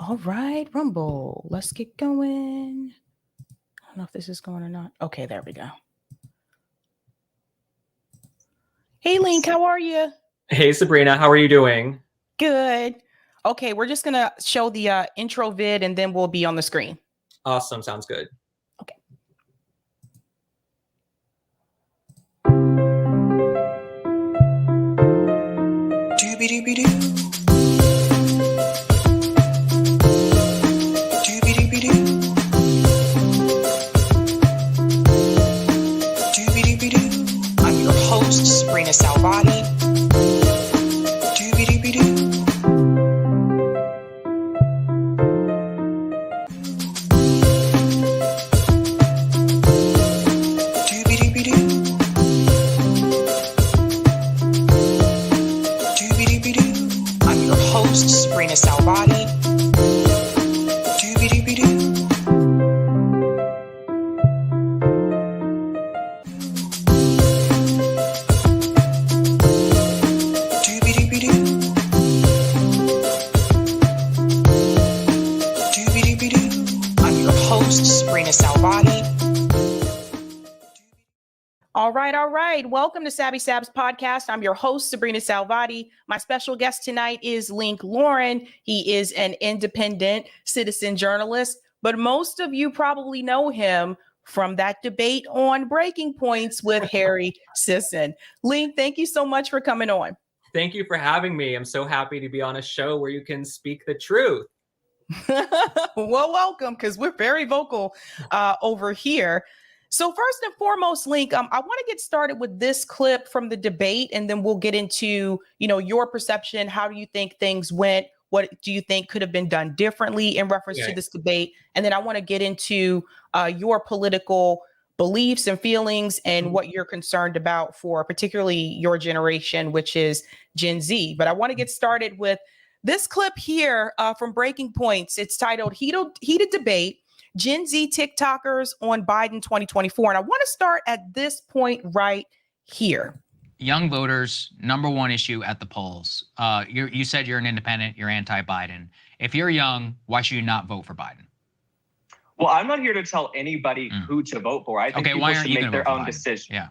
All right, Rumble. Let's get going. I don't know if this is going or not. Okay, there we go. Hey, Link, how are you? Hey, Sabrina, how are you doing? Good. Okay, we're just going to show the intro vid and then we'll be on the screen. Awesome. Sounds good. Okay. Doobie-doobie-doo. I'm your host, sabrinasalvati. I'm your host, sabrinasalvati. All right. Welcome to Sabby Sabs podcast. I'm your host, Sabrina Salvati. My special guest tonight is Link Lauren. He is an independent citizen journalist, but most of you probably know him from that debate on Breaking Points with Harry Sisson. Link, thank you so much for coming on. Thank you for having me. I'm so happy to be on a show where you can speak the truth. Well, welcome, because we're very vocal over here. So first and foremost, Link, I want to get started with this clip from the debate, and then we'll get into, your perception. How do you think things went? What do you think could have been done differently in reference to this debate? And then I want to get into your political beliefs and feelings and what you're concerned about for particularly your generation, which is Gen Z. But I want to get started with this clip here from Breaking Points. It's titled Heated Debate, Gen Z TikTokers on Biden 2024. And I want to start at this point right here. Young voters, number one issue at the polls. You said you're an independent, you're anti-Biden. If you're young, why should you not vote for Biden? Well, I'm not here to tell anybody who to vote for. I think people should make their own decision. Yeah.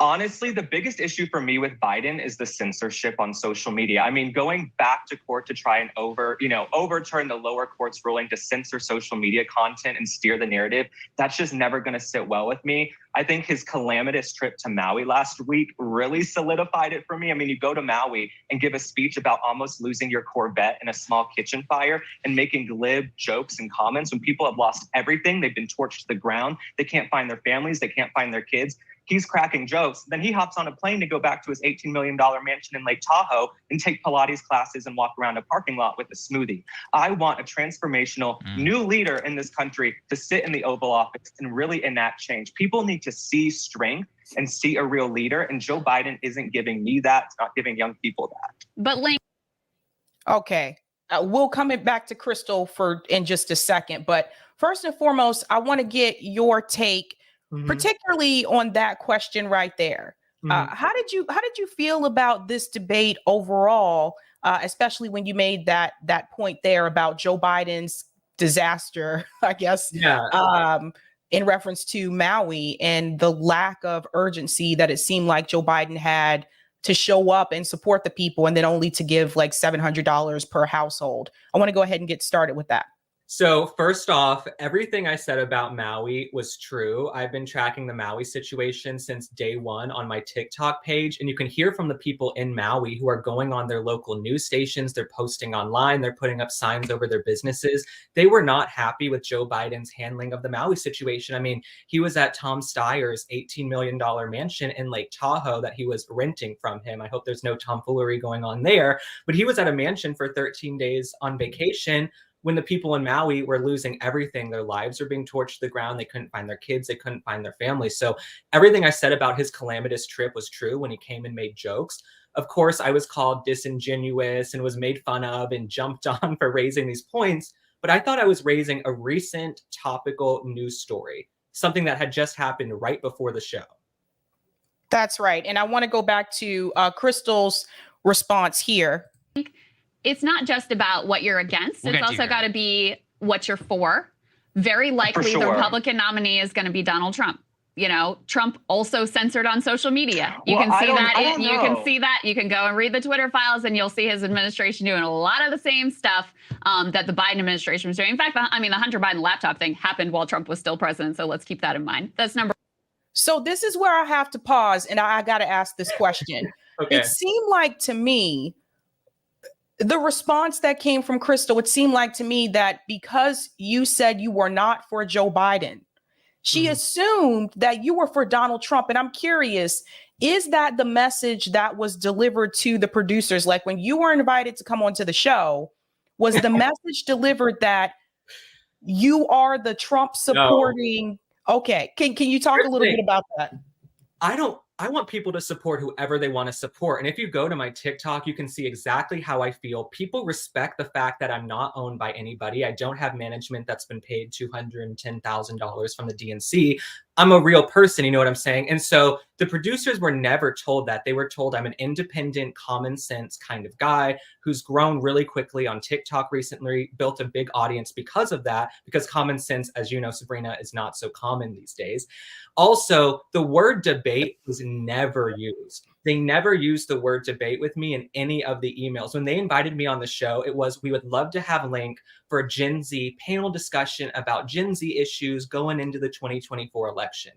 Honestly, the biggest issue for me with Biden is the censorship on social media. I mean, going back to court to try and overturn the lower court's ruling to censor social media content and steer the narrative, that's just never going to sit well with me. I think his calamitous trip to Maui last week really solidified it for me. I mean, you go to Maui and give a speech about almost losing your Corvette in a small kitchen fire and making glib jokes and comments when people have lost everything. They've been torched to the ground. They can't find their families. They can't find their kids. He's cracking jokes. Then he hops on a plane to go back to his $18 million mansion in Lake Tahoe and take Pilates classes and walk around a parking lot with a smoothie. I want a transformational new leader in this country to sit in the Oval Office and really enact change. People need to see strength and see a real leader. And Joe Biden isn't giving me that. It's not giving young people that. But Link. Okay. We'll come back to Crystal in just a second. But first and foremost, I want to get your take particularly on that question right there. How did you feel about this debate overall, especially when you made that point there about Joe Biden's disaster, I guess, in reference to Maui and the lack of urgency that it seemed like Joe Biden had to show up and support the people and then only to give like $700 per household. I want to go ahead and get started with that. So first off, everything I said about Maui was true. I've been tracking the Maui situation since day one on my TikTok page, and you can hear from the people in Maui who are going on their local news stations. They're posting online. They're putting up signs over their businesses. They were not happy with Joe Biden's handling of the Maui situation. I mean, he was at Tom Steyer's $18 million mansion in Lake Tahoe that he was renting from him. I hope there's no tomfoolery going on there, but he was at a mansion for 13 days on vacation when the people in Maui were losing everything. Their lives were being torched to the ground. They couldn't find their kids. They couldn't find their families. So everything I said about his calamitous trip was true when he came and made jokes. Of course, I was called disingenuous and was made fun of and jumped on for raising these points. But I thought I was raising a recent topical news story, something that had just happened right before the show. That's right. And I want to go back to Crystal's response here. it's not just about what you're against. We'll it's get to you, also got to be what you're for. Very likely sure. the Republican nominee is going to be Donald Trump. You know, Trump also censored on social media. You can see that. You can see that. You can go and read the Twitter files, and you'll see his administration doing a lot of the same stuff that the Biden administration was doing. In fact, the Hunter Biden laptop thing happened while Trump was still president. So let's keep that in mind. That's number. So this is where I have to pause, and I got to ask this question. Okay. It seemed like to me, the response that came from Crystal, it seemed like to me that because you said you were not for Joe Biden, she assumed that you were for Donald Trump. And I'm curious, is that the message that was delivered to the producers? Like when you were invited to come onto the show, was the message delivered that you are the Trump supporting? No. Okay. Can you talk a little bit about that? I want people to support whoever they want to support. And if you go to my TikTok, you can see exactly how I feel. People respect the fact that I'm not owned by anybody. I don't have management that's been paid $210,000 from the DNC. I'm a real person, you know what I'm saying? And so the producers were never told that. They were told I'm an independent, common sense kind of guy who's grown really quickly on TikTok recently, built a big audience because of that, because common sense, as you know, Sabrina, is not so common these days. Also, the word debate was never used. They never used the word debate with me in any of the emails. When they invited me on the show, it was, we would love to have a link for a Gen Z panel discussion about Gen Z issues going into the 2024 election.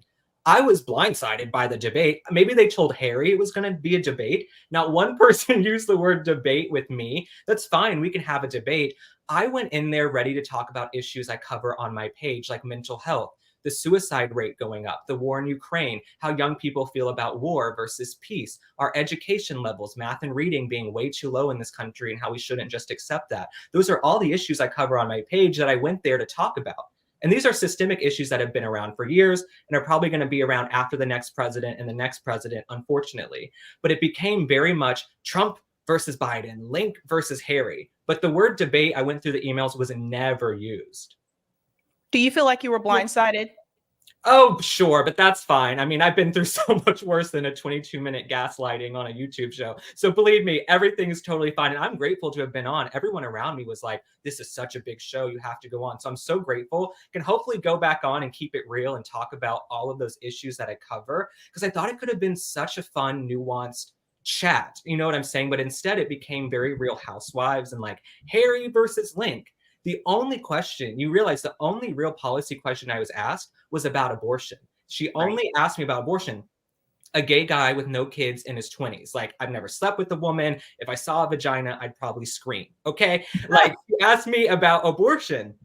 I was blindsided by the debate. Maybe they told Harry it was going to be a debate. Not one person used the word debate with me. That's fine. We can have a debate. I went in there ready to talk about issues I cover on my page, like mental health, the suicide rate going up, the war in Ukraine, how young people feel about war versus peace, our education levels, math and reading being way too low in this country, and how we shouldn't just accept that. Those are all the issues I cover on my page that I went there to talk about. And these are systemic issues that have been around for years and are probably going to be around after the next president and the next president, unfortunately. But it became very much Trump versus Biden, Link versus Harry. But the word debate, I went through the emails, was never used. Do you feel like you were blindsided? Oh, sure, but that's fine. I mean, I've been through so much worse than a 22-minute gaslighting on a YouTube show. So believe me, everything is totally fine. And I'm grateful to have been on. Everyone around me was like, this is such a big show. You have to go on. So I'm so grateful. Can hopefully go back on and keep it real and talk about all of those issues that I cover, because I thought it could have been such a fun, nuanced chat. You know what I'm saying? But instead it became very Real Housewives and like Harry versus Link. The only question, you realize the only real policy question I was asked was about abortion. She only asked me about abortion. A gay guy with no kids in his 20s. Like, I've never slept with a woman. If I saw a vagina, I'd probably scream. Okay. Like, she asked me about abortion.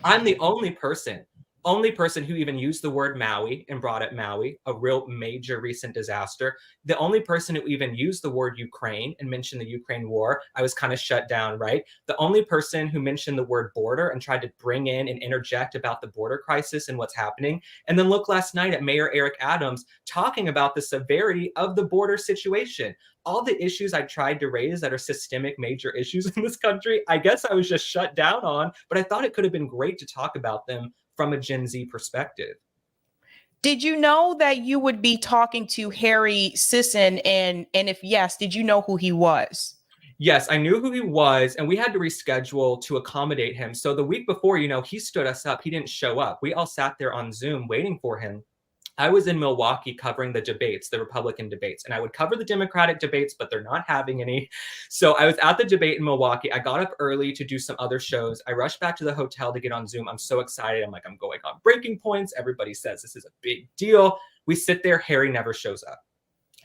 I'm the only person who even used the word Maui and brought up Maui, a real major recent disaster. The only person who even used the word Ukraine and mentioned the Ukraine war, I was kind of shut down, right? The only person who mentioned the word border and tried to bring in and interject about the border crisis and what's happening. And then look last night at Mayor Eric Adams talking about the severity of the border situation. All the issues I tried to raise that are systemic major issues in this country, I guess I was just shut down on, but I thought it could have been great to talk about them from a Gen Z perspective. Did you know that you would be talking to Harry Sisson? And if yes, did you know who he was? Yes, I knew who he was, and we had to reschedule to accommodate him. So the week before, you know, he stood us up. He didn't show up. We all sat there on Zoom waiting for him. I was in Milwaukee covering the debates, the Republican debates, and I would cover the Democratic debates, but they're not having any. So I was at the debate in Milwaukee. I got up early to do some other shows. I rushed back to the hotel to get on Zoom. I'm so excited. I'm like, I'm going on Breaking Points. Everybody says this is a big deal. We sit there. Harry never shows up.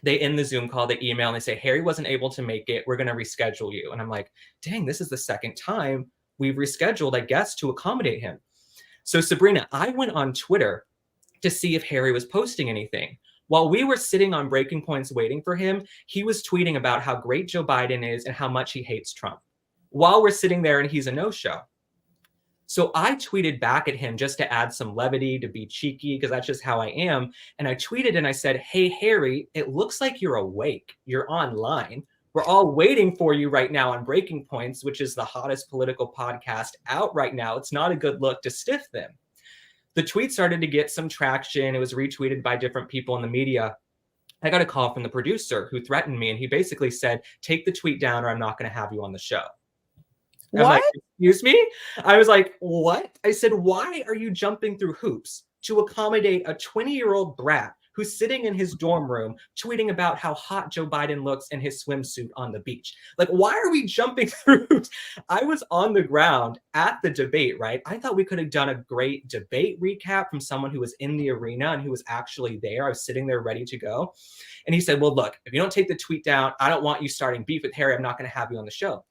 They end the Zoom call, they email, and they say, Harry wasn't able to make it. We're going to reschedule you. And I'm like, dang, this is the second time we've rescheduled, I guess, to accommodate him. So Sabrina, I went on Twitter to see if Harry was posting anything. While we were sitting on Breaking Points waiting for him, he was tweeting about how great Joe Biden is and how much he hates Trump. While we're sitting there and he's a no-show. So I tweeted back at him just to add some levity, to be cheeky, because that's just how I am. And I tweeted and I said, hey, Harry, it looks like you're awake. You're online. We're all waiting for you right now on Breaking Points, which is the hottest political podcast out right now. It's not a good look to stiff them. The tweet started to get some traction. It was retweeted by different people in the media. I got a call from the producer who threatened me, and he basically said, take the tweet down or I'm not going to have you on the show. What? I'm like, excuse me? I was like, what? I said, why are you jumping through hoops to accommodate a 20-year-old brat who's sitting in his dorm room tweeting about how hot Joe Biden looks in his swimsuit on the beach? Like, why are we jumping through hoops? I was on the ground at the debate, right? I thought we could have done a great debate recap from someone who was in the arena and who was actually there. I was sitting there ready to go. And he said, well, look, if you don't take the tweet down, I don't want you starting beef with Harry. I'm not going to have you on the show.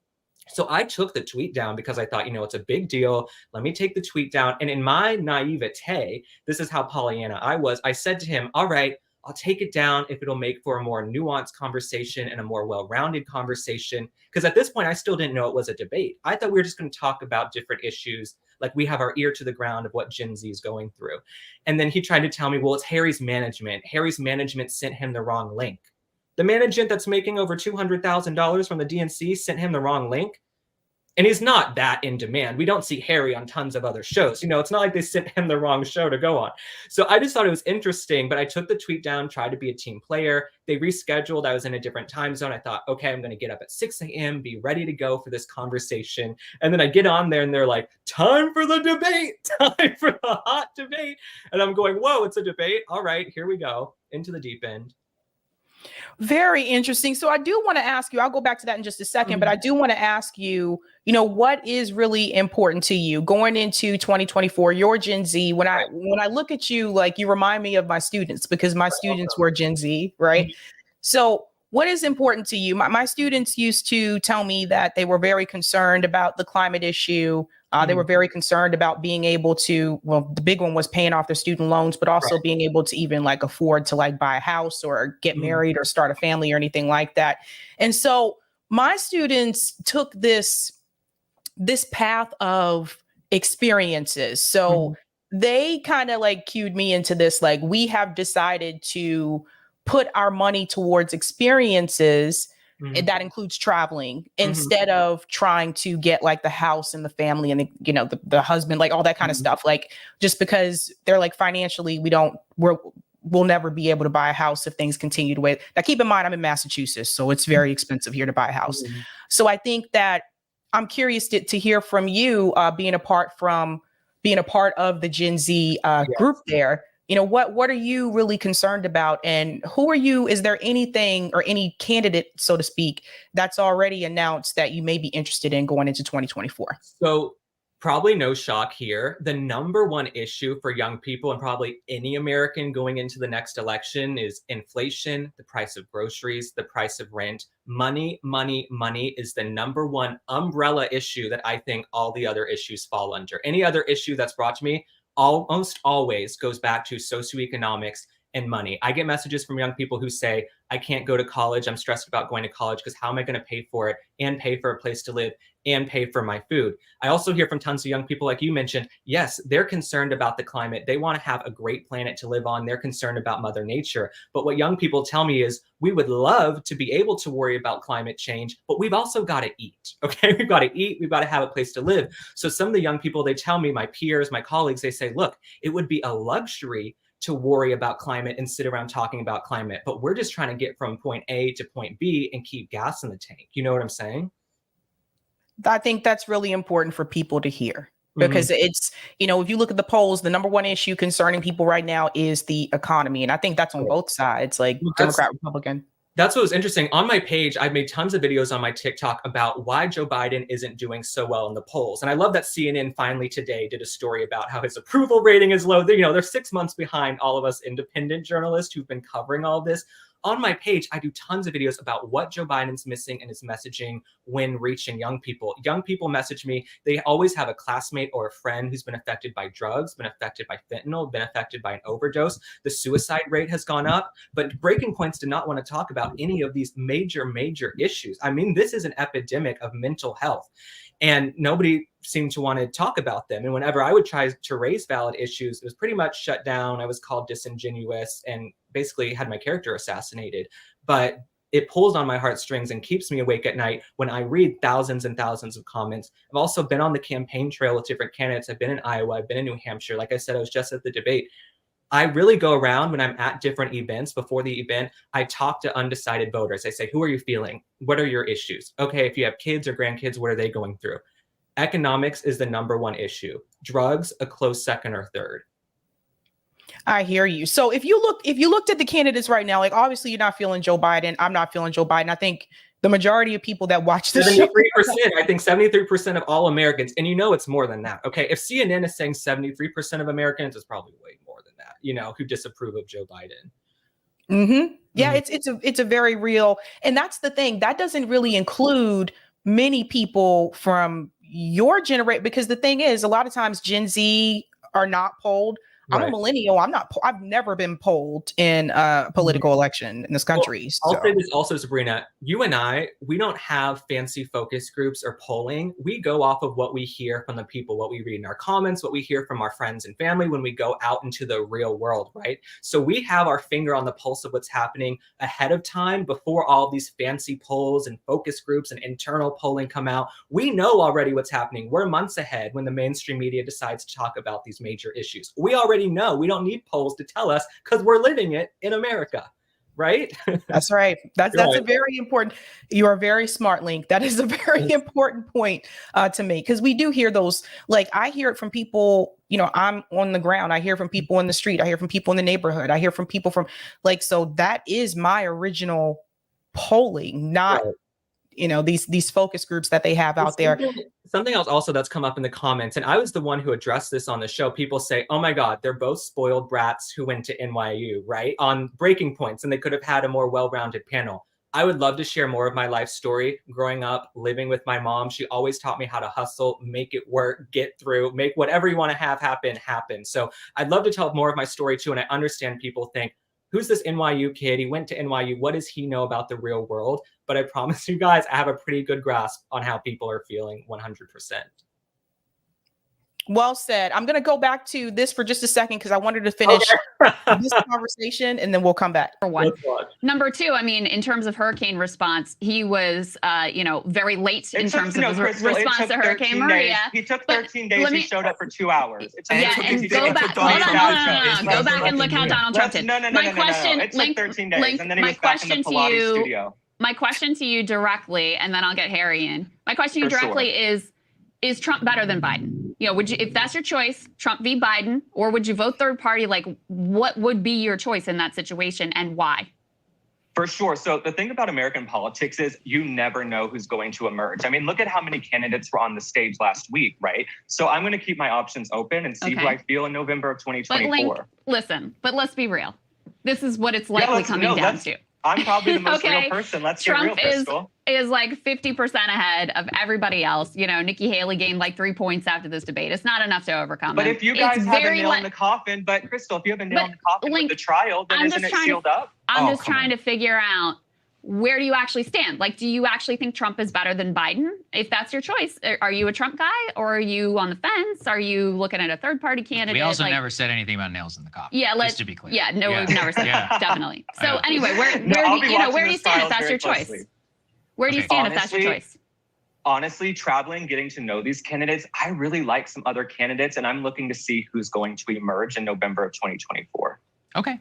So I took the tweet down because I thought, it's a big deal. Let me take the tweet down. And in my naivete, this is how Pollyanna I was. I said to him, all right, I'll take it down if it'll make for a more nuanced conversation and a more well-rounded conversation. Because at this point, I still didn't know it was a debate. I thought we were just going to talk about different issues. Like we have our ear to the ground of what Gen Z is going through. And then he tried to tell me, well, it's Harry's management. Harry's management sent him the wrong link. The management that's making over $200,000 from the DNC sent him the wrong link. And he's not that in demand. We don't see Harry on tons of other shows. It's not like they sent him the wrong show to go on. So I just thought it was interesting, but I took the tweet down, tried to be a team player. They rescheduled. I was in a different time zone. I thought, okay, I'm going to get up at 6 a.m., be ready to go for this conversation. And then I get on there and they're like, time for the debate, time for the hot debate. And I'm going, whoa, it's a debate. All right, here we go into the deep end. Very interesting. So I do want to ask you, I'll go back to that in just a second, but I do want to ask you, what is really important to you going into 2024? You're Gen Z. When I look at you, like you remind me of my students because my students were Gen Z, right? So what is important to you? My students used to tell me that they were very concerned about the climate issue. They were very concerned about being able to, well, the big one was paying off their student loans, but also being able to even like afford to like buy a house or get married or start a family or anything like that. And so my students took this path of experiences. So they kind of like cued me into this, like we have decided to put our money towards experiences. That includes traveling instead of trying to get like the house and the family and the husband, like all that kind of stuff. Like just because they're like financially, we'll never be able to buy a house if things continue to wait. Now keep in mind, I'm in Massachusetts, so it's very expensive here to buy a house. So I think that I'm curious to hear from you, being a part of the Gen Z group there. What are you really concerned about, and who are you? Is there anything or any candidate, so to speak, that's already announced that you may be interested in going into 2024? So probably no shock here. The number one issue for young people and probably any American going into the next election is inflation, the price of groceries, the price of rent. Money, money, money is the number one umbrella issue that I think all the other issues fall under. Any other issue that's brought to me almost always goes back to socioeconomics and money. I get messages from young people who say, I can't go to college. I'm stressed about going to college because how am I going to pay for it and pay for a place to live and pay for my food? I also hear from tons of young people, like you mentioned, yes, they're concerned about the climate. They want to have a great planet to live on. They're concerned about Mother Nature. But what young people tell me is, we would love to be able to worry about climate change, but we've also got to eat, okay? We've got to eat. We've got to have a place to live. So some of the young people, they tell me, my peers, my colleagues, they say, look, it would be a luxury to worry about climate and sit around talking about climate, but we're just trying to get from point A to point B and keep gas in the tank. You know what I'm saying? I think that's really important for people to hear because it's, if you look at the polls, the number one issue concerning people right now is the economy. And I think that's on both sides, like Democrat, Republican. That's what was interesting. On my page, I've made tons of videos on my TikTok about why Joe Biden isn't doing so well in the polls. And I love that CNN finally today did a story about how his approval rating is low. They're 6 months behind all of us independent journalists who've been covering all this. On my page, I do tons of videos about what Joe Biden's missing in his messaging when reaching young people. Young people message me. They always have a classmate or a friend who's been affected by drugs, been affected by fentanyl, been affected by an overdose. The suicide rate has gone up, but Breaking Points did not want to talk about any of these major issues. I mean, this is an epidemic of mental health. And nobody seemed to want to talk about them. And whenever I would try to raise valid issues, it was pretty much shut down. I was called disingenuous and basically had my character assassinated. But it pulls on my heartstrings and keeps me awake at night when I read thousands and thousands of comments. I've also been on the campaign trail with different candidates. I've been in Iowa. I've been in New Hampshire. Like I said, I was just at the debate. I really go around when I'm at different events. Before the event, I talk to undecided voters. I say, who are you feeling? What are your issues? Okay, if you have kids or grandkids, what are they going through? Economics is the number one issue. Drugs, a close second or third. I hear you. So if you looked at the candidates right now, like obviously you're not feeling Joe Biden. I'm not feeling Joe Biden. I think the majority of people that watch this 73%, show, I think 73% of all Americans, and you know it's more than that. Okay, if CNN is saying 73% of Americans, it's probably way more than that, you know, who disapprove of Joe Biden. Mm-hmm. Yeah, it's a very real, and that's the thing. That doesn't really include many people from your generation, because the thing is, a lot of times Gen Z are not polled. I'm a millennial. I've never been polled in a political election in this country. I'll say this also, Sabrina, you and I, we don't have fancy focus groups or polling. We go off of what we hear from the people, what we read in our comments, what we hear from our friends and family when we go out into the real world, right? So we have our finger on the pulse of what's happening ahead of time before all these fancy polls and focus groups and internal polling come out. We know already what's happening. We're months ahead when the mainstream media decides to talk about these major issues. We already know. We don't need polls to tell us because we're living it in America, right? That's right. That's a very important. You are very smart, Link. That is a very important point to make, because we do hear those. Like I hear it from people. You know, I'm on the ground. I hear from people in the street. I hear from people in the neighborhood. I hear from people from so that is my original polling, not. Right. You know, these focus groups that they have out there. Something else also that's come up in the comments, and I was the one who addressed this on the show. People say, oh my God, they're both spoiled brats who went to NYU, right? On Breaking Points, and they could have had a more well-rounded panel. I would love to share more of my life story. Growing up, living with my mom, she always taught me how to hustle, make it work, get through, make whatever you want to have happen. So I'd love to tell more of my story too, and I understand people think, who's this NYU kid? He went to NYU. What does he know about the real world? But I promise you guys, I have a pretty good grasp on how people are feeling 100%. Well said. I'm going to go back to this for just a second because I wanted to finish this conversation and then we'll come back. For one. Number two, I mean, in terms of hurricane response, he was, very late in terms of his response to Hurricane Maria. He took 13 days. He showed up for 2 hours. And go back. Go back and look how Donald Trump did. No. It took 13 days, and then he was back in the Pilates studio. My question to you directly, and then I'll get Harry in. My question to you directly is Trump better than Biden? You know, would you, if that's your choice, Trump v. Biden, or would you vote third party? Like, what would be your choice in that situation and why? For sure. So the thing about American politics is you never know who's going to emerge. I mean, look at how many candidates were on the stage last week, right? So I'm going to keep my options open and see who I feel in November of 2024. But let's be real. This is what it's likely coming down to. I'm probably the most real person. Let's get real, Crystal. Is like 50% ahead of everybody else. You know, Nikki Haley gained like 3 points after this debate. It's not enough to overcome. But if you guys have a nail in the coffin, but Crystal, if you have a nail in the coffin with the trial, then isn't it sealed up? I'm just trying to figure out, where do you actually stand? Like, do you actually think Trump is better than Biden? If that's your choice, are you a Trump guy or are you on the fence? Are you looking at a third party candidate? We also never said anything about nails in the coffin. Yeah, just to be clear. Yeah, no, we've never said that. Definitely. So anyway, where do you stand if that's your choice? Where do you stand if that's your choice? Honestly, traveling, getting to know these candidates, I really like some other candidates, and I'm looking to see who's going to emerge in November of 2024. Okay.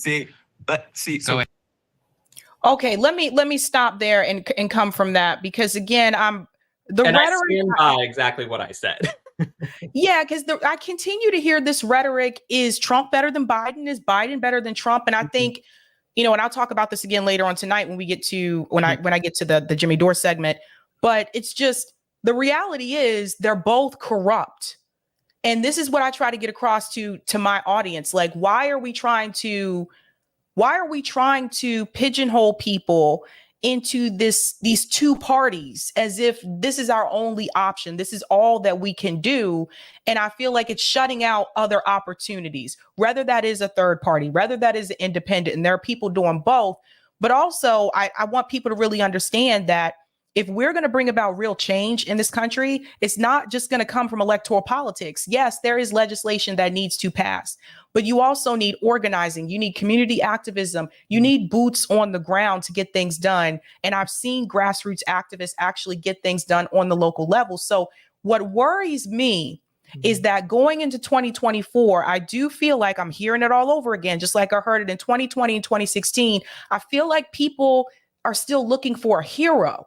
Okay, let me stop there and come from that, because again, rhetoric. I stand by exactly what I said. Yeah, because I continue to hear this rhetoric: is Trump better than Biden? Is Biden better than Trump? And I think, and I'll talk about this again later on tonight when we get to when I get to the Jimmy Dore segment. But it's just, the reality is they're both corrupt, and this is what I try to get across to my audience. Like, why are we trying to pigeonhole people into these two parties as if this is our only option? This is all that we can do. And I feel like it's shutting out other opportunities, whether that is a third party, whether that is independent. And there are people doing both. But also, I want people to really understand that if we're going to bring about real change in this country, it's not just going to come from electoral politics. Yes, there is legislation that needs to pass, but you also need organizing. You need community activism. You need boots on the ground to get things done. And I've seen grassroots activists actually get things done on the local level. So what worries me is that going into 2024, I do feel like I'm hearing it all over again, just like I heard it in 2020 and 2016. I feel like people are still looking for a hero.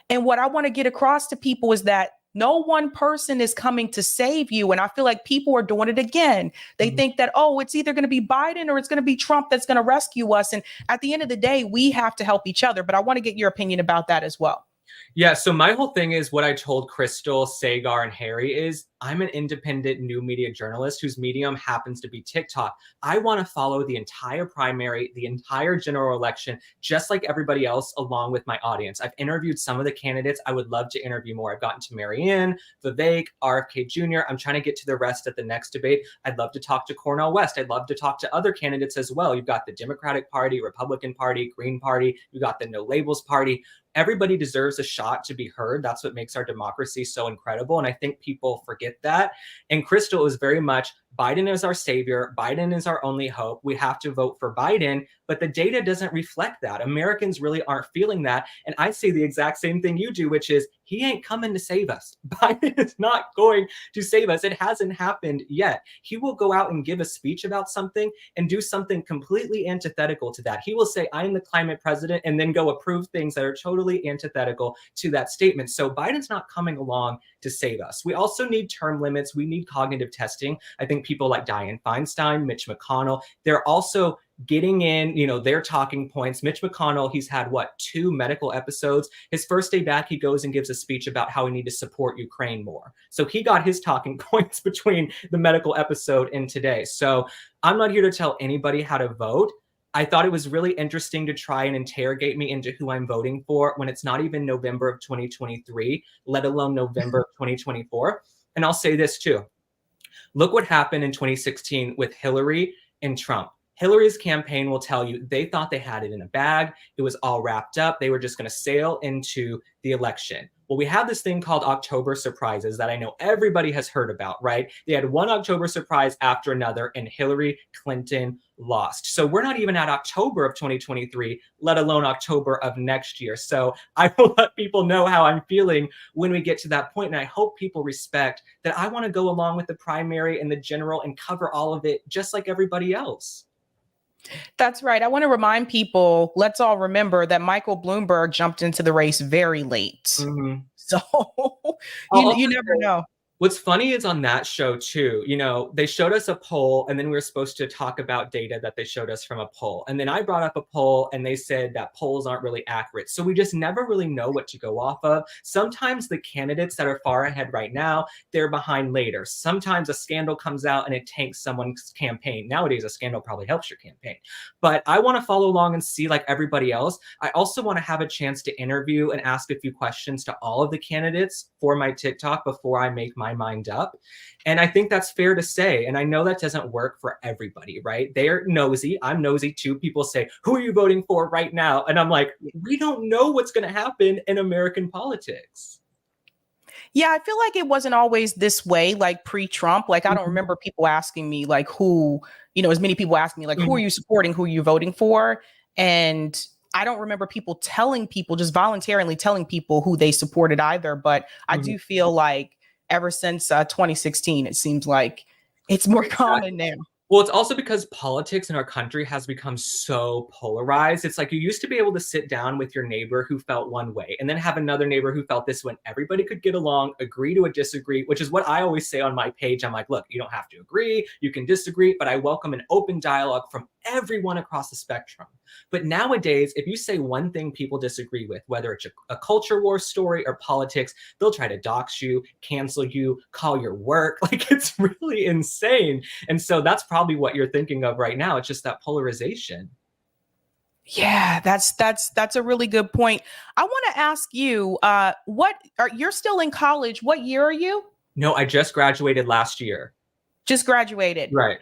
And what I want to get across to people is that no one person is coming to save you. And I feel like people are doing it again. They think that, oh, it's either going to be Biden or it's going to be Trump that's going to rescue us. And at the end of the day, we have to help each other. But I want to get your opinion about that as well. Yeah, so my whole thing is what I told Crystal, Sagar, and Harry is I'm an independent new media journalist whose medium happens to be TikTok. I want to follow the entire primary, the entire general election, just like everybody else, along with my audience. I've interviewed some of the candidates. I would love to interview more. I've gotten to Marianne, Vivek, RFK Jr. I'm trying to get to the rest at the next debate. I'd love to talk to Cornell West. I'd love to talk to other candidates as well. You've got the Democratic Party, Republican Party, Green Party. You've got the No Labels Party. Everybody deserves a shot to be heard. That's what makes our democracy so incredible. And I think people forget that. And Crystal is very much Biden is our savior. Biden is our only hope. We have to vote for Biden. But the data doesn't reflect that. Americans really aren't feeling that. And I say the exact same thing you do, which is he ain't coming to save us. Biden is not going to save us. It hasn't happened yet. He will go out and give a speech about something and do something completely antithetical to that. He will say, I am the climate president, and then go approve things that are totally antithetical to that statement. So Biden's not coming along to save us. We also need term limits. We need cognitive testing. I think people like Dianne Feinstein, Mitch McConnell, they're also getting in, their talking points. Mitch McConnell, he's had 2 medical episodes. His first day back, he goes and gives a speech about how we need to support Ukraine more. So he got his talking points between the medical episode and today. So I'm not here to tell anybody how to vote. I thought it was really interesting to try and interrogate me into who I'm voting for when it's not even November of 2023, let alone November of 2024. And I'll say this too. Look what happened in 2016 with Hillary and Trump. Hillary's campaign will tell you they thought they had it in a bag. It was all wrapped up. They were just going to sail into the election. Well, we have this thing called October surprises that I know everybody has heard about, right? They had one October surprise after another, and Hillary Clinton lost. So we're not even at October of 2023, let alone October of next year. So I will let people know how I'm feeling when we get to that point. And I hope people respect that I want to go along with the primary and the general and cover all of it just like everybody else. That's right. I want to remind people, let's all remember that Michael Bloomberg jumped into the race very late. Mm-hmm. So you never know. What's funny is on that show too, they showed us a poll and then we were supposed to talk about data that they showed us from a poll. And then I brought up a poll and they said that polls aren't really accurate. So we just never really know what to go off of. Sometimes the candidates that are far ahead right now, they're behind later. Sometimes a scandal comes out and it tanks someone's campaign. Nowadays, a scandal probably helps your campaign. But I want to follow along and see like everybody else. I also want to have a chance to interview and ask a few questions to all of the candidates for my TikTok before I make my mind up. And I think that's fair to say. And I know that doesn't work for everybody, right? They're nosy. I'm nosy too. People say, who are you voting for right now? And I'm like, we don't know what's going to happen in American politics. Yeah, I feel like it wasn't always this way, like pre-Trump. Like, I don't remember people asking me like who, as many people asking me like, who are you supporting? Who are you voting for? And I don't remember people telling people, just voluntarily telling people who they supported either. But I do feel like ever since 2016, it seems like it's more common now. Well, it's also because politics in our country has become so polarized. It's like you used to be able to sit down with your neighbor who felt one way and then have another neighbor who felt this way. Everybody could get along, agree to a disagree, which is what I always say on my page. I'm like, look, you don't have to agree, you can disagree, but I welcome an open dialogue from everyone across the spectrum. But nowadays, if you say one thing people disagree with, whether it's a culture war story or politics, they'll try to dox you, cancel you, call your work. Like, it's really insane. And so that's probably what you're thinking of right now. It's just that polarization. Yeah, that's a really good point. I want to ask you, you're still in college. What year are you? No, I just graduated last year. Just graduated. Right.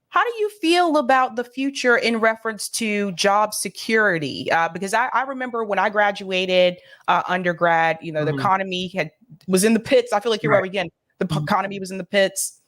How do you feel about the future in reference to job security? Because I remember when I graduated undergrad, the economy was in the pits. I feel like you're right again. The economy was in the pits.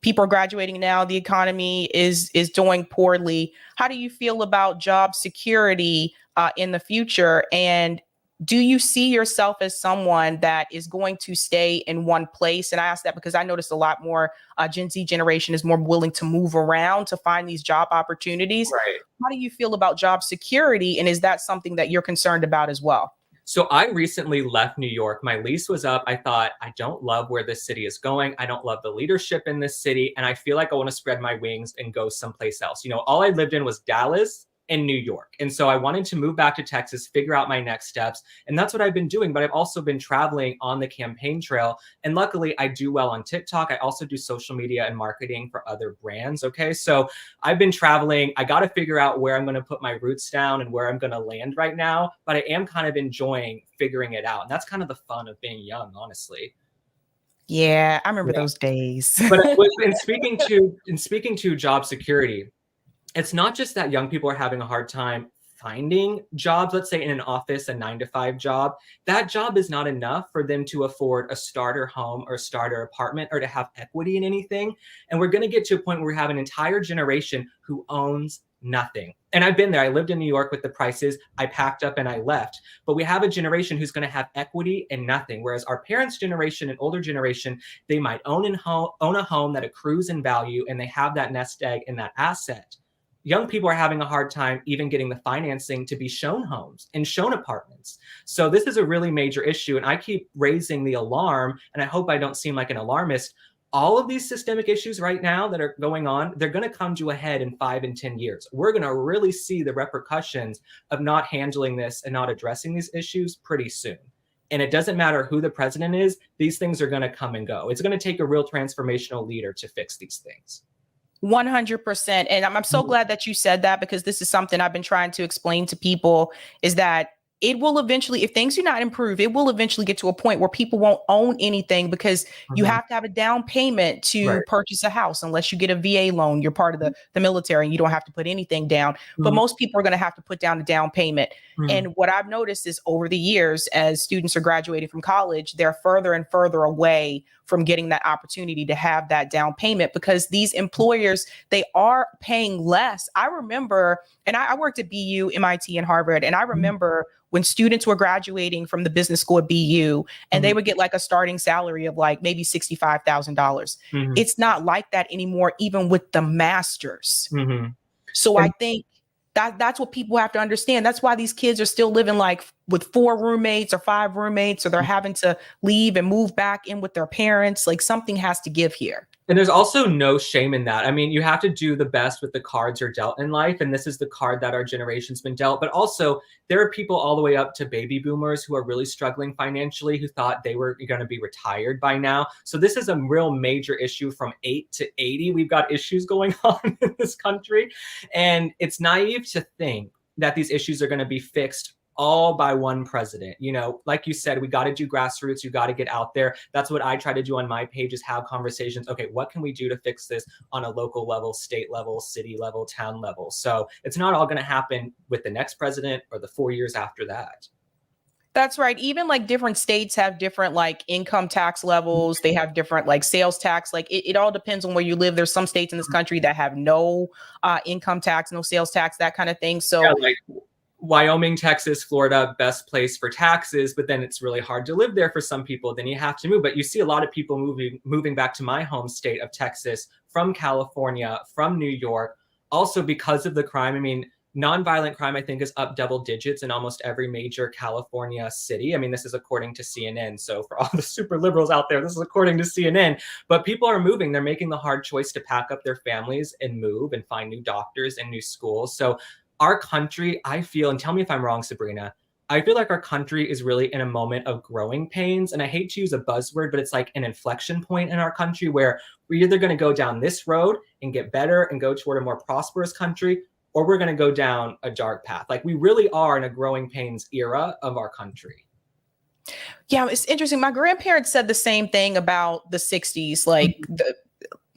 People are graduating now. The economy is doing poorly. How do you feel about job security in the future? And do you see yourself as someone that is going to stay in one place? And I ask that because I noticed a lot more Gen Z generation is more willing to move around to find these job opportunities. Right. How do you feel about job security? And is that something that you're concerned about as well? So I recently left New York. My lease was up. I thought, I don't love where this city is going. I don't love the leadership in this city. And I feel like I want to spread my wings and go someplace else. You know, all I lived in was Dallas and New York. And so I wanted to move back to Texas, figure out my next steps. And that's what I've been doing. But I've also been traveling on the campaign trail. And luckily, I do well on TikTok. I also do social media and marketing for other brands. Okay. So I've been traveling. I got to figure out where I'm going to put my roots down and where I'm going to land right now. But I am kind of enjoying figuring it out. And that's kind of the fun of being young, honestly. Yeah, I remember those days. But in speaking to job security, it's not just that young people are having a hard time finding jobs, let's say in an office, a 9-to-5 job. That job is not enough for them to afford a starter home or starter apartment or to have equity in anything. And we're going to get to a point where we have an entire generation who owns nothing. And I've been there. I lived in New York with the prices. I packed up and I left. But we have a generation who's going to have equity and nothing. Whereas our parents' generation and older generation, they might own a home that accrues in value and they have that nest egg and that asset. Young people are having a hard time even getting the financing to be shown homes and shown apartments. So this is a really major issue. And I keep raising the alarm, and I hope I don't seem like an alarmist. All of these systemic issues right now that are going on, they're going to come to a head in 5 and 10 years. We're going to really see the repercussions of not handling this and not addressing these issues pretty soon. And it doesn't matter who the president is, these things are going to come and go. It's going to take a real transformational leader to fix these things. 100%. And I'm so glad that you said that, because this is something I've been trying to explain to people, is that it will eventually, if things do not improve, it will eventually get to a point where people won't own anything, because you have to have a down payment to purchase a house. Unless you get a VA loan, you're part of the military and you don't have to put anything down. But most people are going to have to put down a down payment. And what I've noticed is over the years, as students are graduating from college, they're further and further away from getting that opportunity to have that down payment, because these employers, they are paying less. I remember, and I worked at BU, MIT, and Harvard, and I remember when students were graduating from the business school at BU and they would get like a starting salary of like maybe $65,000. It's not like that anymore, even with the masters. So I think that's what people have to understand. That's why these kids are still living like with 4 roommates or 5 roommates, or they're having to leave and move back in with their parents. Like, something has to give here. And there's also no shame in that. I mean, you have to do the best with the cards you're dealt in life. And this is the card that our generation's been dealt. But also, there are people all the way up to baby boomers who are really struggling financially, who thought they were going to be retired by now. So this is a real major issue from 8 to 80. We've got issues going on in this country. And it's naive to think that these issues are going to be fixed all by one president. You know, like you said, we got to do grassroots. You got to get out there. That's what I try to do on my page, is have conversations. Okay, what can we do to fix this on a local level, state level, city level, town level? So it's not all going to happen with the next president or the 4 years after that. That's right. Even like different states have different like income tax levels. They have different like sales tax. Like it all depends on where you live. There's some states in this country that have no income tax, no sales tax, that kind of thing. So yeah, like Wyoming, Texas, Florida, best place for taxes, but then it's really hard to live there for some people. Then you have to move. But you see a lot of people moving back to my home state of Texas from California, from New York, also because of the crime. I mean, nonviolent crime, I think, is up double digits in almost every major California city. I mean, this is according to CNN. So for all the super liberals out there, this is according to CNN. But people are moving. They're making the hard choice to pack up their families and move and find new doctors and new schools. So our country, I feel, and tell me if I'm wrong, Sabrina, I feel like our country is really in a moment of growing pains. And I hate to use a buzzword, but it's like an inflection point in our country where we're either going to go down this road and get better and go toward a more prosperous country, or we're going to go down a dark path. Like, we really are in a growing pains era of our country. Yeah, it's interesting. My grandparents said the same thing about the 60s, like the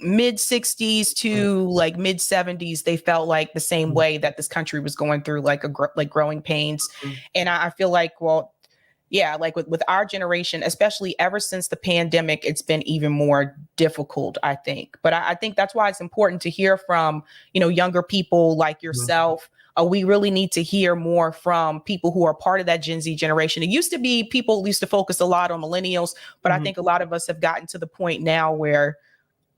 mid 60s to like mid 70s. They felt like the same way that this country was going through like growing pains. And I feel like, well, yeah, like with our generation, especially ever since the pandemic, it's been even more difficult, I think. But I think that's why it's important to hear from, you know, younger people like yourself, we really need to hear more from people who are part of that Gen Z generation. It used to be people used to focus a lot on millennials, but I think a lot of us have gotten to the point now where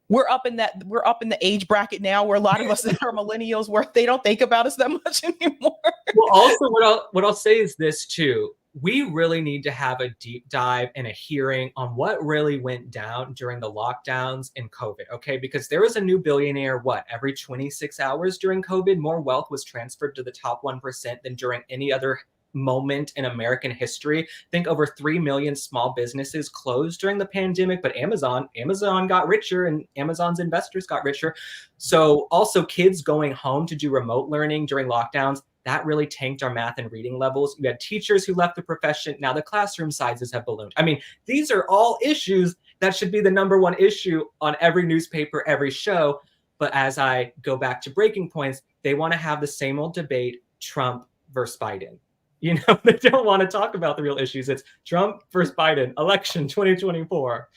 we're up in the age bracket now where a lot of us are millennials where they don't think about us that much anymore. Well, also what I'll say is this too. We really need to have a deep dive and a hearing on what really went down during the lockdowns and COVID, okay? Because there was a new billionaire, every 26 hours during COVID, more wealth was transferred to the top 1% than during any other moment in American history. I think over 3 million small businesses closed during the pandemic, but Amazon got richer and Amazon's investors got richer. So also kids going home to do remote learning during lockdowns, that really tanked our math and reading levels. You had teachers who left the profession. Now the classroom sizes have ballooned. I mean, these are all issues that should be the number one issue on every newspaper, every show. But as I go back to breaking points, they want to have the same old debate, Trump versus Biden. You know, they don't want to talk about the real issues. It's Trump versus Biden, election 2024.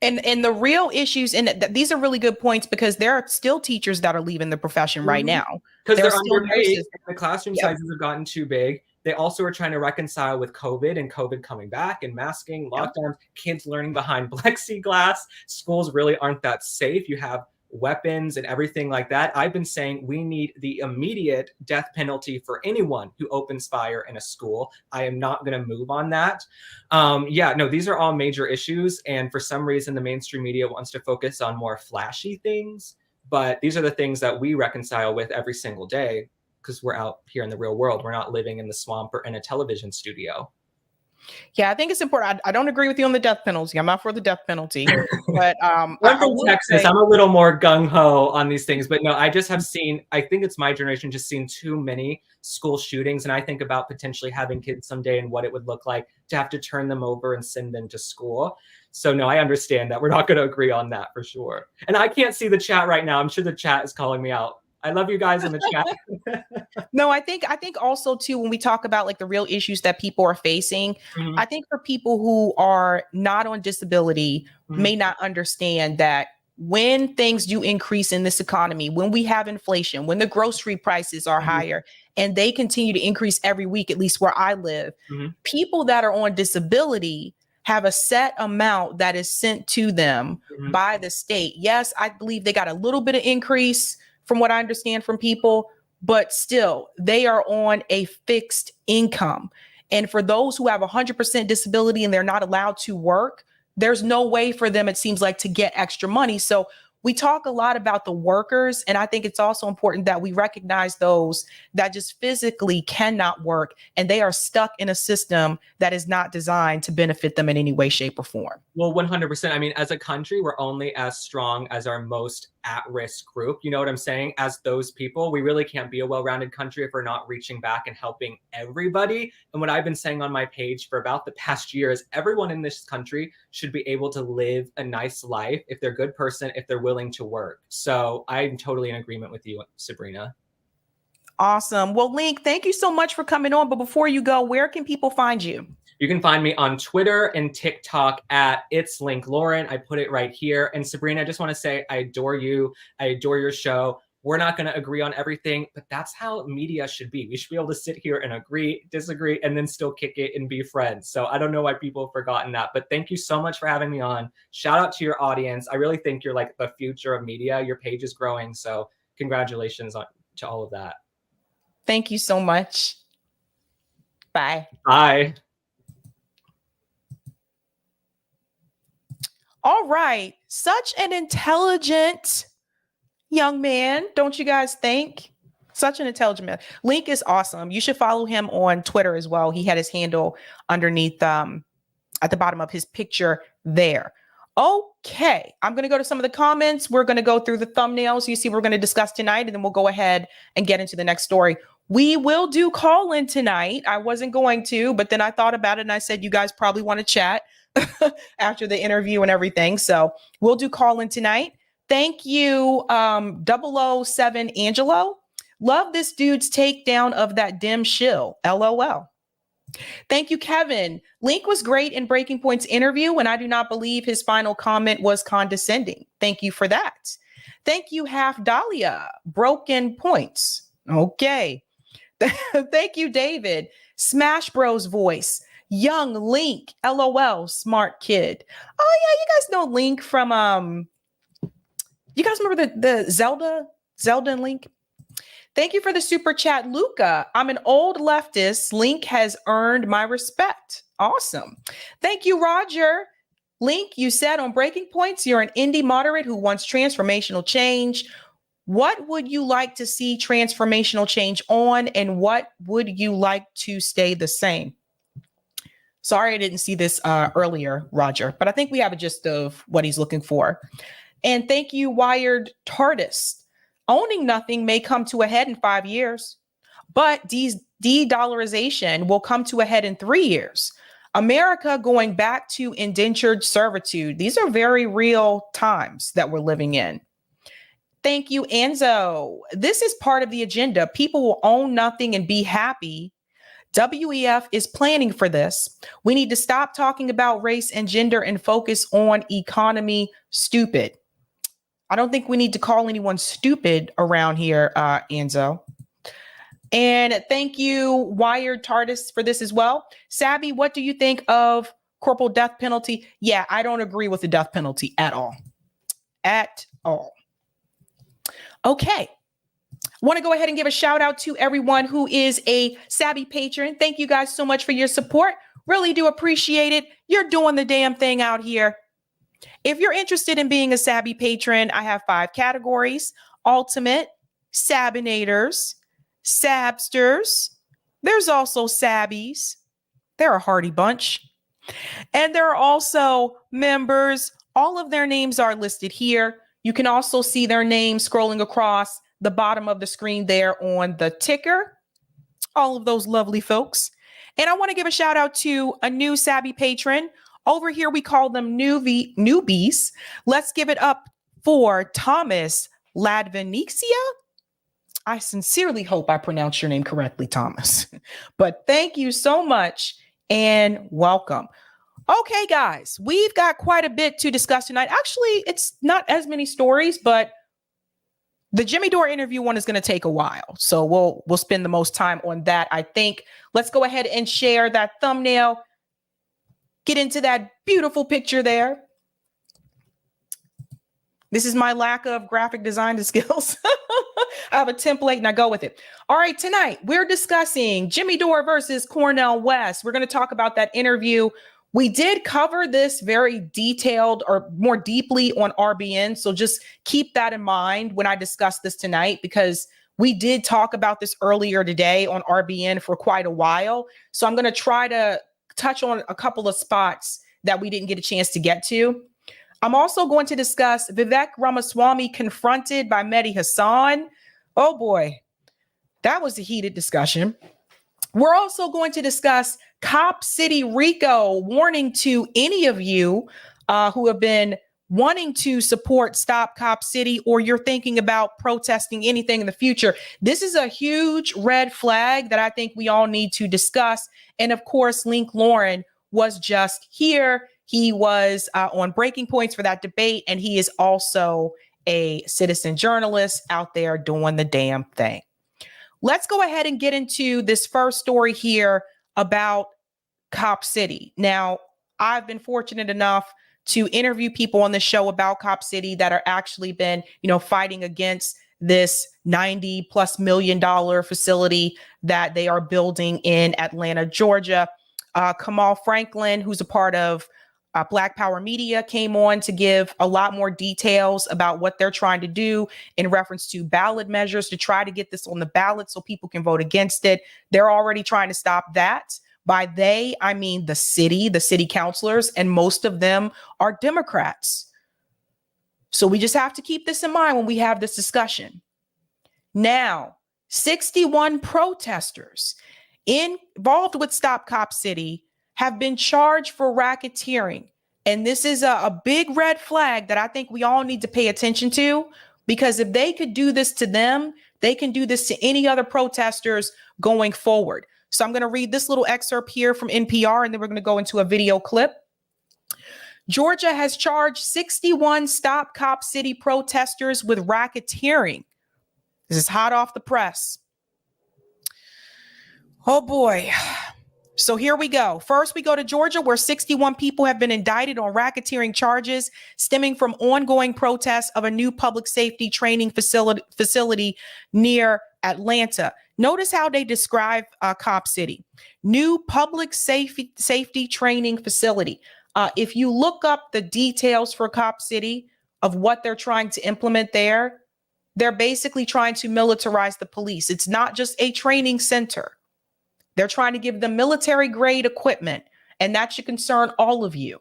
And the real issues, and these are really good points because there are still teachers that are leaving the profession right now. Because they're underpaid. The classroom sizes have gotten too big. They also are trying to reconcile with COVID and COVID coming back and masking, lockdowns, kids learning behind plexiglass. Schools really aren't that safe. You have weapons and everything like that. I've been saying we need the immediate death penalty for anyone who opens fire in a school. I am not going to move on that. These are all major issues. And for some reason, the mainstream media wants to focus on more flashy things. But these are the things that we reconcile with every single day because we're out here in the real world. We're not living in the swamp or in a television studio. Yeah, I think it's important. I don't agree with you on the death penalty. I'm not for the death penalty, but I'm from Texas. I'm a little more gung-ho on these things, but no, I just have seen, I think it's my generation just seen too many school shootings. And I think about potentially having kids someday and what it would look like to have to turn them over and send them to school. So no, I understand that. We're not going to agree on that for sure. And I can't see the chat right now. I'm sure the chat is calling me out. I love you guys in the chat. No, I think also too, when we talk about like the real issues that people are facing, I think for people who are not on disability may not understand that when things do increase in this economy, when we have inflation, when the grocery prices are higher and they continue to increase every week, at least where I live, people that are on disability have a set amount that is sent to them by the state. Yes, I believe they got a little bit of increase from what I understand from people, but still they are on a fixed income. And for those who have 100% disability and they're not allowed to work, there's no way for them, it seems like, to get extra money. So we talk a lot about the workers, and I think it's also important that we recognize those that just physically cannot work and they are stuck in a system that is not designed to benefit them in any way, shape, or form. Well, 100%. I mean, as a country, we're only as strong as our most at-risk group. You know what I'm saying? As those people, we really can't be a well-rounded country if we're not reaching back and helping everybody. And what I've been saying on my page for about the past year is everyone in this country should be able to live a nice life if they're a good person, if they're willing to work. So I'm totally in agreement with you, Sabrina. Awesome. Well, Link, thank you so much for coming on. But before you go, where can people find you? You can find me on Twitter and TikTok at It's Link Lauren. I put it right here. And Sabrina, I just want to say I adore you. I adore your show. We're not going to agree on everything, but that's how media should be. We should be able to sit here and agree, disagree, and then still kick it and be friends. So I don't know why people have forgotten that, but thank you so much for having me on. Shout out to your audience. I really think you're like the future of media. Your page is growing. So congratulations to all of that. Thank you so much. Bye. Bye. All right. Such an intelligent young man, don't you guys think? Such an intelligent man. Link is awesome. You should follow him on Twitter as well. He had his handle underneath at the bottom of his picture there. Okay. I'm going to go to some of the comments. We're going to go through the thumbnails you see we're going to discuss tonight, and then we'll go ahead and get into the next story. We will do call-in tonight. I wasn't going to, but then I thought about it and I said, you guys probably want to chat after the interview and everything. So we'll do call-in tonight. Thank you, 007 Angelo. Love this dude's takedown of that dim shill. LOL. Thank you, Kevin. Link was great in Breaking Point's interview, and I do not believe his final comment was condescending. Thank you for that. Thank you, Half Dahlia. Broken Points. Okay. Thank you, David. Smash Bros voice. Young Link. LOL. Smart kid. Oh yeah, you guys know Link from you guys remember the Zelda and Link? Thank you for the super chat, Luca. I'm an old leftist. Link has earned my respect. Awesome. Thank you, Roger. Link, you said on Breaking Points, you're an indie moderate who wants transformational change. What would you like to see transformational change on, and what would you like to stay the same? Sorry, I didn't see this earlier, Roger, but I think we have a gist of what he's looking for. And thank you, Wired TARDIS. Owning nothing may come to a head in 5 years, but de-dollarization will come to a head in 3 years. America going back to indentured servitude. These are very real times that we're living in. Thank you, Anzo. This is part of the agenda. People will own nothing and be happy. WEF is planning for this. We need to stop talking about race and gender and focus on economy. Stupid. I don't think we need to call anyone stupid around here, Anzo. And thank you, Wired TARDIS, for this as well. Sabby, what do you think of corporal death penalty? Yeah, I don't agree with the death penalty at all. At all. Okay. Want to go ahead and give a shout out to everyone who is a Sabby patron. Thank you guys so much for your support. Really do appreciate it. You're doing the damn thing out here. If you're interested in being a Sabby patron, I have 5 categories: Ultimate, Sabinators, Sabsters. There's also Sabbies. They're a hearty bunch. And there are also members. All of their names are listed here. You can also see their names scrolling across the bottom of the screen there on the ticker. All of those lovely folks. And I want to give a shout out to a new Sabby patron. Over here, we call them newbies. Let's give it up for Thomas Ladvenixia. I sincerely hope I pronounced your name correctly, Thomas. But thank you so much and welcome. Okay, guys, we've got quite a bit to discuss tonight. Actually, it's not as many stories, but the Jimmy Dore interview one is going to take a while. So we'll spend the most time on that, I think. Let's go ahead and share that thumbnail. Get into that beautiful picture there. This is my lack of graphic design skills. I have a template and I go with it. All right, tonight we're discussing Jimmy Dore versus Cornell West. We're going to talk about that interview. We did cover this very detailed or more deeply on RBN. So just keep that in mind when I discuss this tonight, because we did talk about this earlier today on RBN for quite a while. So I'm going to try to touch on a couple of spots that we didn't get a chance to get to. I'm also going to discuss Vivek Ramaswamy confronted by Mehdi Hassan. Oh boy, that was a heated discussion. We're also going to discuss Cop City RICO, warning to any of you who have been wanting to support Stop Cop City, or you're thinking about protesting anything in the future. This is a huge red flag that I think we all need to discuss. And of course, Link Lauren was just here. He was on Breaking Points for that debate, and he is also a citizen journalist out there doing the damn thing. Let's go ahead and get into this first story here about Cop City. Now, I've been fortunate enough to interview people on the show about Cop City that are actually been, fighting against this $90+ million facility that they are building in Atlanta, Georgia. Kamal Franklin, who's a part of Black Power Media, came on to give a lot more details about what they're trying to do in reference to ballot measures to try to get this on the ballot so people can vote against it. They're already trying to stop that. By they, I mean the city councilors, and most of them are Democrats. So we just have to keep this in mind when we have this discussion. Now, 61 protesters involved with Stop Cop City have been charged for racketeering. And this is a big red flag that I think we all need to pay attention to, because if they could do this to them, they can do this to any other protesters going forward. So I'm going to read this little excerpt here from NPR, and then we're going to go into a video clip. Georgia has charged 61 Stop Cop City protesters with racketeering. This is hot off the press. Oh boy. So here we go. First, we go to Georgia, where 61 people have been indicted on racketeering charges stemming from ongoing protests of a new public safety training facility near Atlanta. Notice how they describe Cop City. New public safety training facility. If you look up the details for Cop City of what they're trying to implement there, they're basically trying to militarize the police. It's not just a training center. They're trying to give them military grade equipment, and that should concern all of you.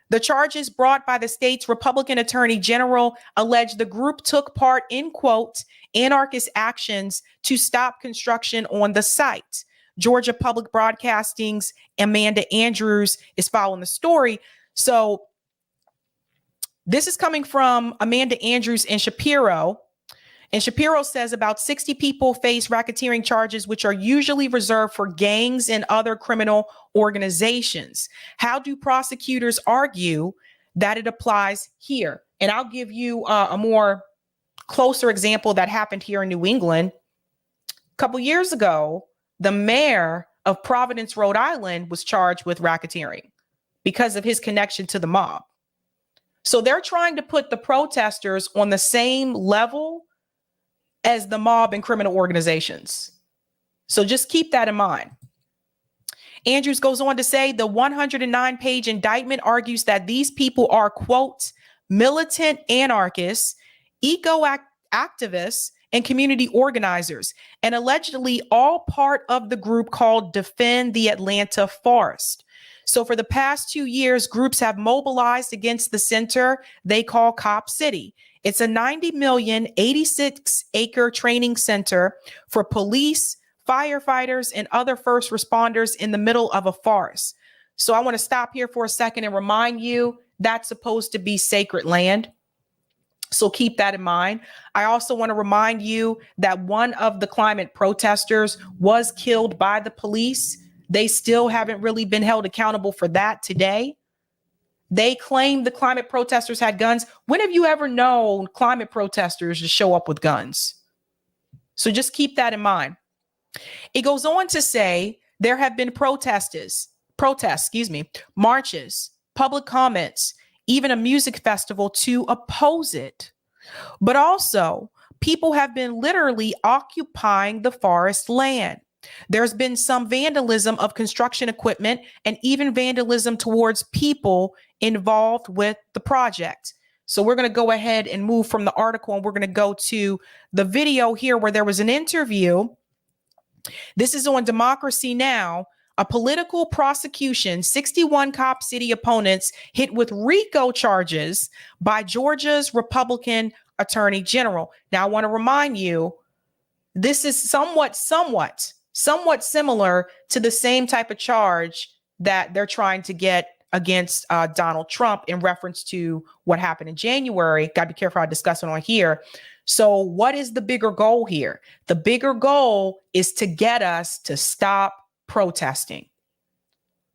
The charges brought by the state's Republican Attorney General allege the group took part in, quote, anarchist actions to stop construction on the site. Georgia Public Broadcasting's Amanda Andrews is following the story. So this is coming from Amanda Andrews and Shapiro. And Shapiro says about 60 people face racketeering charges, which are usually reserved for gangs and other criminal organizations. How do prosecutors argue that it applies here? And I'll give you a more closer example that happened here in New England. A couple years ago, the mayor of Providence, Rhode Island, was charged with racketeering because of his connection to the mob. So they're trying to put the protesters on the same level as the mob and criminal organizations. So just keep that in mind. Andrews goes on to say the 109-page indictment argues that these people are, quote, militant anarchists, eco-activists, and community organizers, and allegedly all part of the group called Defend the Atlanta Forest. So for the past 2 years, groups have mobilized against the center they call Cop City. It's a 90 million, 86-acre training center for police, firefighters, and other first responders in the middle of a forest. So I want to stop here for a second and remind you that's supposed to be sacred land. So keep that in mind. I also want to remind you that one of the climate protesters was killed by the police. They still haven't really been held accountable for that today. They claim the climate protesters had guns. When have you ever known climate protesters to show up with guns? So just keep that in mind. It goes on to say there have been protests, marches, public comments, even a music festival to oppose it. But also, people have been literally occupying the forest land. There's been some vandalism of construction equipment and even vandalism towards people involved with the project. So we're going to go ahead and move from the article, and we're going to go to the video here where there was an interview. This is on Democracy Now! A political prosecution, 61 Cop City opponents hit with RICO charges by Georgia's Republican Attorney General. Now, I want to remind you, this is somewhat similar to the same type of charge that they're trying to get against Donald Trump in reference to what happened in January. Got to be careful how I discuss it on here. So what is the bigger goal here? The bigger goal is to get us to stop protesting.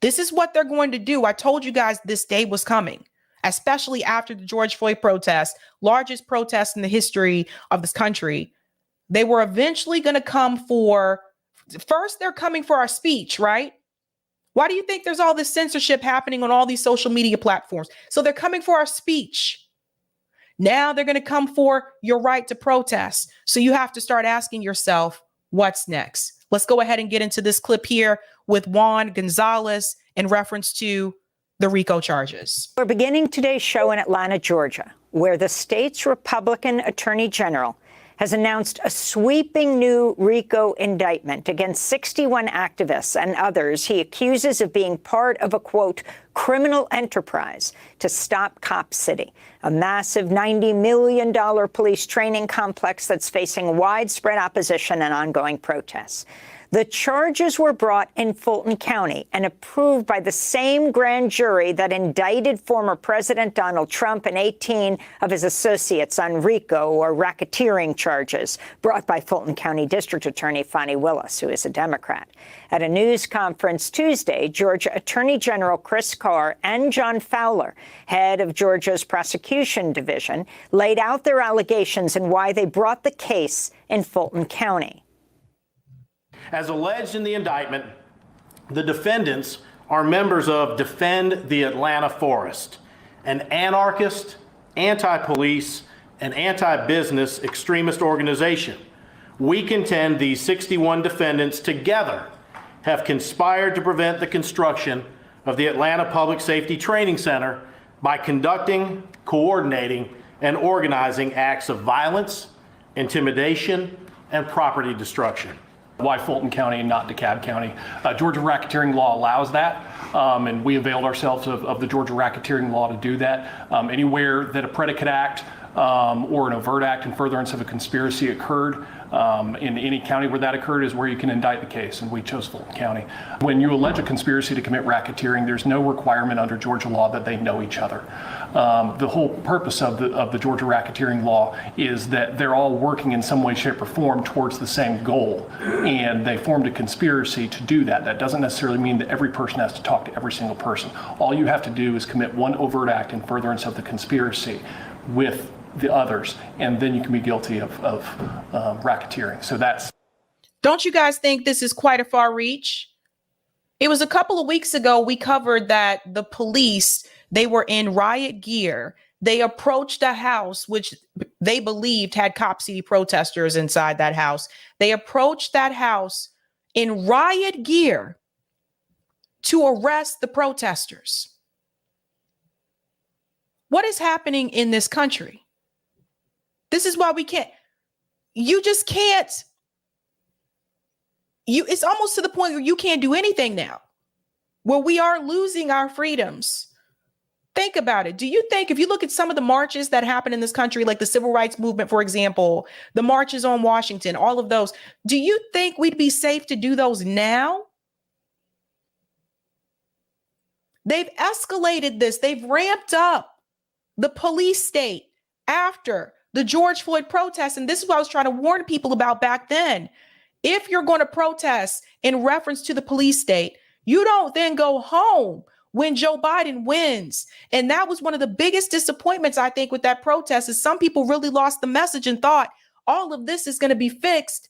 This is what they're going to do. I told you guys this day was coming, especially after the George Floyd protest, largest protest in the history of this country. They were eventually going to come for, first they're coming for our speech, right? Why do you think there's all this censorship happening on all these social media platforms? So they're coming for our speech. Now they're going to come for your right to protest. So you have to start asking yourself, what's next? Let's go ahead and get into this clip here with Juan Gonzalez in reference to the RICO charges. We're beginning today's show in Atlanta, Georgia, where the state's Republican Attorney General has announced a sweeping new RICO indictment against 61 activists and others he accuses of being part of a, quote, criminal enterprise to stop Cop City, a massive $90 million police training complex that's facing widespread opposition and ongoing protests. The charges were brought in Fulton County and approved by the same grand jury that indicted former President Donald Trump and 18 of his associates on RICO, or racketeering charges, brought by Fulton County District Attorney Fani Willis, who is a Democrat. At a news conference Tuesday, Georgia Attorney General Chris Carr and John Fowler, head of Georgia's prosecution division, laid out their allegations and why they brought the case in Fulton County. As alleged in the indictment, the defendants are members of Defend the Atlanta Forest, an anarchist, anti-police, and anti-business extremist organization. We contend these 61 defendants together have conspired to prevent the construction of the Atlanta Public Safety Training Center by conducting, coordinating, and organizing acts of violence, intimidation, and property destruction. Why Fulton County and not DeKalb County? Georgia racketeering law allows that, and we availed ourselves of the Georgia racketeering law to do that. Anywhere that a predicate act or an overt act in furtherance of a conspiracy occurred, in any county where that occurred is where you can indict the case, and we chose Fulton County. When you allege a conspiracy to commit racketeering, there's no requirement under Georgia law that they know each other. The whole purpose of the Georgia racketeering law is that they're all working in some way, shape, or form towards the same goal, and they formed a conspiracy to do that. That doesn't necessarily mean that every person has to talk to every single person. All you have to do is commit one overt act in furtherance of the conspiracy with the others, and then you can be guilty of racketeering. So that's. Don't you guys think this is quite a far reach? It was a couple of weeks ago we covered that the police, they were in riot gear. They approached a house which they believed had Cop City protesters inside that house. They approached that house in riot gear to arrest the protesters. What is happening in this country? This is why we can't, you just can't, it's almost to the point where you can't do anything now, where we are losing our freedoms. Think about it. Do you think, if you look at some of the marches that happen in this country, like the civil rights movement, for example, the marches on Washington, all of those, do you think we'd be safe to do those now? They've escalated this. They've ramped up the police state after the George Floyd protests. And this is what I was trying to warn people about back then. If you're going to protest in reference to the police state, you don't then go home when Joe Biden wins. And that was one of the biggest disappointments, I think, with that protest, is some people really lost the message and thought all of this is going to be fixed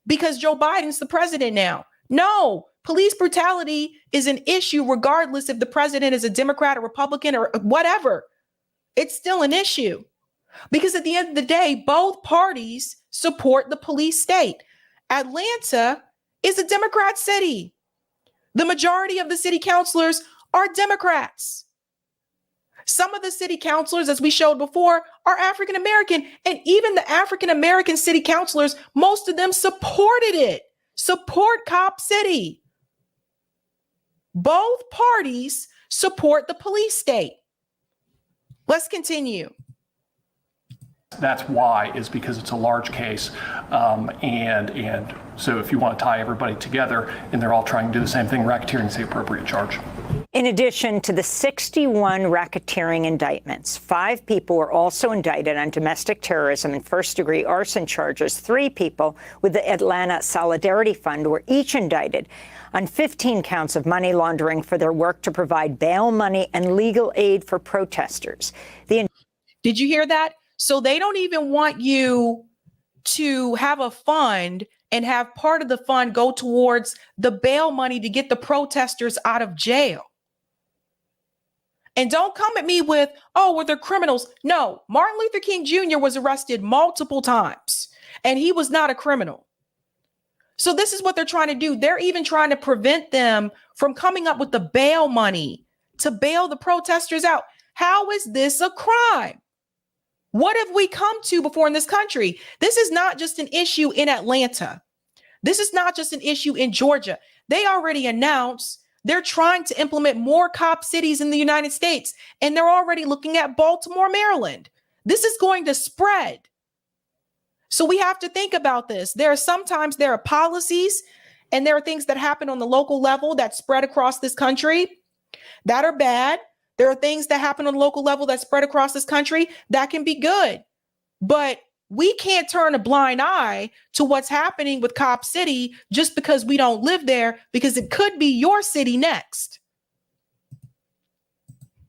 because Joe Biden's the president now. No, police brutality is an issue regardless if the president is a Democrat or Republican or whatever. It's still an issue. Because at the end of the day, both parties support the police state. Atlanta is a Democrat city. The majority of the city councilors are Democrats. Some of the city councilors, as we showed before, are African American. And even the African American city councilors, most of them supported it. Support Cop City. Both parties support the police state. Let's continue. That's why, is because it's a large case. And so if you want to tie everybody together and they're all trying to do the same thing, racketeering is the appropriate charge. In addition to the 61 racketeering indictments, 5 people were also indicted on domestic terrorism and first-degree arson charges. 3 people with the Atlanta Solidarity Fund were each indicted on 15 counts of money laundering for their work to provide bail money and legal aid for protesters. Did you hear that? So they don't even want you to have a fund and have part of the fund go towards the bail money to get the protesters out of jail. And don't come at me with, oh, well, they're criminals. No, Martin Luther King Jr. was arrested multiple times and he was not a criminal. So this is what they're trying to do. They're even trying to prevent them from coming up with the bail money to bail the protesters out. How is this a crime? What have we come to before in this country? This is not just an issue in Atlanta. This is not just an issue in Georgia. They already announced they're trying to implement more cop cities in the United States, and they're already looking at Baltimore, Maryland. This is going to spread. So we have to think about this. There are policies and there are things that happen on the local level that spread across this country that are bad. There are things that happen on the local level that spread across this country that can be good. But we can't turn a blind eye to what's happening with Cop City just because we don't live there, because it could be your city next.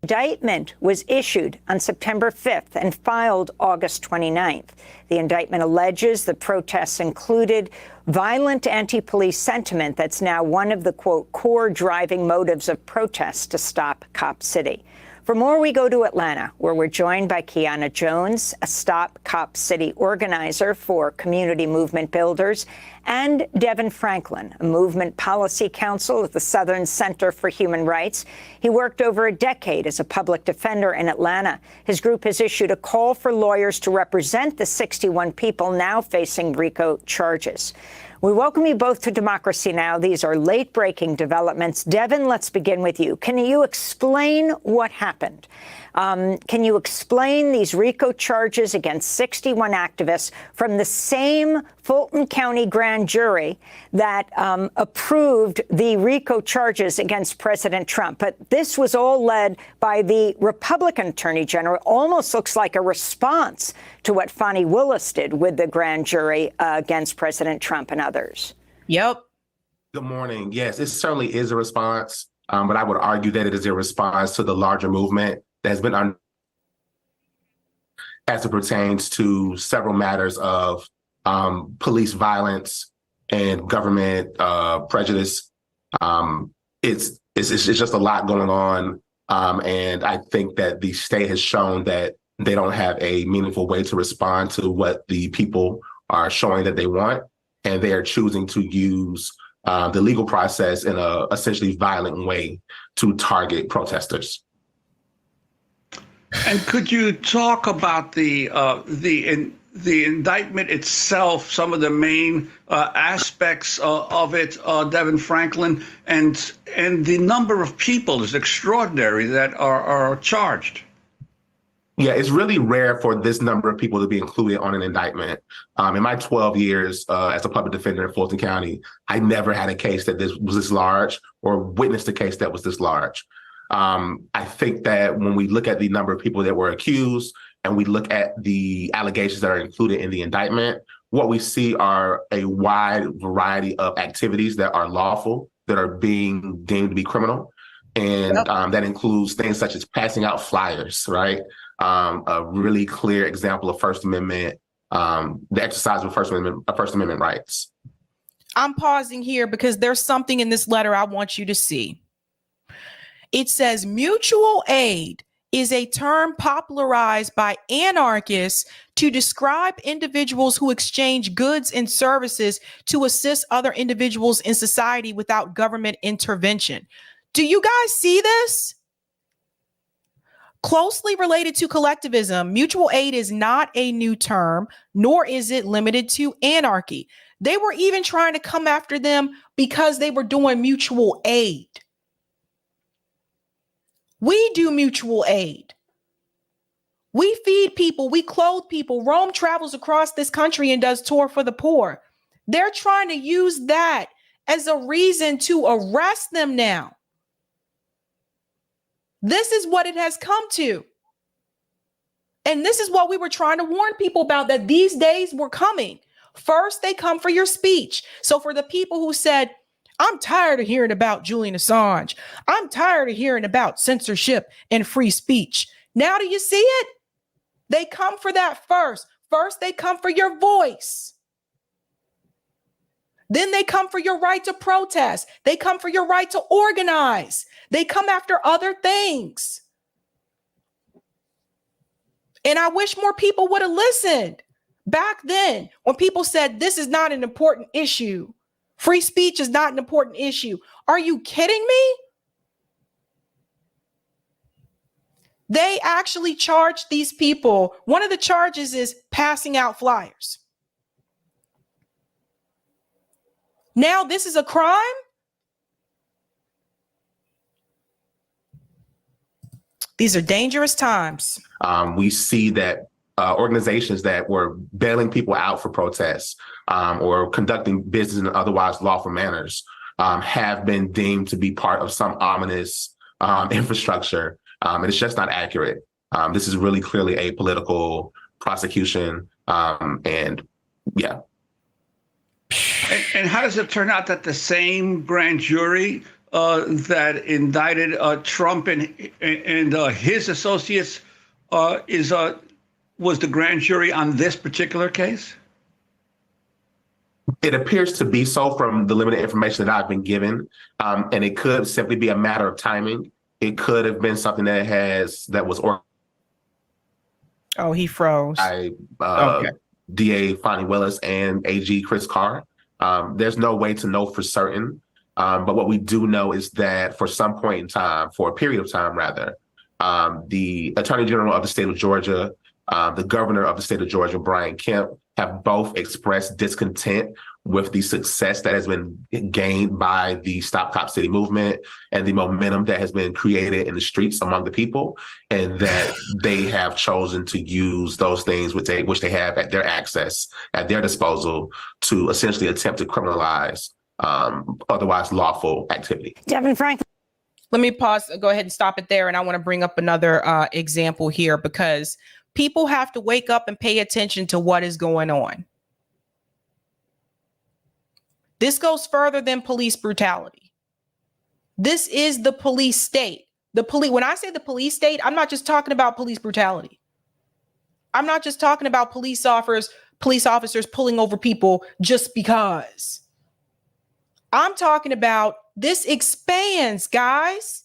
indictment was issued on September 5th and filed August 29th. The indictment alleges the protests included violent anti-police sentiment that's now one of the, quote, core driving motives of protests to stop Cop City. For more, we go to Atlanta, where we're joined by Kiana Jones, a Stop Cop City organizer for Community Movement Builders, and Devin Franklin, a movement policy counsel at the Southern Center for Human Rights. He worked over a decade as a public defender in Atlanta. His group has issued a call for lawyers to represent the 61 people now facing RICO charges. We welcome you both to Democracy Now! These are late-breaking developments. Devin, let's begin with you. Can you explain what happened? Can you explain these RICO charges against 61 activists from the same Fulton County grand jury that approved the RICO charges against President Trump? But this was all led by the Republican Attorney General. Almost looks like a response to what Fani Willis did with the grand jury against President Trump and others. Yep. Good morning. Yes, it certainly is a response, but I would argue that it is a response to the larger movement that has been as it pertains to several matters of police violence and government prejudice. It's just a lot going on, and I think that the state has shown that they don't have a meaningful way to respond to what the people are showing that they want, and they are choosing to use the legal process in a essentially violent way to target protesters. And could you talk about the indictment itself, some of the main aspects of it, Devin Franklin, and the number of people is extraordinary that are charged? Yeah, it's really rare for this number of people to be included on an indictment. In my 12 years as a public defender in Fulton County, I never had a case that was this large or witnessed a case that was this large. I think that when we look at the number of people that were accused and we look at the allegations that are included in the indictment, what we see are a wide variety of activities that are lawful, that are being deemed to be criminal. And that includes things such as passing out flyers, right? A really clear example of First Amendment, the exercise of First Amendment rights. I'm pausing here because there's something in this letter I want you to see. It says mutual aid is a term popularized by anarchists to describe individuals who exchange goods and services to assist other individuals in society without government intervention. Do you guys see this? Closely related to collectivism, mutual aid is not a new term, nor is it limited to anarchy. They were even trying to come after them because they were doing mutual aid. We do mutual aid. We feed people, we clothe people. Rome travels across this country and does tour for the poor. They're trying to use that as a reason to arrest them now. This is what it has come to. And this is what we were trying to warn people about, that these days were coming. First, they come for your speech. So for the people who said, I'm tired of hearing about Julian Assange, I'm tired of hearing about censorship and free speech. Now do you see it? They come for that first. First, they come for your voice. Then they come for your right to protest. They come for your right to organize. They come after other things. And I wish more people would have listened back then when people said this is not an important issue. Free speech is not an important issue. Are you kidding me? They actually charged these people. One of the charges is passing out flyers. Now this is a crime? These are dangerous times. We see that organizations that were bailing people out for protests or conducting business in otherwise lawful manners have been deemed to be part of some ominous infrastructure. And it's just not accurate. This is really clearly a political prosecution. And yeah. And how does it turn out that the same grand jury that indicted Trump and his associates was the grand jury on this particular case? It appears to be so from the limited information that I've been given, and it could simply be a matter of timing. It could have been something that was Oh, he froze. by DA Fonnie Willis and AG Chris Carr. There's no way to know for certain, but what we do know is that for some point in time, for a period of time rather, the Attorney General of the state of Georgia, the Governor of the state of Georgia, Brian Kemp, have both expressed discontent with the success that has been gained by the Stop Cop City movement and the momentum that has been created in the streets among the people, and that they have chosen to use those things which they have at their disposal to essentially attempt to criminalize otherwise lawful activity. Devin Franklin. Let me pause, go ahead and stop it there. And I want to bring up another example here, because people have to wake up and pay attention to what is going on. This goes further than police brutality. This is the police state. When I say the police state, I'm not just talking about police brutality. I'm not just talking about police officers pulling over people just because. I'm talking about this expands, guys.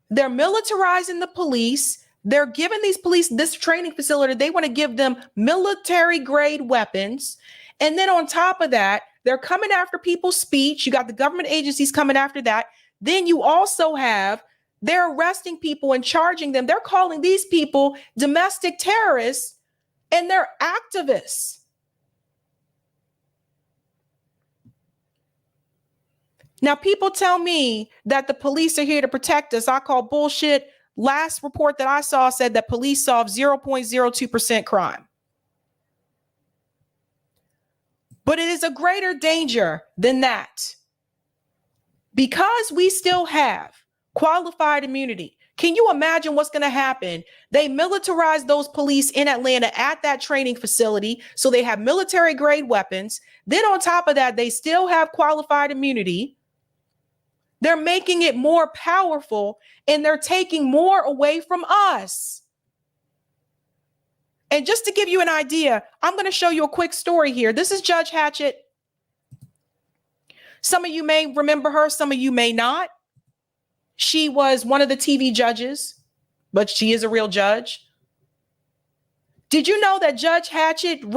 They're militarizing the police. They're giving these police this training facility. They want to give them military grade weapons. And then on top of that, they're coming after people's speech. You got the government agencies coming after that. Then you also have, they're arresting people and charging them. They're calling these people domestic terrorists, and they're activists. Now, people tell me that the police are here to protect us. I call bullshit. Last report that I saw said that police solved 0.02% crime. But it is a greater danger than that. Because we still have qualified immunity. Can you imagine what's going to happen? They militarize those police in Atlanta at that training facility, so they have military grade weapons. Then on top of that, they still have qualified immunity. They're making it more powerful, and they're taking more away from us. And just to give you an idea, I'm going to show you a quick story here. This is Judge Hatchett. Some of you may remember her, some of you may not. She was one of the TV judges, but she is a real judge. Did you know that Judge Hatchett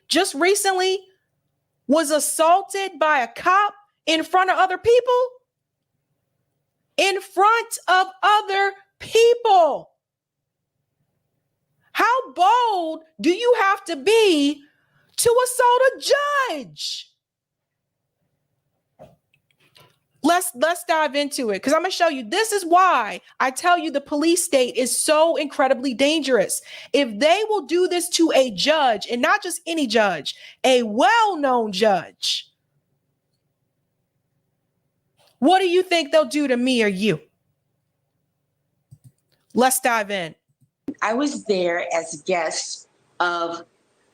just recently, was assaulted by a cop in front of other people? In front of other people. How bold do you have to be to assault a judge? Let's dive into it, because I'm going to show you. This is why I tell you the police state is so incredibly dangerous. If they will do this to a judge, and not just any judge, a well-known judge, what do you think they'll do to me or you? Let's dive in. I was there as a guest of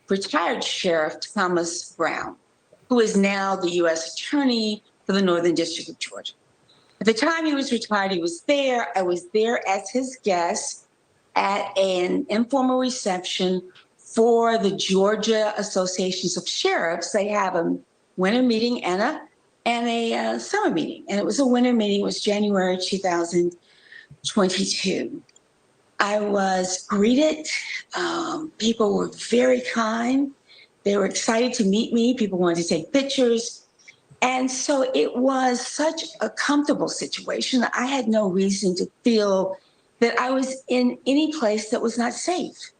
retired Sheriff Thomas Brown, who is now the U.S. Attorney for the Northern District of Georgia. At the time he was retired, he was there. I was there as his guest at an informal reception for the Georgia Associations of Sheriffs. They have a winter meeting and a summer meeting. And it was a winter meeting. It was January 2022. I was greeted. People were very kind. They were excited to meet me. People wanted to take pictures. And so it was such a comfortable situation. I had no reason to feel that I was in any place that was not safe.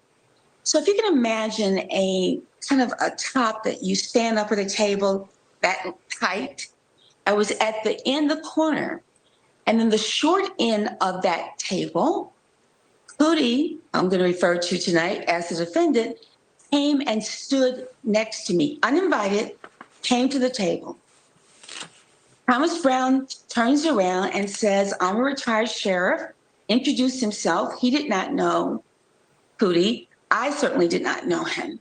So if you can imagine a kind of a top that you stand up at a table that tight, I was at the corner, and then the short end of that table, Cootie, I'm going to refer to tonight as the defendant, came and stood next to me, uninvited, came to the table. Thomas Brown turns around and says, I'm a retired sheriff, introduced himself. He did not know Cootie. I certainly did not know him.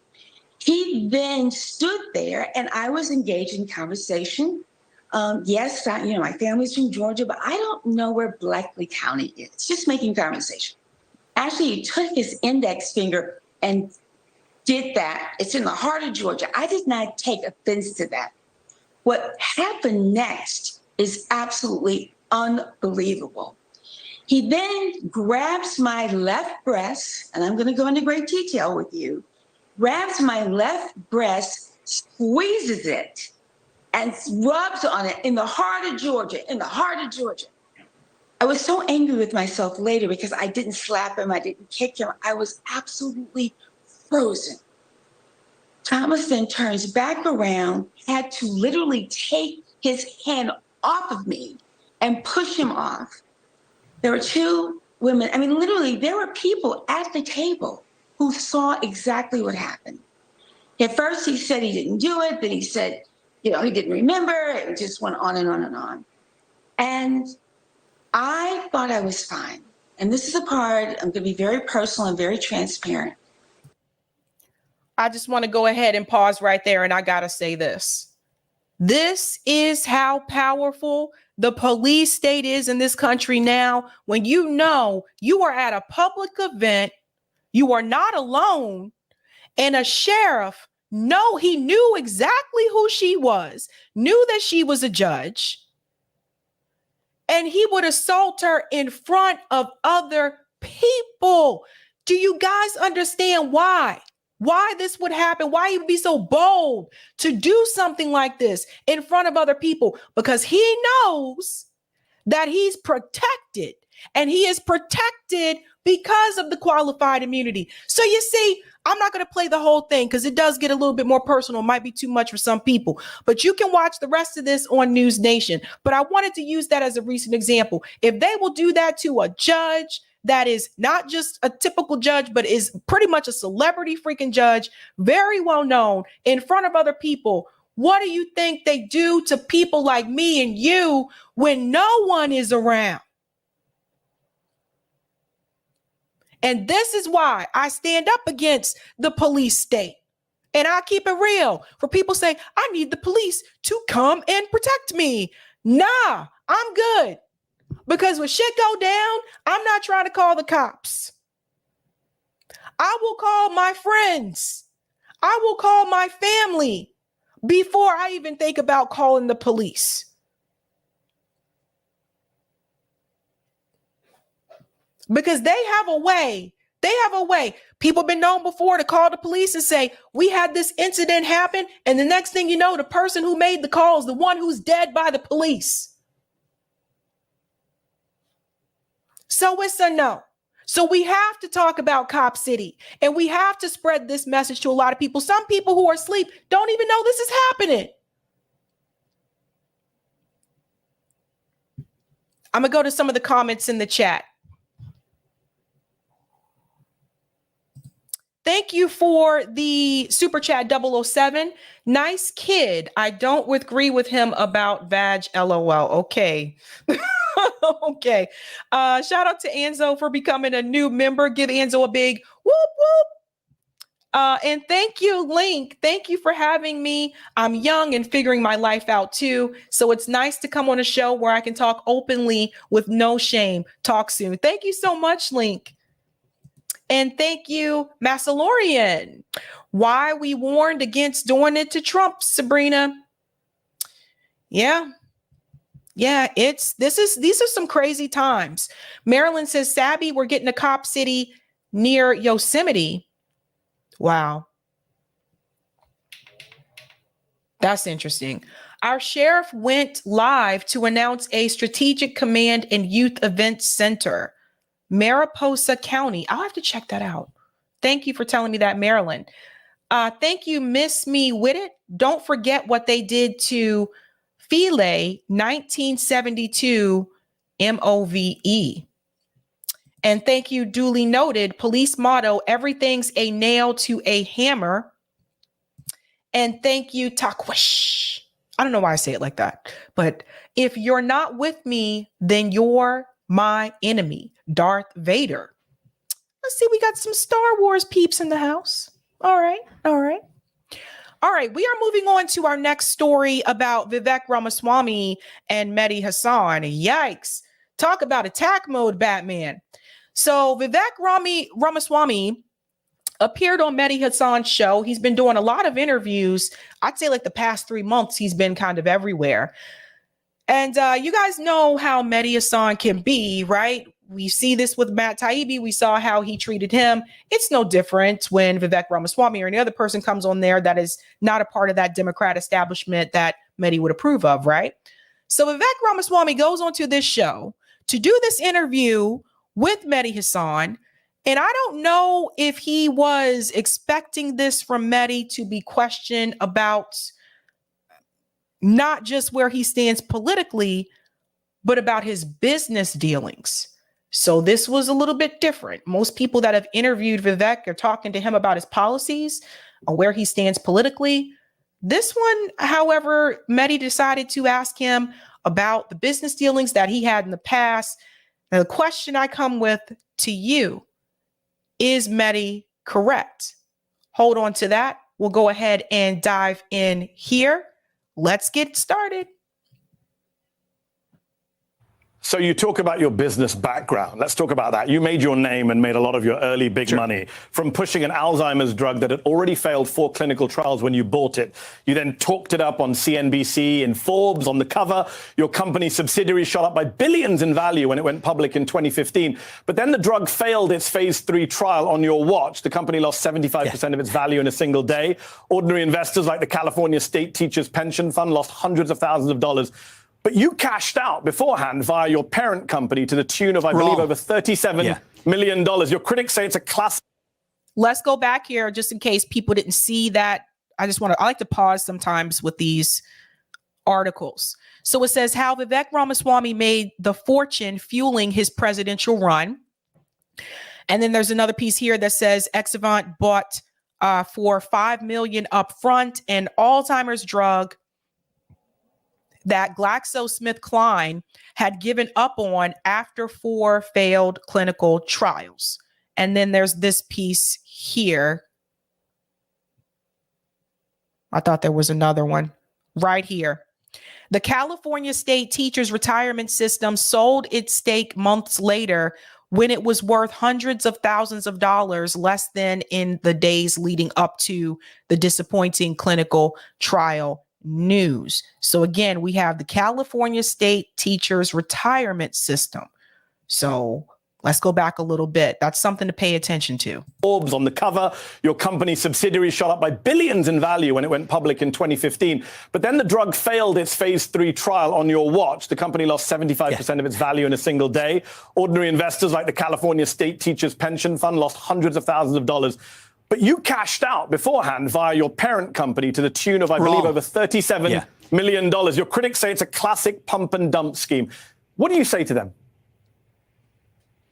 He then stood there, and I was engaged in conversation Yes, my family's from Georgia, but I don't know where Bleckley County is. Just making conversation. Actually, he took his index finger and did that. It's in the heart of Georgia. I did not take offense to that. What happened next is absolutely unbelievable. He then grabs my left breast, and I'm going to go into great detail with you, grabs my left breast, squeezes it, and rubs on it in the heart of Georgia, I was so angry with myself later because I didn't slap him, I didn't kick him. I was absolutely frozen. Thomas then turns back around, had to literally take his hand off of me and push him off. There were two women, literally, there were people at the table who saw exactly what happened. At first, he said he didn't do it. Then he said, he didn't remember. It just went on and on and on. And I thought I was fine. And this is the part, I'm going to be very personal and very transparent. I just want to go ahead and pause right there. And I got to say this. This is how powerful the police state is in this country now. When you know you are at a public event, you are not alone, and a sheriff, he knew exactly who she was, knew that she was a judge, and he would assault her in front of other people. Do you guys understand why? Why this would happen? Why he would be so bold to do something like this in front of other people? Because he knows that he's protected, and he is protected because of the qualified immunity. So you see, I'm not going to play the whole thing because it does get a little bit more personal. It might be too much for some people, but you can watch the rest of this on News Nation. But I wanted to use that as a recent example. If they will do that to a judge that is not just a typical judge, but is pretty much a celebrity freaking judge, very well known, in front of other people, what do you think they do to people like me and you when no one is around? And this is why I stand up against the police state. And I keep it real. For people say, I need the police to come and protect me. Nah, I'm good. Because when shit go down, I'm not trying to call the cops. I will call my friends. I will call my family before I even think about calling the police. Because they have a way. People have been known before to call the police and say, we had this incident happen. And the next thing you know, the person who made the call is the one who's dead by the police. So it's a no. So we have to talk about Cop City, and we have to spread this message to a lot of people. Some people who are asleep don't even know this is happening. I'm going to go to some of the comments in the chat. Thank you for the super chat 007. Nice kid. I don't agree with him about vag. LOL. Okay. Okay. Shout out to Anzo for becoming a new member. Give Anzo a big whoop whoop. And thank you, Link. Thank you for having me. I'm young and figuring my life out too. So it's nice to come on a show where I can talk openly with no shame. Talk soon. Thank you so much, Link. And thank you, Massalorian. Why we warned against doing it to Trump, Sabrina. Yeah, these are some crazy times. Marilyn says, Sabby, we're getting a Cop City near Yosemite. Wow. That's interesting. Our sheriff went live to announce a strategic command and youth event center. Mariposa County. I'll have to check that out. Thank you for telling me that, Marilyn. Thank you, Miss Me With It. Don't forget what they did to Philae 1972 MOVE. And thank you, duly noted. Police motto, everything's a nail to a hammer. And thank you, Takwish. I don't know why I say it like that, but if you're not with me, then you're my enemy, Darth Vader. Let's see, we got some Star Wars peeps in the house. All right. All right, we are moving on to our next story about Vivek Ramaswamy and Mehdi Hasan. Yikes. Talk about attack mode, Batman. So Vivek Ramaswamy appeared on Mehdi Hasan's show. He's been doing a lot of interviews. I'd say like the past 3 months, he's been kind of everywhere. And you guys know how Mehdi Hasan can be, right? We see this with Matt Taibbi. We saw how he treated him. It's no different when Vivek Ramaswamy or any other person comes on there that is not a part of that Democrat establishment that Mehdi would approve of, right? So Vivek Ramaswamy goes onto this show to do this interview with Mehdi Hasan. And I don't know if he was expecting this from Mehdi to be questioned about not just where he stands politically, but about his business dealings. So this was a little bit different. Most people that have interviewed Vivek are talking to him about his policies or where he stands politically. This one, however, Mehdi decided to ask him about the business dealings that he had in the past. Now, the question I come with to you, is Mehdi correct? Hold on to that. We'll go ahead and dive in here. Let's get started. So you talk about your business background. Let's talk about that. You made your name and made a lot of your early big money from pushing an Alzheimer's drug that had already failed 4 clinical trials when you bought it. You then talked it up on CNBC, in Forbes, on the cover. Your company's subsidiary shot up by billions in value when it went public in 2015. But then the drug failed its phase 3 trial on your watch. The company lost 75% of its value in a single day. Ordinary investors like the California State Teachers Pension Fund lost hundreds of thousands of dollars. But you cashed out beforehand via your parent company to the tune of, I believe, over $37 million. Your critics say it's a classic. Let's go back here just in case people didn't see that. I like to pause sometimes with these articles. So it says how Vivek Ramaswamy made the fortune fueling his presidential run. And then there's another piece here that says Exavant bought for $5 million upfront an Alzheimer's drug that GlaxoSmithKline had given up on after 4 failed clinical trials. And then there's this piece here. I thought there was another one right here. The California State Teachers Retirement System sold its stake months later when it was worth hundreds of thousands of dollars less than in the days leading up to the disappointing clinical trial news. So again, we have the California State Teachers Retirement System. So let's go back a little bit. That's something to pay attention to. Forbes on the cover. Your company's subsidiary shot up by billions in value when it went public in 2015. But then the drug failed its phase 3 trial on your watch. The company lost 75% of its value in a single day. Ordinary investors like the California State Teachers Pension Fund lost hundreds of thousands of dollars. But you cashed out beforehand via your parent company to the tune of, I believe, over $37 million. Your critics say it's a classic pump and dump scheme. What do you say to them?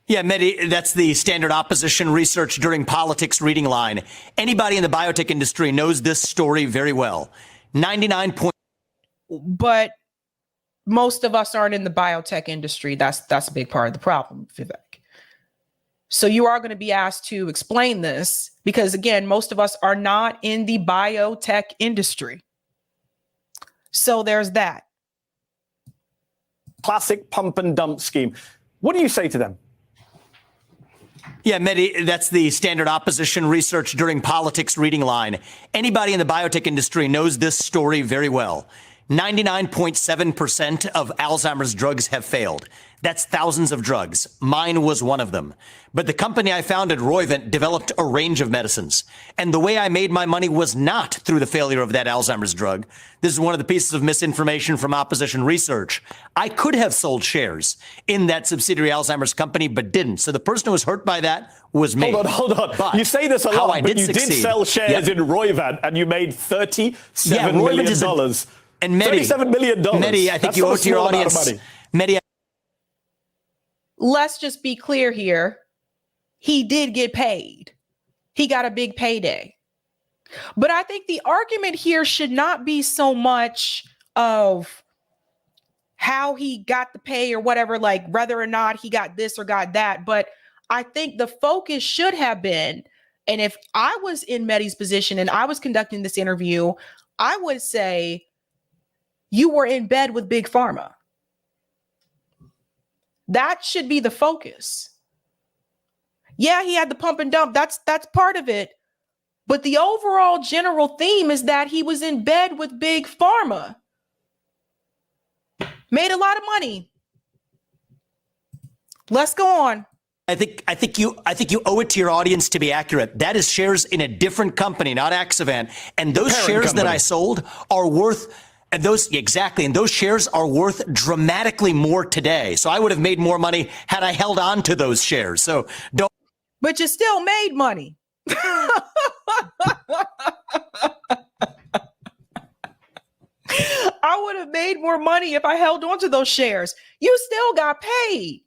Yeah, Mehdi, that's the standard opposition research during politics reading line. Anybody in the biotech industry knows this story very well. 99 point. But most of us aren't in the biotech industry. That's a big part of the problem, Vivek. So you are going to be asked to explain this because, again, most of us are not in the biotech industry. So there's that. Classic pump and dump scheme. What do you say to them? Yeah, Mehdi, that's the standard opposition research during politics reading line. Anybody in the biotech industry knows this story very well. 99.7% of Alzheimer's drugs have failed. That's thousands of drugs. Mine was one of them. But the company I founded, Roivant, developed a range of medicines. And the way I made my money was not through the failure of that Alzheimer's drug. This is one of the pieces of misinformation from opposition research. I could have sold shares in that subsidiary Alzheimer's company, but didn't. So the person who was hurt by that was me. Hold on. But you say this a lot, but you did sell shares in Roivant and you made $37 million. And Mehdi, $37 million. Mehdi, I think you owe it to your audience. Mehdi, let's just be clear here. He did get paid. He got a big payday. But I think the argument here should not be so much of how he got the pay or whatever, like whether or not he got this or got that. But I think the focus should have been And if I was in Mehdi's position and I was conducting this interview, I would say you were in bed with Big Pharma. That should be the focus. Yeah, he had the pump and dump. That's part of it. But the overall general theme is that he was in bed with Big Pharma. Made a lot of money. Let's go on. I think you owe it to your audience to be accurate. That is shares in a different company, not Axovant. And those shares that I sold are worth, and those shares are worth dramatically more today. So I would have made more money had I held on to those shares. So don't. But you still made money. I would have made more money if I held on to those shares. You still got paid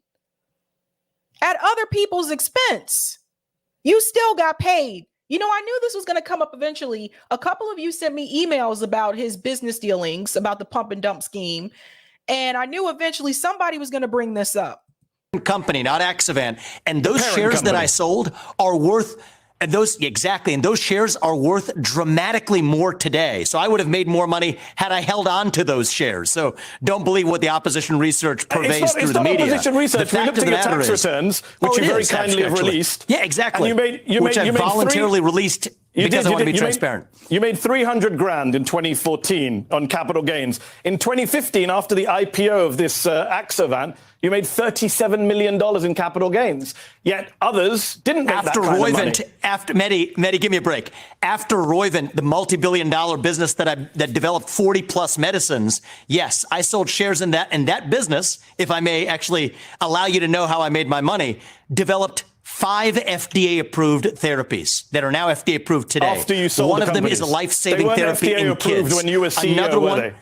at other people's expense. You still got paid. You know, I knew this was going to come up eventually. A couple of you sent me emails about his business dealings, about the pump and dump scheme. And I knew eventually somebody was going to bring this up. Company, not Axovant. And those shares that I sold are worth, and those shares are worth dramatically more today. So I would have made more money had I held on to those shares. So don't believe what the opposition research purveys through the media. It's not opposition research. We looked at your tax returns, which you very kindly have released. Yeah, exactly. And which I voluntarily released because I want to be transparent. You made 300 grand in 2014 on capital gains. In 2015, after the IPO of this Axovant, you made $37 million in capital gains. Yet others didn't make that kind of money. After Mehdi, give me a break. After Roivant, the multi-billion-dollar business that developed 40-plus medicines, yes, I sold shares in that. And that business, if I may actually allow you to know how I made my money, developed 5 FDA-approved therapies that are now FDA-approved today. After you sold one of them is a life-saving therapy in kids. When you were CEO, another one. Were they?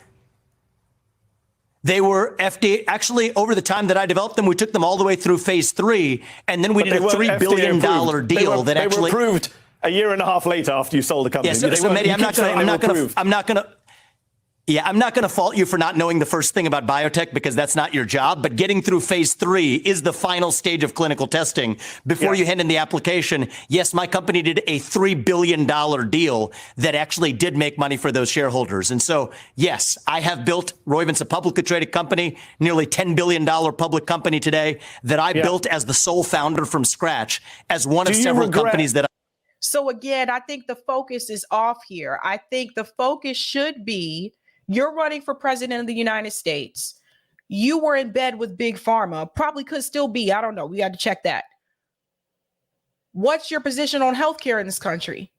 They were FDA. Actually, over the time that I developed them, we took them all the way through phase 3, and then we did a $3 billion deal that actually they were approved a year and a half later after you sold the company. Yes, so Mehdi, I'm not going to fault you for not knowing the first thing about biotech because that's not your job. But getting through phase 3 is the final stage of clinical testing before you hand in the application. Yes, my company did a $3 billion deal that actually did make money for those shareholders. And so, yes, I have built Roivant's a publicly traded company, nearly $10 billion public company today that I built as the sole founder from scratch as one of several companies that. So again, I think the focus is off here. I think the focus should be you're running for president of the United States. You were in bed with Big Pharma. Probably could still be. I don't know. We got to check that. What's your position on healthcare in this country?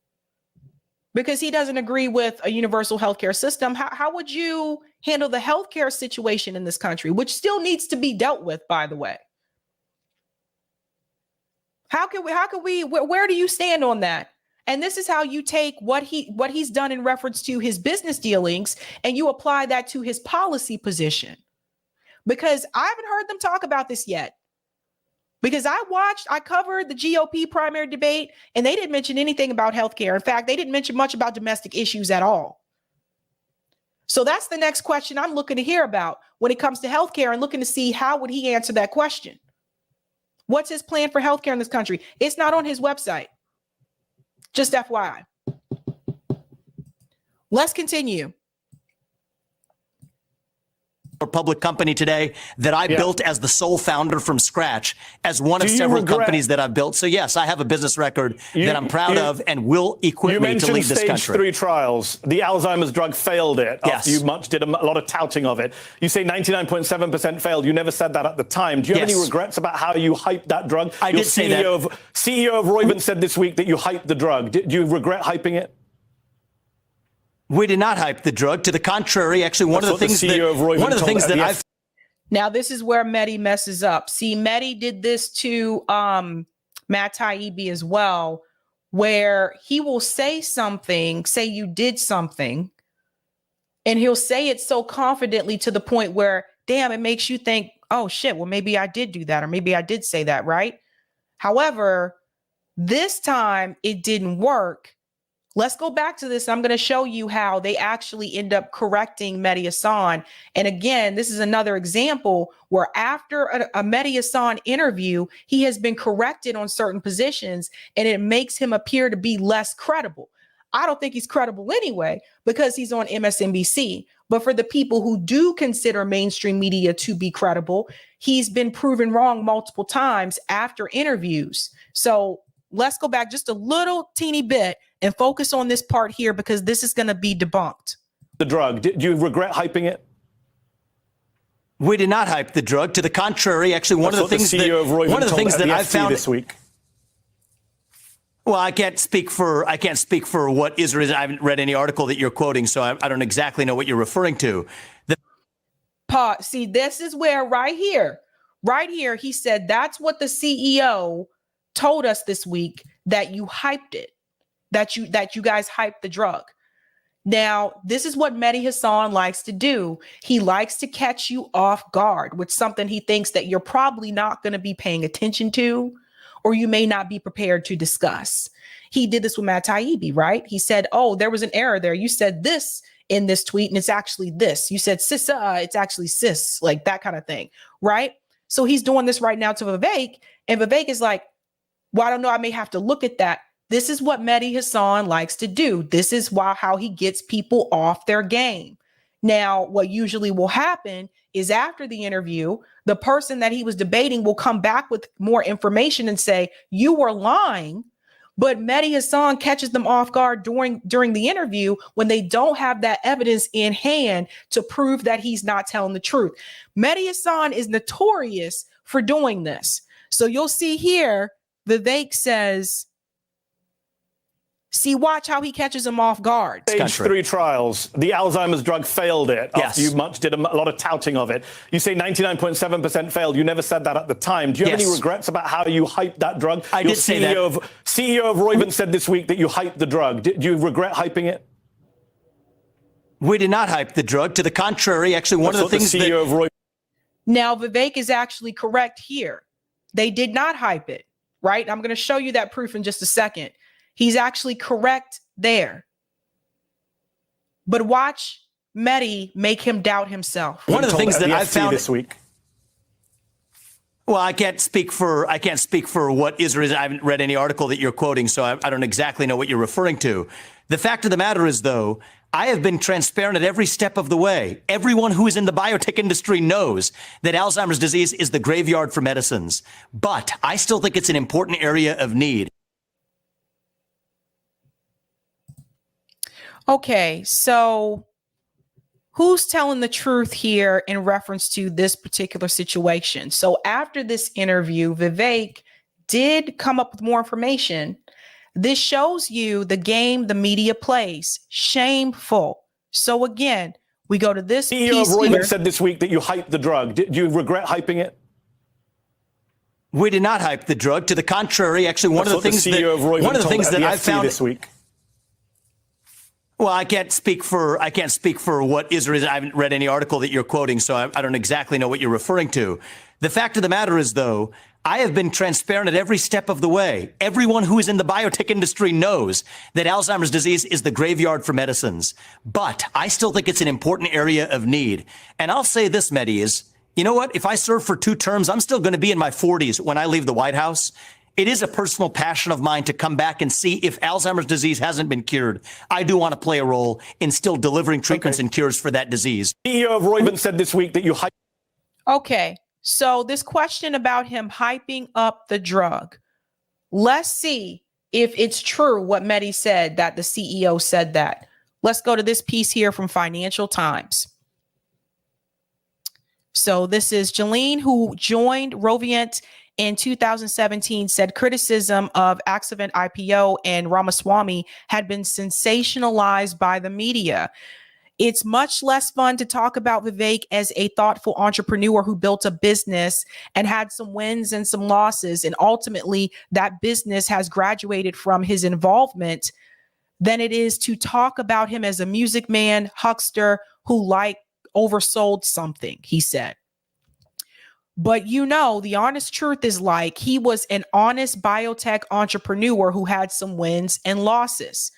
Because he doesn't agree with a universal healthcare system. How would you handle the healthcare situation in this country, which still needs to be dealt with, by the way? Where do you stand on that? And this is how you take what he's done in reference to his business dealings and you apply that to his policy position. Because I haven't heard them talk about this yet. Because I covered the GOP primary debate and they didn't mention anything about healthcare. In fact, they didn't mention much about domestic issues at all. So that's the next question I'm looking to hear about when it comes to healthcare and looking to see how would he answer that question. What's his plan for healthcare in this country? It's not on his website. Just FYI. Let's continue. A public company today that I built as the sole founder from scratch as one of several companies that I've built. So yes, I have a business record that I'm proud of and will equip me to lead this country. You mentioned stage 3 trials. The Alzheimer's drug failed it after you did a lot of touting of it. You say 99.7% failed. You never said that at the time. Do you have any regrets about how you hyped that drug? I did say that. CEO of Roivant said this week that you hyped the drug. Do you regret hyping it? We did not hype the drug. To the contrary, actually, one of the things that I've. Now, this is where Mehdi messes up. See, Mehdi did this to Matt Taibbi as well, where he will say something, say you did something, and he'll say it so confidently to the point where, damn, it makes you think, oh, shit, well, maybe I did do that, or maybe I did say that, right? However, this time it didn't work. Let's go back to this. I'm going to show you how they actually end up correcting Mehdi Hasan. And again, this is another example where after a Mehdi Hasan interview, he has been corrected on certain positions and it makes him appear to be less credible. I don't think he's credible anyway because he's on MSNBC. But for the people who do consider mainstream media to be credible, he's been proven wrong multiple times after interviews. So let's go back just a little teeny bit and focus on this part here because this is going to be debunked. The drug, do you regret hyping it? We did not hype the drug. To the contrary, actually, one of the things that I found this week. Well, I can't speak for what is or isn't. I haven't read any article that you're quoting, so I don't exactly know what you're referring to. See, this is where right here, he said that's what the CEO told us this week, that you hyped it, that you guys hyped the drug. Now, this is what Mehdi Hasan likes to do. He likes to catch you off guard with something he thinks that you're probably not going to be paying attention to, or you may not be prepared to discuss. He did this with Matt Taibbi, right? He said, oh, there was an error there. You said this in this tweet, and it's actually this. You said sis, it's actually sis, like that kind of thing, right? So he's doing this right now to Vivek, and Vivek is like, well, I don't know, I may have to look at that. This is what Mehdi Hasan likes to do. This is how he gets people off their game. Now, what usually will happen is after the interview, the person that he was debating will come back with more information and say, you were lying. But Mehdi Hasan catches them off guard during the interview when they don't have that evidence in hand to prove that he's not telling the truth. Mehdi Hasan is notorious for doing this. So you'll see here, Vivek says, see, watch how he catches them off guard. Stage 3 trials. The Alzheimer's drug failed it. Yes. After you did a lot of touting of it. You say 99.7% failed. You never said that at the time. Do you have any regrets about how you hyped that drug? I did say that. CEO of Roivant said this week that you hyped the drug. Do you regret hyping it? We did not hype the drug. To the contrary, actually, one of the things CEO of Roivant. Now, Vivek is actually correct here. They did not hype it, right? I'm going to show you that proof in just a second. He's actually correct there. But watch Mehdi make him doubt himself. One of the things that I found this week. Well, I can't speak for what is or isn't. I haven't read any article that you're quoting, so I don't exactly know what you're referring to. The fact of the matter is, though, I have been transparent at every step of the way. Everyone who is in the biotech industry knows that Alzheimer's disease is the graveyard for medicines. But I still think it's an important area of need. Okay, so who's telling the truth here in reference to this particular situation? So after this interview, Vivek did come up with more information. This shows you the game the media plays. Shameful. So again, we go to this piece CEO of Roivant here. said this week that you hyped the drug. Do you regret hyping it? We did not hype the drug. To the contrary, actually, one of the things that I found this week. Well, I can't speak for what is or isn't. I haven't read any article that you're quoting, so I don't exactly know what you're referring to. The fact of the matter is, though, I have been transparent at every step of the way. Everyone who is in the biotech industry knows that Alzheimer's disease is the graveyard for medicines. But I still think it's an important area of need. And I'll say this, Mehdi, is, you know what? If I serve for 2 terms, I'm still going to be in my 40s when I leave the White House. It is a personal passion of mine to come back and see if Alzheimer's disease hasn't been cured. I do want to play a role in still delivering treatments and cures for that disease. CEO of Roivant said this week that you hyped. Okay, so this question about him hyping up the drug. Let's see if it's true what Mehdi said, that the CEO said that. Let's go to this piece here from Financial Times. So this is Jolene, who joined Roivant in 2017, said criticism of Axovant IPO and Ramaswamy had been sensationalized by the media. It's much less fun to talk about Vivek as a thoughtful entrepreneur who built a business and had some wins and some losses. And ultimately, that business has graduated from his involvement than it is to talk about him as a music man, huckster who oversold something, he said. But you know, the honest truth is he was an honest biotech entrepreneur who had some wins and losses.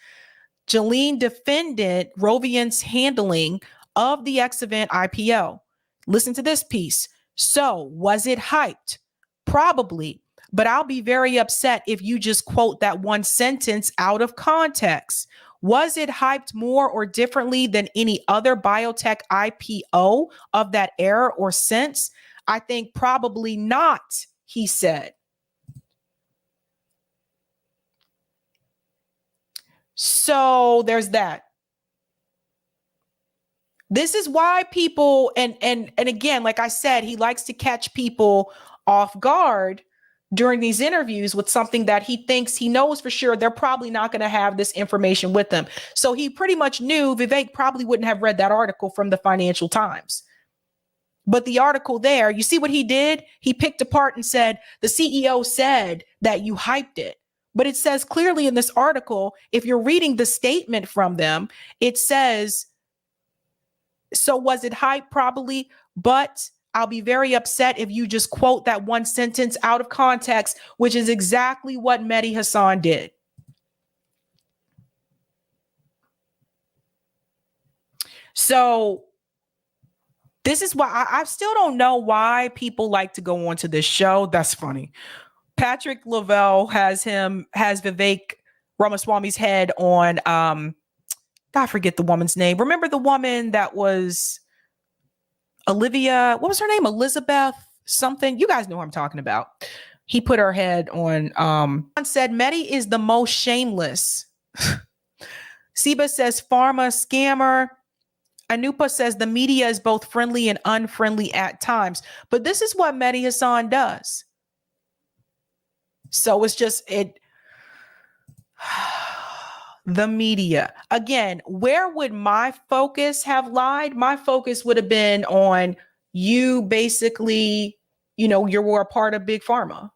Jolene defended Rovian's handling of the X-Event IPO. Listen to this piece. So, was it hyped? Probably, but I'll be very upset if you just quote that one sentence out of context. Was it hyped more or differently than any other biotech IPO of that era or since? I think probably not, he said. So there's that. This is why people, and again, like I said, he likes to catch people off guard during these interviews with something that he thinks he knows for sure they're probably not going to have this information with them. So he pretty much knew Vivek probably wouldn't have read that article from the Financial Times. But the article there, you see what he did? He picked apart and said, the CEO said that you hyped it. But it says clearly in this article, if you're reading the statement from them, it says, so was it hype? Probably, but I'll be very upset if you just quote that one sentence out of context, which is exactly what Mehdi Hasan did. So this is why I still don't know why people like to go onto this show. That's funny. Patrick Lavelle has Vivek Ramaswamy's head on, I forget the woman's name. Remember the woman that was Olivia, what was her name? Elizabeth something. You guys know who I'm talking about. He put her head on, said Mehdi is the most shameless. Seba says pharma scammer. Anupa says the media is both friendly and unfriendly at times. But this is what Mehdi Hasan does. So it's just the media. Again, where would my focus have lied? My focus would have been on you basically, you were a part of Big Pharma.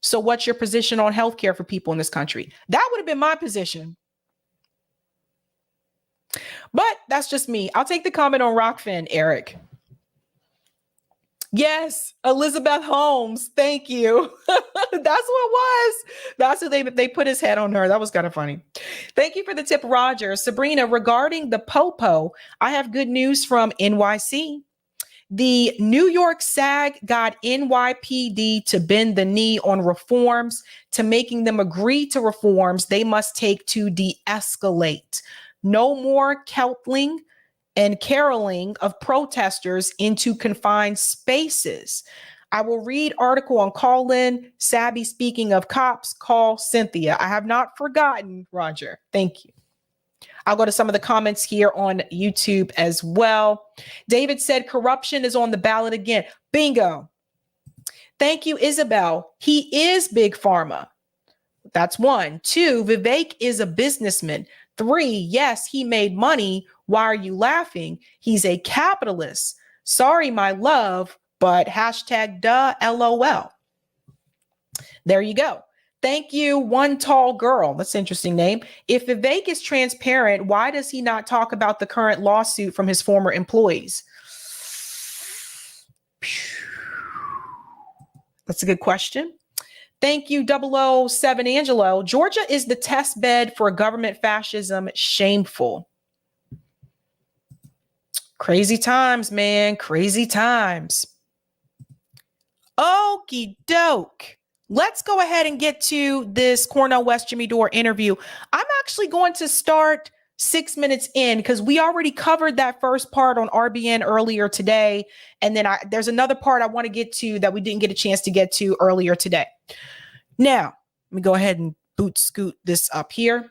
So what's your position on healthcare for people in this country? That would have been my position. But that's just me. I'll take the comment on Rockfin, Eric. Yes, Elizabeth Holmes. Thank you. That's what it was. That's what they put his head on her. That was kind of funny. Thank you for the tip, Roger. Sabrina, regarding the Popo, I have good news from NYC. The New York SAG got NYPD to bend the knee on reforms, to making them agree to reforms they must take to de-escalate. No more keltling and caroling of protesters into confined spaces. I will read article on Call-In. Sabby, speaking of cops, call Cynthia. I have not forgotten, Roger. Thank you. I'll go to some of the comments here on YouTube as well. David said corruption is on the ballot again. Bingo. Thank you, Isabel. He is Big Pharma. That's 1. 2, Vivek is a businessman. 3, yes, he made money. Why are you laughing? He's a capitalist. Sorry, my love, but hashtag duh, LOL. There you go. Thank you, One Tall Girl. That's an interesting name. If Vivek is transparent, why does he not talk about the current lawsuit from his former employees? That's a good question. Thank you, 007 Angelo. Georgia is the test bed for government fascism. Shameful. Crazy times, man. Crazy times. Okie doke. Let's go ahead and get to this Cornell West Jimmy Dore interview. I'm actually going to start 6 minutes in because we already covered that first part on RBN earlier today. And then there's another part I want to get to that we didn't get a chance to get to earlier today. Now, let me go ahead and scoot this up here.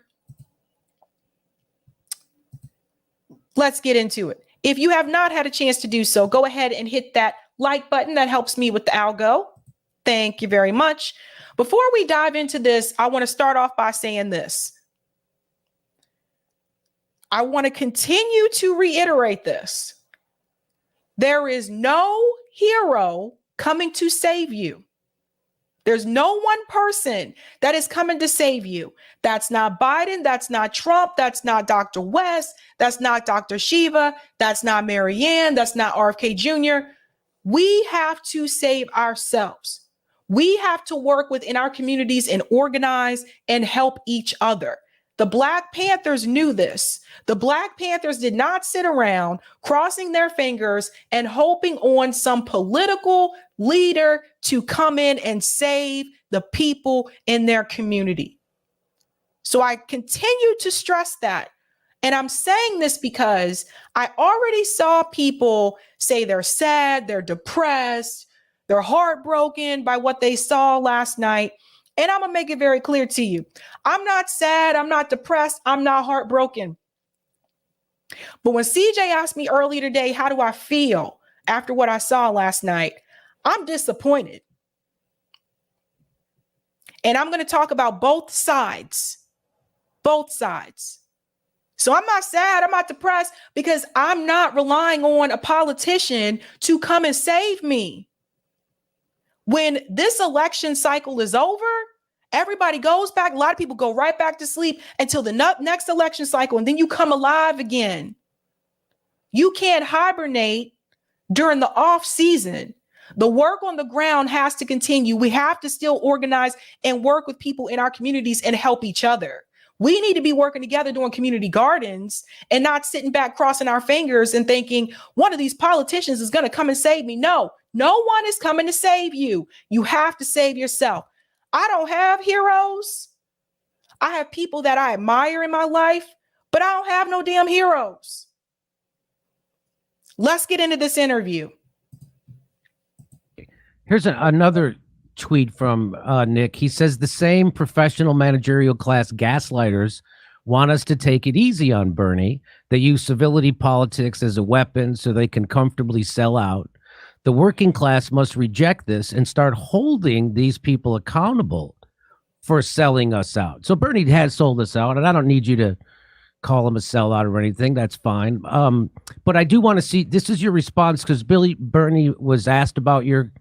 Let's get into it. If you have not had a chance to do so, go ahead and hit that like button. That helps me with the algo. Thank you very much. Before we dive into this, I want to start off by saying this. I want to continue to reiterate this. There is no hero coming to save you. There's no one person that is coming to save you. That's not Biden. That's not Trump. That's not Dr. West. That's not Dr. Shiva. That's not Marianne. That's not RFK Jr. We have to save ourselves. We have to work within our communities and organize and help each other. The Black Panthers knew this. The Black Panthers did not sit around crossing their fingers and hoping on some political leader to come in and save the people in their community. So I continue to stress that. And I'm saying this because I already saw people say they're sad, they're depressed, they're heartbroken by what they saw last night. And I'm going to make it very clear to you. I'm not sad. I'm not depressed. I'm not heartbroken. But when CJ asked me earlier today, how do I feel after what I saw last night? I'm disappointed. And I'm going to talk about both sides. Both sides. So I'm not sad. I'm not depressed because I'm not relying on a politician to come and save me. When this election cycle is over, everybody goes back. A lot of people go right back to sleep until the next election cycle, and then you come alive again. You can't hibernate during the off season. The work on the ground has to continue. We have to still organize and work with people in our communities and help each other. We need to be working together doing community gardens and not sitting back crossing our fingers and thinking one of these politicians is going to come and save me. No one is coming to save you. You have to save yourself. I don't have heroes. I have people that I admire in my life, but I don't have no damn heroes. Let's get into this interview. Here's another tweet from Nick. He says the same professional managerial class gaslighters want us to take it easy on Bernie. They use civility politics as a weapon so they can comfortably sell out. The working class must reject this and start holding these people accountable for selling us out. So Bernie has sold us out, and I don't need you to call him a sellout or anything. That's fine. But I do want to see, this is your response, because Bernie was asked about your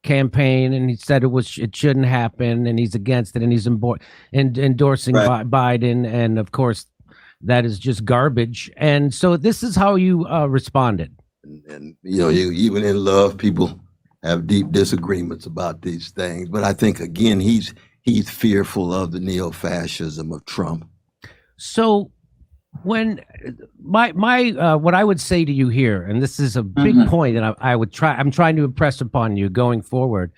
campaign and he said it shouldn't happen and he's against it and he's endorsing Biden, and of course that is just garbage. And so this is how you responded. And you know, even in love, people have deep disagreements about these things, but I think again he's fearful of the neo-fascism of Trump. So when my what I would say to you here, and this is a big point, and I'm trying to impress upon you going forward.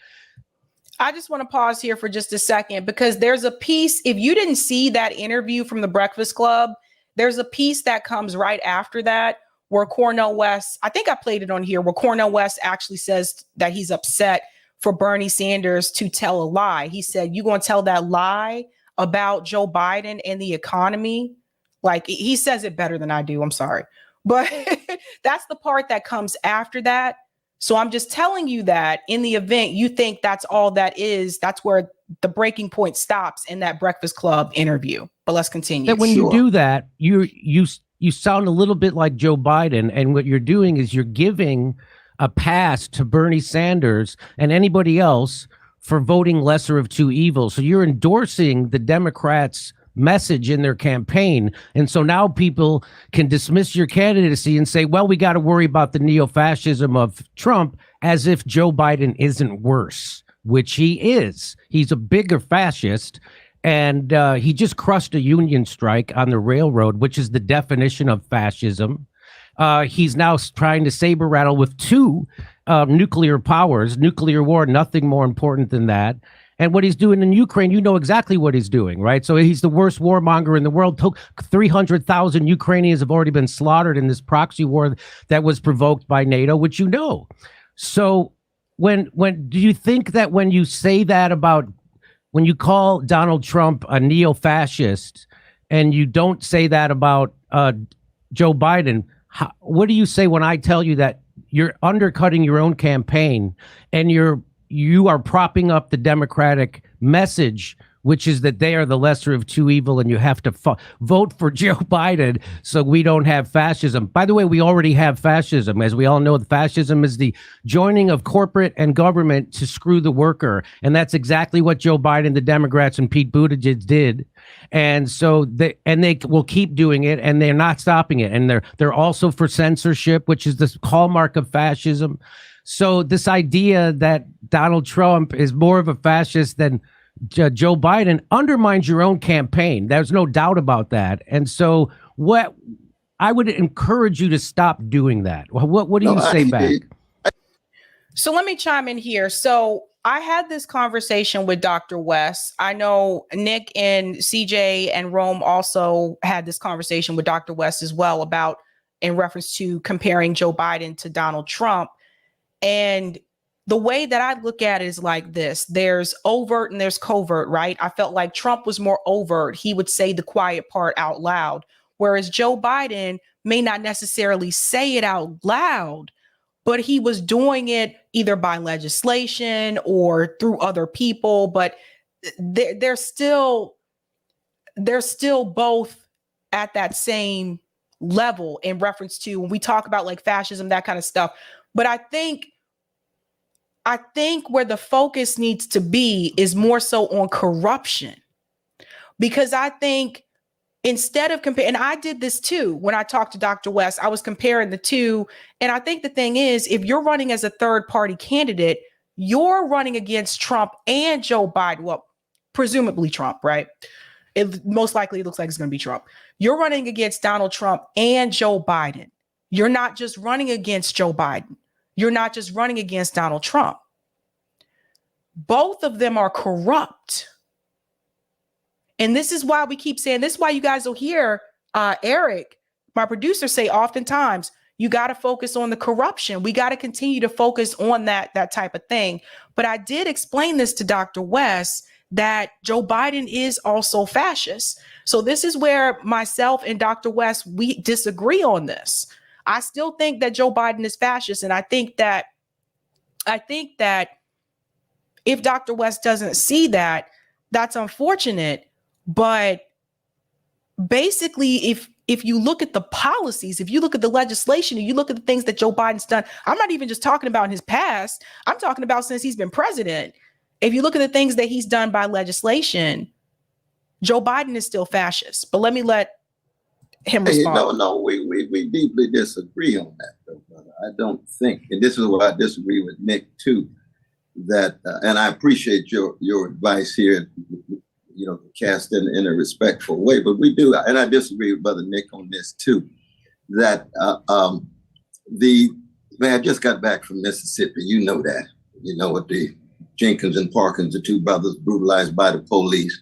I just want to pause here for just a second, because there's a piece, if you didn't see that interview from the Breakfast Club, there's a piece that comes right after that where Cornel West, I think I played it on here, where Cornel West actually says that he's upset for Bernie Sanders to tell a lie. He said, you going to tell that lie about Joe Biden and the economy? Like, he says it better than I do. I'm sorry. But that's the part that comes after that. So I'm just telling you that in the event you think that's all that is, that's where the breaking point stops in that Breakfast Club interview. But let's continue. That when you do that, you sound a little bit like Joe Biden. And what you're doing is you're giving a pass to Bernie Sanders and anybody else for voting lesser of two evils. So you're endorsing the Democrats' message in their campaign. And so now people can dismiss your candidacy and say, well, we got to worry about the neo-fascism of Trump, as if Joe Biden isn't worse, which he is. He's a bigger fascist. And he just crushed a union strike on the railroad, which is the definition of fascism. He's now trying to saber rattle with two nuclear powers, nuclear war, nothing more important than that. And what he's doing in Ukraine, you know exactly what he's doing, right? So he's the worst warmonger in the world. 300,000 Ukrainians have already been slaughtered in this proxy war that was provoked by NATO, which you know. So when do you think that when you say that about, when you call Donald Trump a neo-fascist and you don't say that about Joe Biden, what do you say when I tell you that you're undercutting your own campaign and you are propping up the Democratic message, which is that they are the lesser of two evil and you have to vote for Joe Biden so we don't have fascism? By the way, we already have fascism. As we all know, fascism is the joining of corporate and government to screw the worker. And that's exactly what Joe Biden, the Democrats, and Pete Buttigieg did. And so they will keep doing it, and they're not stopping it. And they're also for censorship, which is the hallmark of fascism. So this idea that Donald Trump is more of a fascist than Joe Biden undermines your own campaign. There's no doubt about that. And so what I would encourage you to stop doing that. What do you say back? So let me chime in here. So I had this conversation with Dr. West. I know Nick and CJ and Rome also had this conversation with Dr. West as well about in reference to comparing Joe Biden to Donald Trump. And the way that I look at it is like this. There's overt and there's covert, right? I felt like Trump was more overt. He would say the quiet part out loud, whereas Joe Biden may not necessarily say it out loud, but he was doing it either by legislation or through other people. But they're still both at that same level in reference to when we talk about like fascism, that kind of stuff. But I think where the focus needs to be is more so on corruption, because I think instead of comparing, and I did this too, when I talked to Dr. West, I was comparing the two. And I think the thing is, if you're running as a third party candidate, you're running against Trump and Joe Biden. Well, presumably Trump, right? It most likely looks like it's going to be Trump. You're running against Donald Trump and Joe Biden. You're not just running against Joe Biden. You're not just running against Donald Trump. Both of them are corrupt. And this is why we keep saying, this is why you guys will hear Eric, my producer, say oftentimes, you got to focus on the corruption. We got to continue to focus on that type of thing. But I did explain this to Dr. West, that Joe Biden is also fascist. So this is where myself and Dr. West, we disagree on this. I still think that Joe Biden is fascist. And I think that if Dr. West doesn't see that, that's unfortunate. But basically, if you look at the policies, if you look at the legislation, and you look at the things that Joe Biden's done, I'm not even just talking about in his past. I'm talking about since he's been president. If you look at the things that he's done by legislation, Joe Biden is still fascist. But let him respond. No, we deeply disagree on that, though, brother. I don't think, and this is what I disagree with Nick too, that, and I appreciate your advice here, cast in a respectful way, but we do, and I disagree with Brother Nick on this too, that I just got back from Mississippi. You know that. You know what the Jenkins and Parkins, the two brothers brutalized by the police.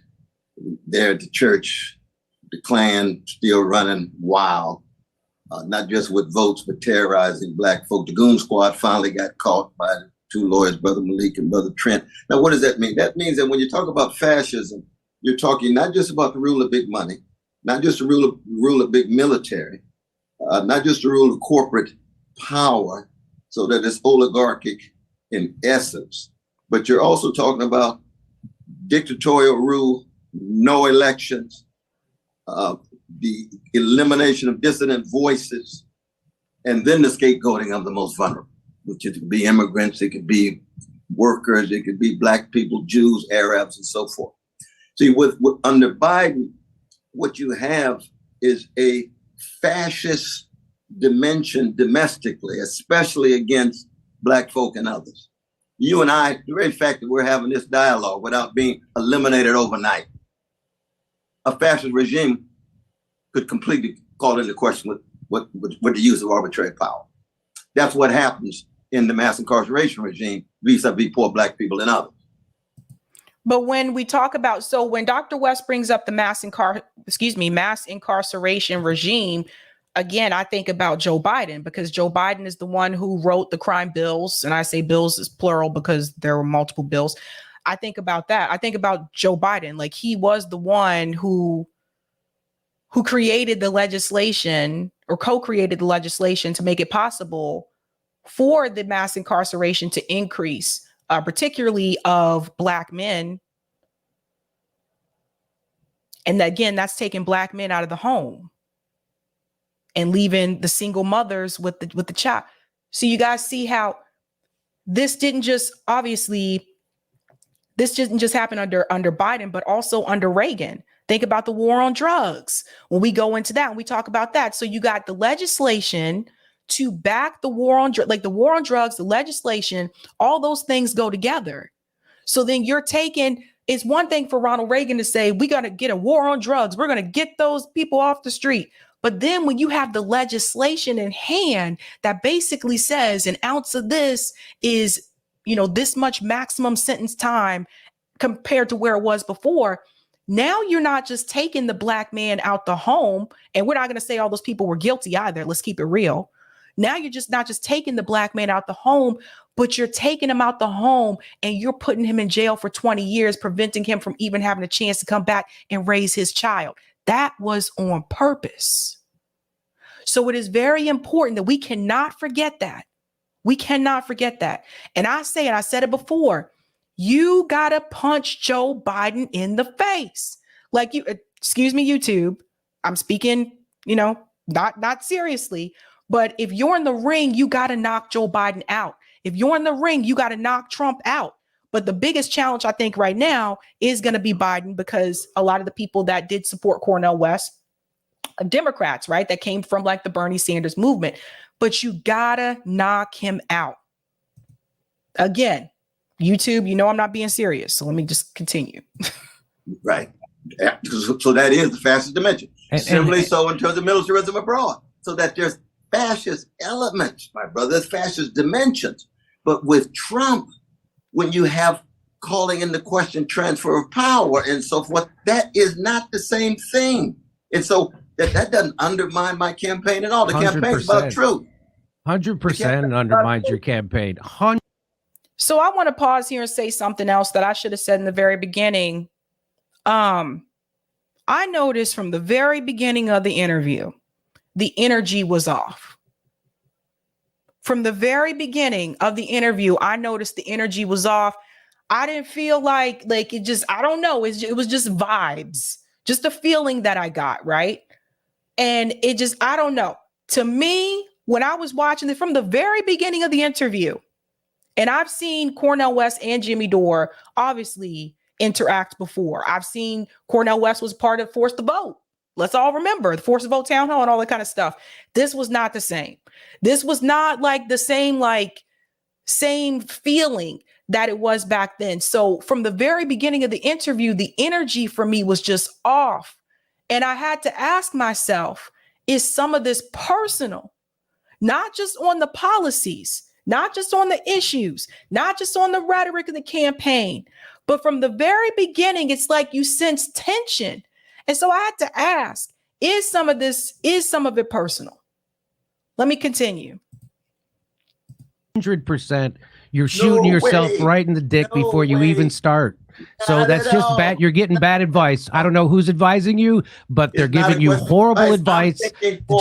There at the church, the Klan still running wild, not just with votes, but terrorizing Black folk. The Goon Squad finally got caught by the two lawyers, Brother Malik and Brother Trent. Now, what does that mean? That means that when you talk about fascism, you're talking not just about the rule of big money, not just the rule of big military, not just the rule of corporate power, so that it's oligarchic in essence, but you're also talking about dictatorial rule, no elections, the elimination of dissident voices, and then the scapegoating of the most vulnerable, which it could be immigrants, it could be workers, it could be Black people, Jews, Arabs, and so forth. See, under Biden, what you have is a fascist dimension domestically, especially against Black folk and others. You and I, the very fact that we're having this dialogue without being eliminated overnight, a fascist regime could completely call into question with the use of arbitrary power. That's what happens in the mass incarceration regime vis-a-vis poor Black people and others. But when we talk about, so when Dr. West brings up the mass incarceration regime, again, I think about Joe Biden, because Joe Biden is the one who wrote the crime bills. And I say bills is plural because there were multiple bills. I think about that. I think about Joe Biden, like he was the one who created the legislation or co-created the legislation to make it possible for the mass incarceration to increase, particularly of Black men. And again, that's taking Black men out of the home and leaving the single mothers with the child. So you guys see how this didn't just happen under Biden, but also under Reagan. Think about the war on drugs. When we go into that and we talk about that. So you got the legislation to back the war on drugs, like the war on drugs, the legislation, all those things go together. So then you're taking it's one thing for Ronald Reagan to say, we got to get a war on drugs. We're going to get those people off the street. But then when you have the legislation in hand that basically says an ounce of this is, this much maximum sentence time compared to where it was before. Now you're not just taking the black man out the home, and we're not going to say all those people were guilty either. Let's keep it real. Now you're just not just taking the black man out the home, but you're taking him out the home and you're putting him in jail for 20 years, preventing him from even having a chance to come back and raise his child. That was on purpose. So it is very important that we cannot forget that. We cannot forget that. And I said it before, you got to punch Joe Biden in the face. Like excuse me, YouTube. I'm speaking, not seriously. But if you're in the ring, you got to knock Joe Biden out. If you're in the ring, you got to knock Trump out. But the biggest challenge, I think, right now is going to be Biden, because a lot of the people that did support Cornel West are Democrats, right? That came from like the Bernie Sanders movement. But you got to knock him out. Again, YouTube, I'm not being serious. So let me just continue. Right. Yeah. So that is the fascist dimension. Similarly, so in terms of militarism abroad, so that there's fascist elements, my brother, there's fascist dimensions. But with Trump, when you have calling into question transfer of power and so forth, that is not the same thing. And so that doesn't undermine my campaign at all. The campaign's about truth. 100% undermines your campaign. So I want to pause here and say something else that I should have said in the very beginning. I noticed from the very beginning of the interview, the energy was off. From the very beginning of the interview, I noticed the energy was off. I didn't feel like it just, I don't know. It was just vibes, just a feeling that I got, right? And it just, I don't know. To me, when I was watching it from the very beginning of the interview, and I've seen Cornel West and Jimmy Dore obviously interact before. I've seen Cornel West was part of Force to Vote. Let's all remember the Force to Vote town hall and all that kind of stuff. This was not the same. This was not like the same feeling that it was back then. So from the very beginning of the interview, the energy for me was just off. And I had to ask myself, is some of this personal? Not just on the policies, not just on the issues, not just on the rhetoric of the campaign, but from the very beginning, it's like you sense tension. And so I had to ask, is some of it personal? Let me continue. 100%. You're shooting yourself right in the dick before you even start. So that's just bad. You're getting bad advice. I don't know who's advising you, but they're giving you horrible advice.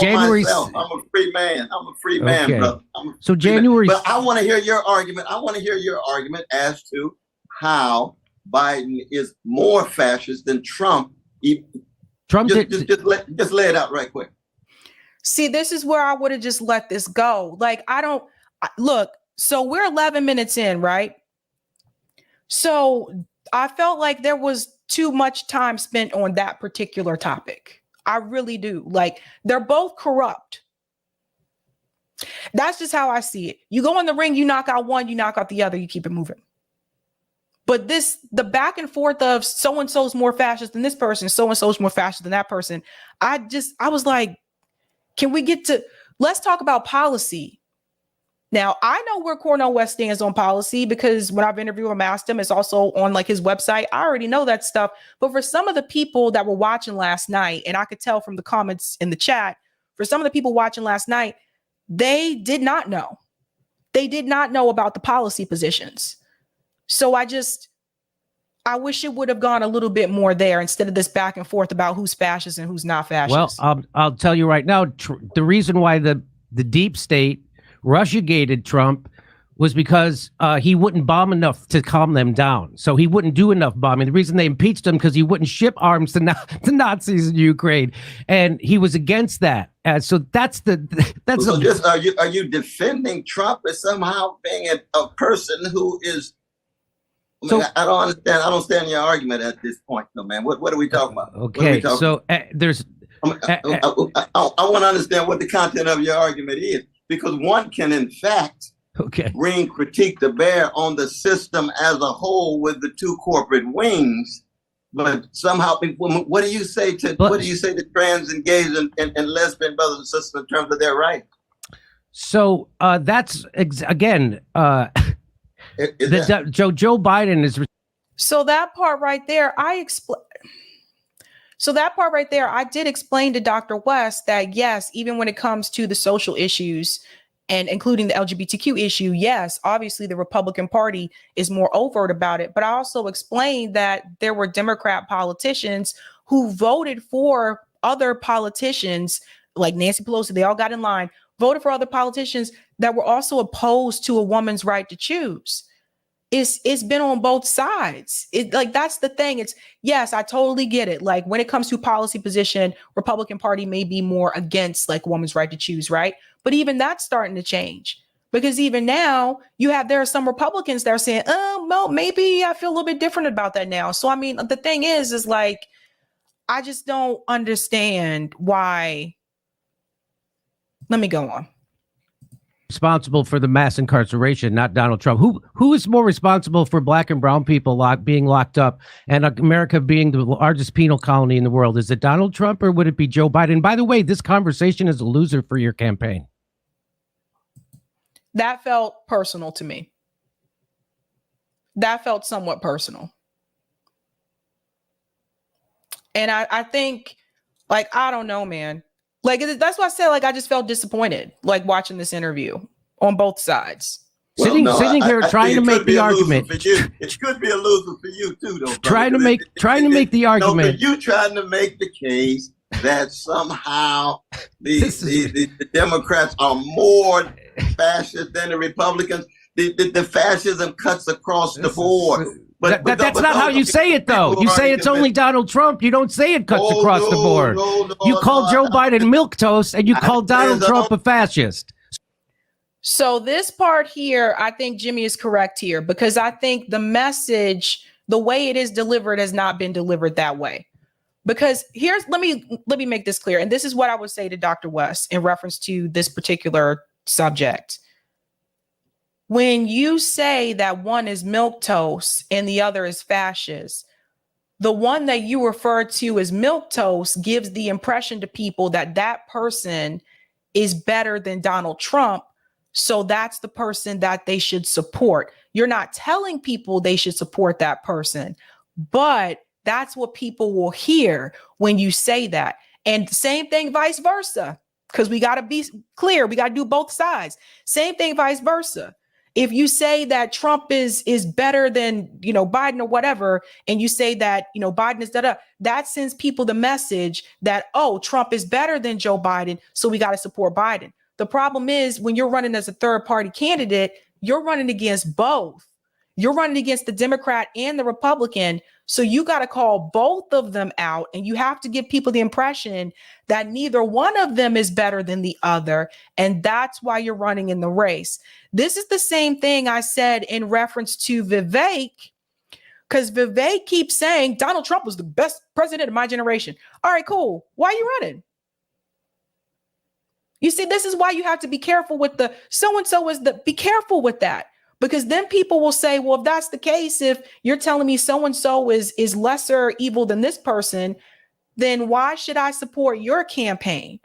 January. I'm a free man. I'm a free man, brother. So January. But I want to hear your argument. I want to hear your argument as to how Biden is more fascist than Trump. Trump just lay it out right quick. See, this is where I would have just let this go. Like, look, so we're 11 minutes in, right? So I felt like there was too much time spent on that particular topic. I really do. Like, they're both corrupt. That's just how I see it. You go in the ring, you knock out one, you knock out the other, you keep it moving. But the back and forth of so-and-so's more fascist than this person, so-and-so's more fascist than that person. I was like, can we let's talk about policy. Now, I know where Cornel West stands on policy because when I've interviewed him, asked him, it's also on like his website. I already know that stuff. But for some of the people that were watching last night, and I could tell from the comments in the chat, for some of the people watching last night, they did not know. They did not know about the policy positions. So I wish it would have gone a little bit more there instead of this back and forth about who's fascist and who's not fascist. Well, I'll tell you right now, the reason why the deep state Russiagated Trump was because he wouldn't bomb enough to calm them down. So he wouldn't do enough bombing. The reason they impeached him because he wouldn't ship arms to Nazis in Ukraine, and he was against that. So that's are you defending Trump as somehow being a person who is? I don't understand. I don't stand your argument at this point, no, man. What are we talking about? Okay, so there's. I want to understand what the content of your argument is, because one can, in fact, bring critique to bear on the system as a whole with the two corporate wings. But somehow, what do you say to trans and gays and lesbian brothers and sisters in terms of their rights? So that's again, Joe Biden is. So that part right there, I did explain to Dr. West that yes, even when it comes to the social issues and including the LGBTQ issue, yes, obviously the Republican Party is more overt about it. But I also explained that there were Democrat politicians who voted for other politicians like Nancy Pelosi. They all got in line, voted for other politicians that were also opposed to a woman's right to choose. It's been on both sides. That's the thing. Yes, I totally get it. Like when it comes to policy position, Republican Party may be more against like woman's right to choose, right? But even that's starting to change because even now there are some Republicans that are saying, oh, no, maybe I feel a little bit different about that now. So, I mean, the thing is like, I just don't understand why. Let me go on. Responsible for the mass incarceration, not Donald Trump. Who is more responsible for black and brown people being locked up and America being the largest penal colony in the world? Is it Donald Trump or would it be Joe Biden? By the way, this conversation is a loser for your campaign. That felt personal to me. That felt somewhat personal. And I think, like, I don't know, man. Like, that's why I said, like, I just felt disappointed, like, watching this interview on both sides. Sitting here trying to make the argument. It could be a loser for you, too, though. Trying to make the argument. You trying to make the case that somehow the Democrats are more fascist than the Republicans. The fascism cuts across the board. But that's not how you say it, though. You say it's only Donald Trump. You don't say it cuts across the board. You call Joe Biden milquetoast, and you call Donald Trump a fascist. So this part here, I think Jimmy is correct here because I think the message, the way it is delivered, has not been delivered that way. Because let me make this clear, and this is what I would say to Dr. West in reference to this particular subject. When you say that one is milquetoast and the other is fascist, the one that you refer to as milquetoast gives the impression to people that that person is better than Donald Trump. So that's the person that they should support. You're not telling people they should support that person, but that's what people will hear when you say that. And the same thing, vice versa, because we got to be clear. We got to do both sides. Same thing, vice versa. If you say that Trump is better than, Biden or whatever, and you say that, Biden is that sends people the message that, oh, Trump is better than Joe Biden, so we got to support Biden. The problem is when you're running as a third party candidate, you're running against both. You're running against the Democrat and the Republican. So you got to call both of them out, and you have to give people the impression that neither one of them is better than the other. And that's why you're running in the race. This is the same thing I said in reference to Vivek, because Vivek keeps saying Donald Trump was the best president of my generation. All right, cool. Why are you running? You see, this is why you have to be careful with the so-and-so be careful with that. Because then people will say, well, if that's the case, if you're telling me so-and-so is lesser evil than this person, then why should I support your campaign?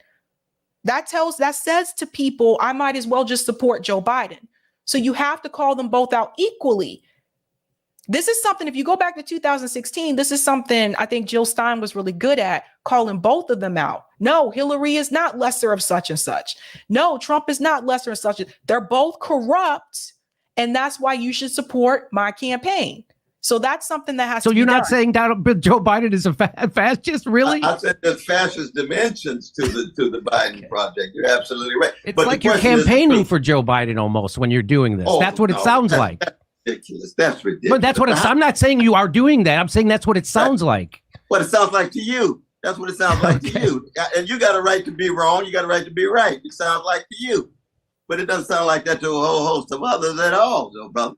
That says to people, I might as well just support Joe Biden. So you have to call them both out equally. This is something, if you go back to 2016, this is something I think Jill Stein was really good at, calling both of them out. No, Hillary is not lesser of such and such. No, Trump is not lesser of such. They're both corrupt. And that's why you should support my campaign. So that's something that has to be done. So you're not saying Joe Biden is a fascist, really? I said there's fascist dimensions to the Biden project. You're absolutely right. It's like you're campaigning for Joe Biden almost when you're doing this. That's what it sounds like. That's ridiculous. That's ridiculous. But that's what I'm not saying you are doing that. I'm saying that's what it sounds like. What it sounds like to you. That's what it sounds like to you. And you got a right to be wrong. You got a right to be right. It sounds like to you. But it doesn't sound like that to a whole host of others at all, though, brother.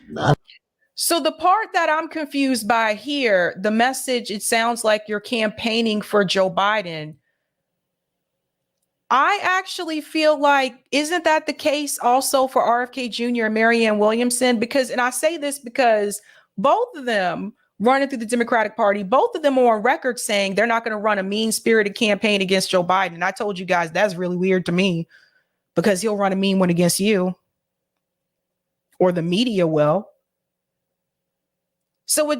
Nah. So the part that I'm confused by here, the message, it sounds like you're campaigning for Joe Biden. I actually feel like, isn't that the case also for RFK Jr. and Marianne Williamson? Because, and I say this because both of them running through the Democratic Party, both of them are on record saying they're not going to run a mean-spirited campaign against Joe Biden. And I told you guys that's really weird to me, because he'll run a mean one against you, or the media will. So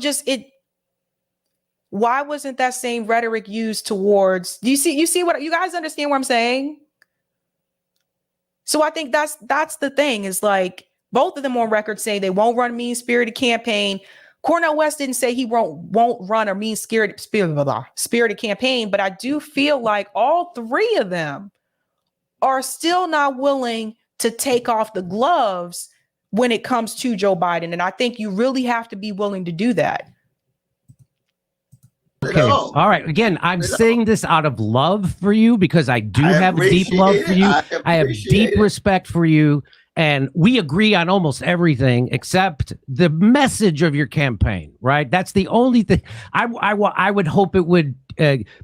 why wasn't that same rhetoric used towards, you see what you guys understand what I'm saying? So I think that's the thing, is like, both of them on record say they won't run a mean-spirited campaign. Cornel West didn't say he won't run a mean-spirited campaign, but I do feel like all three of them are still not willing to take off the gloves when it comes to Joe Biden. And I think you really have to be willing to do that. Okay. All right. Again, I'm saying this out of love for you, because I do have deep love for you. I have deep respect for you. And we agree on almost everything except the message of your campaign, right? That's the only thing. I would hope it would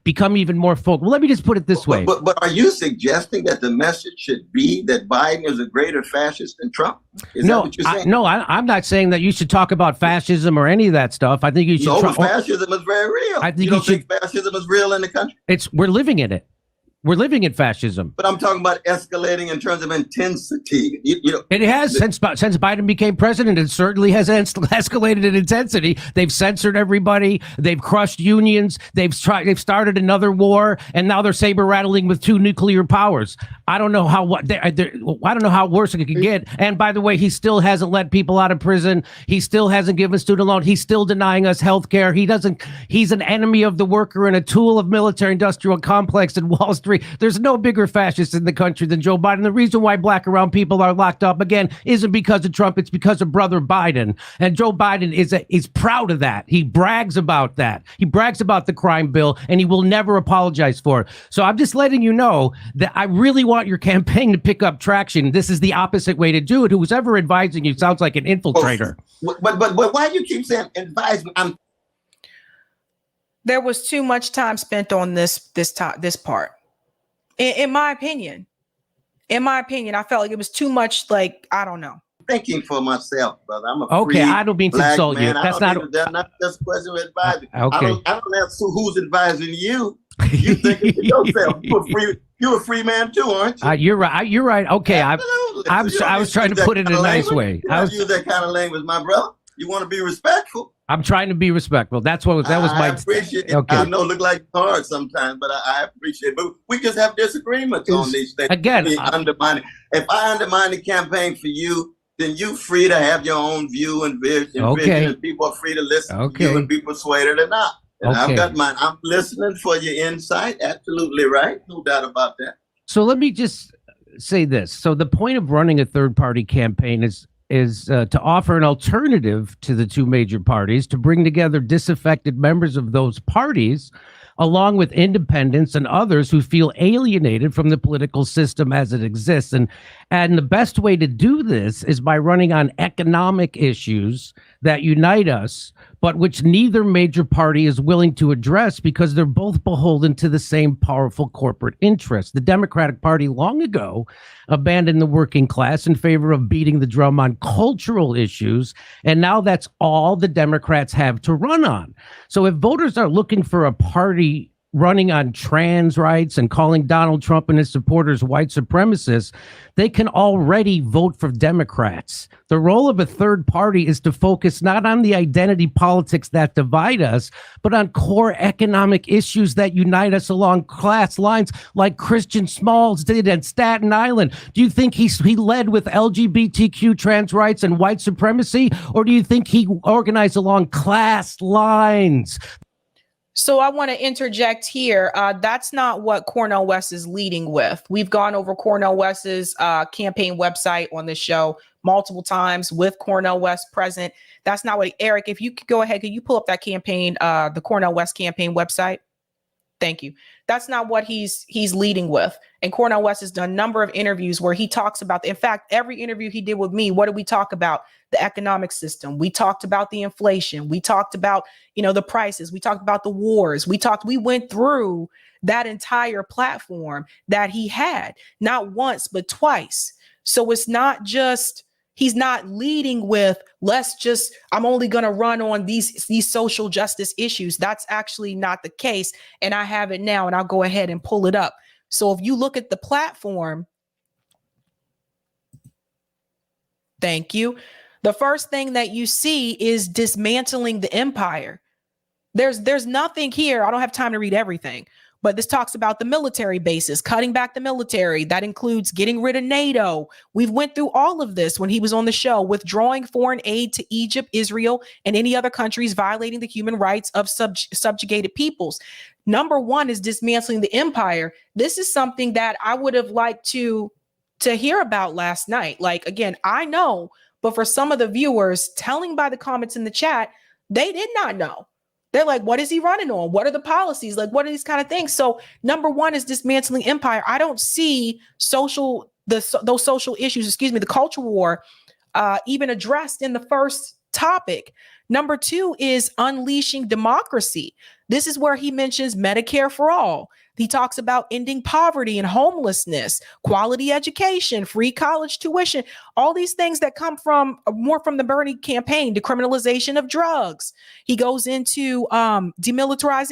become even more focal. Well, let me just put it this way. But are you suggesting that the message should be that Biden is a greater fascist than Trump? Is that what you're saying? I'm not saying that you should talk about fascism or any of that stuff. I think you should. No, fascism is very real. I think you don't think fascism is real in the country? We're living in it. We're living in fascism. But I'm talking about escalating in terms of intensity. It has since Biden became president. It certainly has escalated in intensity. They've censored everybody. They've crushed unions. They've started another war, and now they're saber rattling with 2 nuclear powers. I don't know how I don't know how worse it could get. And by the way, he still hasn't let people out of prison. He still hasn't given student loan. He's still denying us health care. He's an enemy of the worker and a tool of military-industrial complex in Wall Street. There's no bigger fascist in the country than Joe Biden. The reason why black and brown people are locked up, again, isn't because of Trump. It's because of brother Biden. And Joe Biden is proud of that. He brags about that. He brags about the crime bill, and he will never apologize for it. So I'm just letting you know that I really want your campaign to pick up traction. This is the opposite way to do it. Who's ever advising you sounds like an infiltrator. But why do you keep saying advise me? There was too much time spent on this part. In my opinion, I felt like it was too much. Like, I don't know. Thinking for myself, brother. I'm a okay. I don't mean to insult you. That's not just a question of advising. Okay. I don't know who's advising you. You thinking for yourself. You're a free man too, aren't you? You're right. You're right. Okay. I was trying to put it in a nice way. I was use that kind of language, my brother. You want to be respectful. I'm trying to be respectful. That was my. I appreciate it. Okay. I know it look like it's hard sometimes, but I appreciate it. But we just have disagreements on these things. Again, if I undermine the campaign for you, then you're free to have your own view and vision. Okay. And people are free to listen to you and be persuaded or not. And I've got mine. I'm listening for your insight. Absolutely right. No doubt about that. So let me just say this. So the point of running a third-party campaign is to offer an alternative to the 2 major parties, to bring together disaffected members of those parties, along with independents and others who feel alienated from the political system as it exists. And the best way to do this is by running on economic issues that unite us, but which neither major party is willing to address because they're both beholden to the same powerful corporate interests. The Democratic Party long ago abandoned the working class in favor of beating the drum on cultural issues, and now that's all the Democrats have to run on. So if voters are looking for a party running on trans rights and calling Donald Trump and his supporters white supremacists, they can already vote for Democrats. The role of a third party is to focus not on the identity politics that divide us, but on core economic issues that unite us along class lines, like Christian Smalls did at Staten Island. Do you think he led with LGBTQ trans rights and white supremacy, or do you think he organized along class lines? So I want to interject here. That's not what Cornel West is leading with. We've gone over Cornel West's campaign website on this show multiple times with Cornel West present. That's not what, Eric, if you could go ahead, could you pull up that campaign, the Cornel West campaign website? Thank you. That's not what he's leading with. And Cornel West has done a number of interviews where he talks about, in fact, every interview he did with me, what did we talk about? The economic system. We talked about the inflation. We talked about, the prices. We talked about the wars. We went through that entire platform that he had, not once, but twice. So it's not just, he's not leading with, I'm only going to run on these social justice issues. That's actually not the case. And I have it now, and I'll go ahead and pull it up. So if you look at the platform, thank you. The first thing that you see is dismantling the empire. There's nothing here. I don't have time to read everything, but this talks about the military bases, cutting back the military. That includes getting rid of NATO. We've went through all of this when he was on the show, withdrawing foreign aid to Egypt, Israel, and any other countries violating the human rights of subjugated peoples. Number one is dismantling the empire. This is something that I would have liked to hear about last night. Like, again, I know, but for some of the viewers, telling by the comments in the chat, they did not know. They're like, what is he running on? What are the policies? Like, what are these kind of things? So number one is dismantling empire. I don't see those social issues, the culture war, even addressed in the first topic. Number two is unleashing democracy. This is where he mentions Medicare for all. He talks about ending poverty and homelessness, quality education, free college tuition, all these things that come from more from the Bernie campaign, decriminalization of drugs. He goes into demilitarize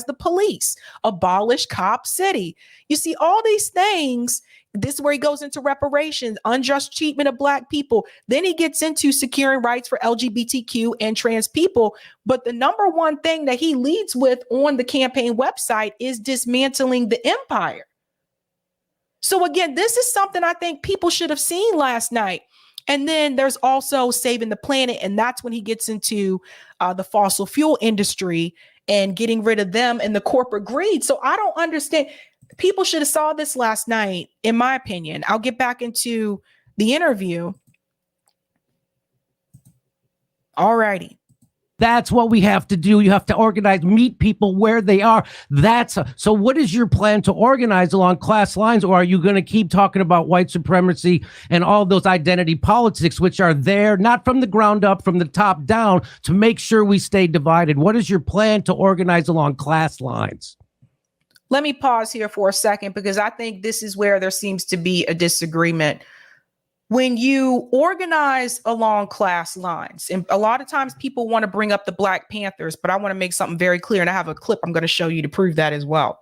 the police, abolish Cop City. You see all these things. This is where he goes into reparations, unjust treatment of Black people. Then he gets into securing rights for LGBTQ and trans people. But the number one thing that he leads with on the campaign website is dismantling the empire. So again, this is something I think people should have seen last night. And then there's also saving the planet. And that's when he gets into the fossil fuel industry and getting rid of them and the corporate greed. So I don't understand. People should have saw this last night, in my opinion. I'll get back into the interview. All righty. That's what we have to do. You have to organize, meet people where they are. So what is your plan to organize along class lines? Or are you going to keep talking about white supremacy and all those identity politics, which are there, not from the ground up, from the top down, to make sure we stay divided? What is your plan to organize along class lines? Let me pause here for a second, because I think this is where there seems to be a disagreement. When you organize along class lines, and a lot of times people want to bring up the Black Panthers, but I want to make something very clear, and I have a clip I'm going to show you to prove that as well.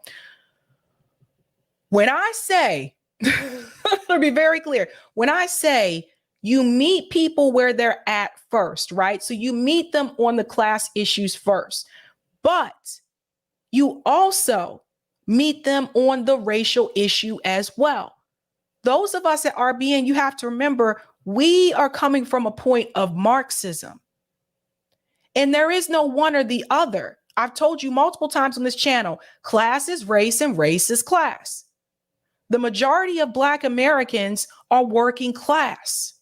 When I say, to be very clear, when I say you meet people where they're at first, right? So you meet them on the class issues first, but you also meet them on the racial issue as well. Those of us at RBN, you have to remember, we are coming from a point of Marxism. And there is no one or the other. I've told you multiple times on this channel, class is race and race is class. The majority of Black Americans are working class.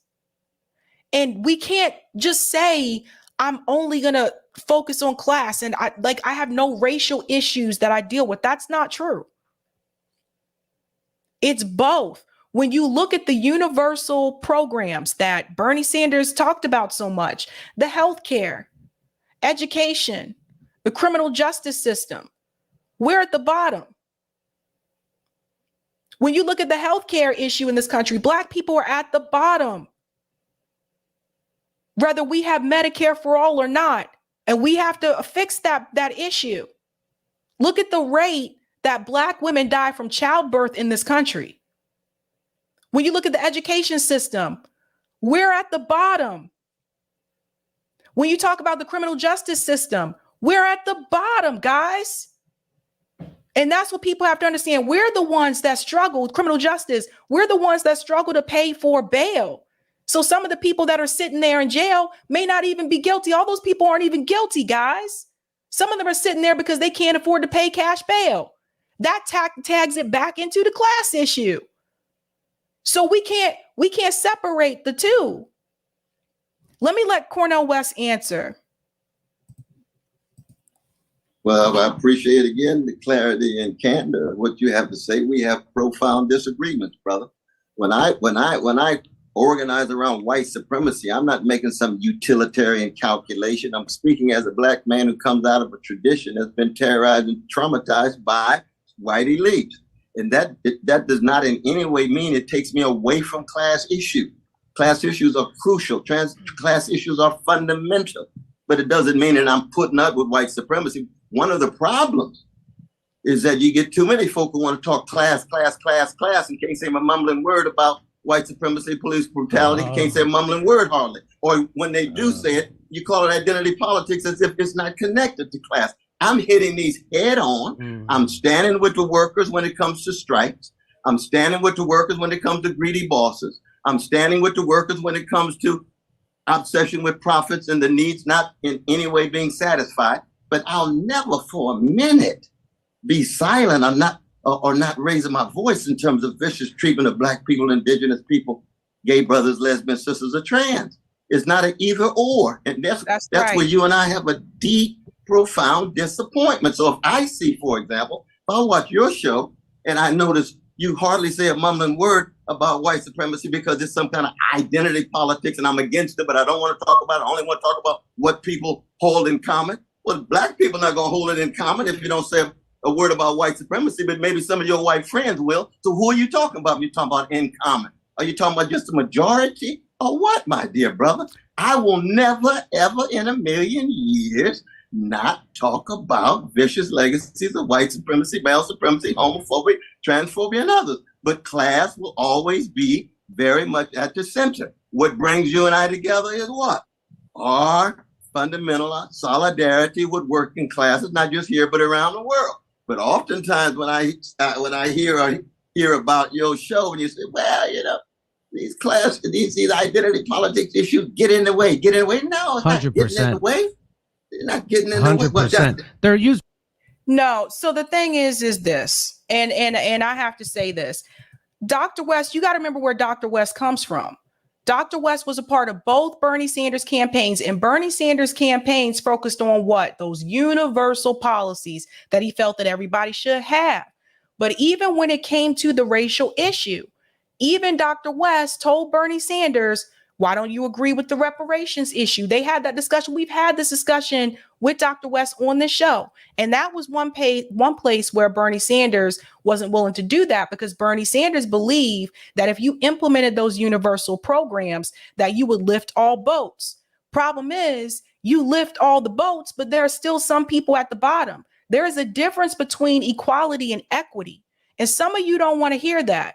And we can't just say, I'm only going to focus on class and I have no racial issues that I deal with. That's not true. It's both. When you look at the universal programs that Bernie Sanders talked about so much, the healthcare, education, the criminal justice system, we're at the bottom. When you look at the healthcare issue in this country, Black people are at the bottom. Whether we have Medicare for all or not, and we have to fix that issue. Look at the rate that Black women die from childbirth in this country. When you look at the education system, we're at the bottom. When you talk about the criminal justice system, we're at the bottom, guys. And that's what people have to understand. We're the ones that struggle with criminal justice. We're the ones that struggle to pay for bail. So some of the people that are sitting there in jail may not even be guilty. All those people aren't even guilty, guys. Some of them are sitting there because they can't afford to pay cash bail. That tags it back into the class issue. So we can't separate the two. Let me let Cornel West answer. Well, I appreciate again the clarity and candor of what you have to say. We have profound disagreements, brother. When I organize around white supremacy, I'm not making some utilitarian calculation. I'm speaking as a black man who comes out of a tradition that's been terrorized and traumatized by white elites. And that does not in any way mean it takes me away from class issues. Class issues are crucial. Class issues are fundamental. But it doesn't mean that I'm putting up with white supremacy. One of the problems is that you get too many folk who want to talk class, and can't say a mumbling word about white supremacy, police brutality. Can't say a mumbling word hardly. Or when they do say it, you call it identity politics as if it's not connected to class. I'm hitting these head on. I'm standing with the workers when it comes to strikes. I'm standing with the workers when it comes to greedy bosses. I'm standing with the workers when it comes to obsession with profits and the needs not in any way being satisfied. But I'll never for a minute be silent or not raising my voice in terms of vicious treatment of black people, indigenous people, gay brothers, lesbian sisters, or trans. It's not an either or. And that's right. Where you and I have a deep, profound disappointment. So if I see, for example, if I watch your show and I notice you hardly say a mumbling word about white supremacy because it's some kind of identity politics and I'm against it, but I don't want to talk about it. I only want to talk about what people hold in common. Well, black people are not going to hold it in common if you don't say a word about white supremacy, but maybe some of your white friends will. So who are you talking about? You're talking about in common. Are you talking about just a majority or what, my dear brother? I will never, ever in a million years not talk about vicious legacies of white supremacy, male supremacy, homophobia, transphobia, and others. But class will always be very much at the center. What brings you and I together is what? Our fundamental solidarity with working classes, not just here, but around the world. But oftentimes when I hear about your show and you say, well, you know, these identity politics issues get in the way. No, it's not getting in the way. They're not getting in the way. 100%. They're used. No. So the thing is this, and I have to say this, Dr. West, you got to remember where Dr. West comes from. Dr. West was a part of both Bernie Sanders campaigns, and Bernie Sanders campaigns focused on what? Those universal policies that he felt that everybody should have. But even when it came to the racial issue, even Dr. West told Bernie Sanders, why don't you agree with the reparations issue? They had that discussion. We've had this discussion with Dr. West on this show. And that was one place where Bernie Sanders wasn't willing to do that, because Bernie Sanders believed that if you implemented those universal programs, that you would lift all boats. Problem is, you lift all the boats, but there are still some people at the bottom. There is a difference between equality and equity. And some of you don't want to hear that.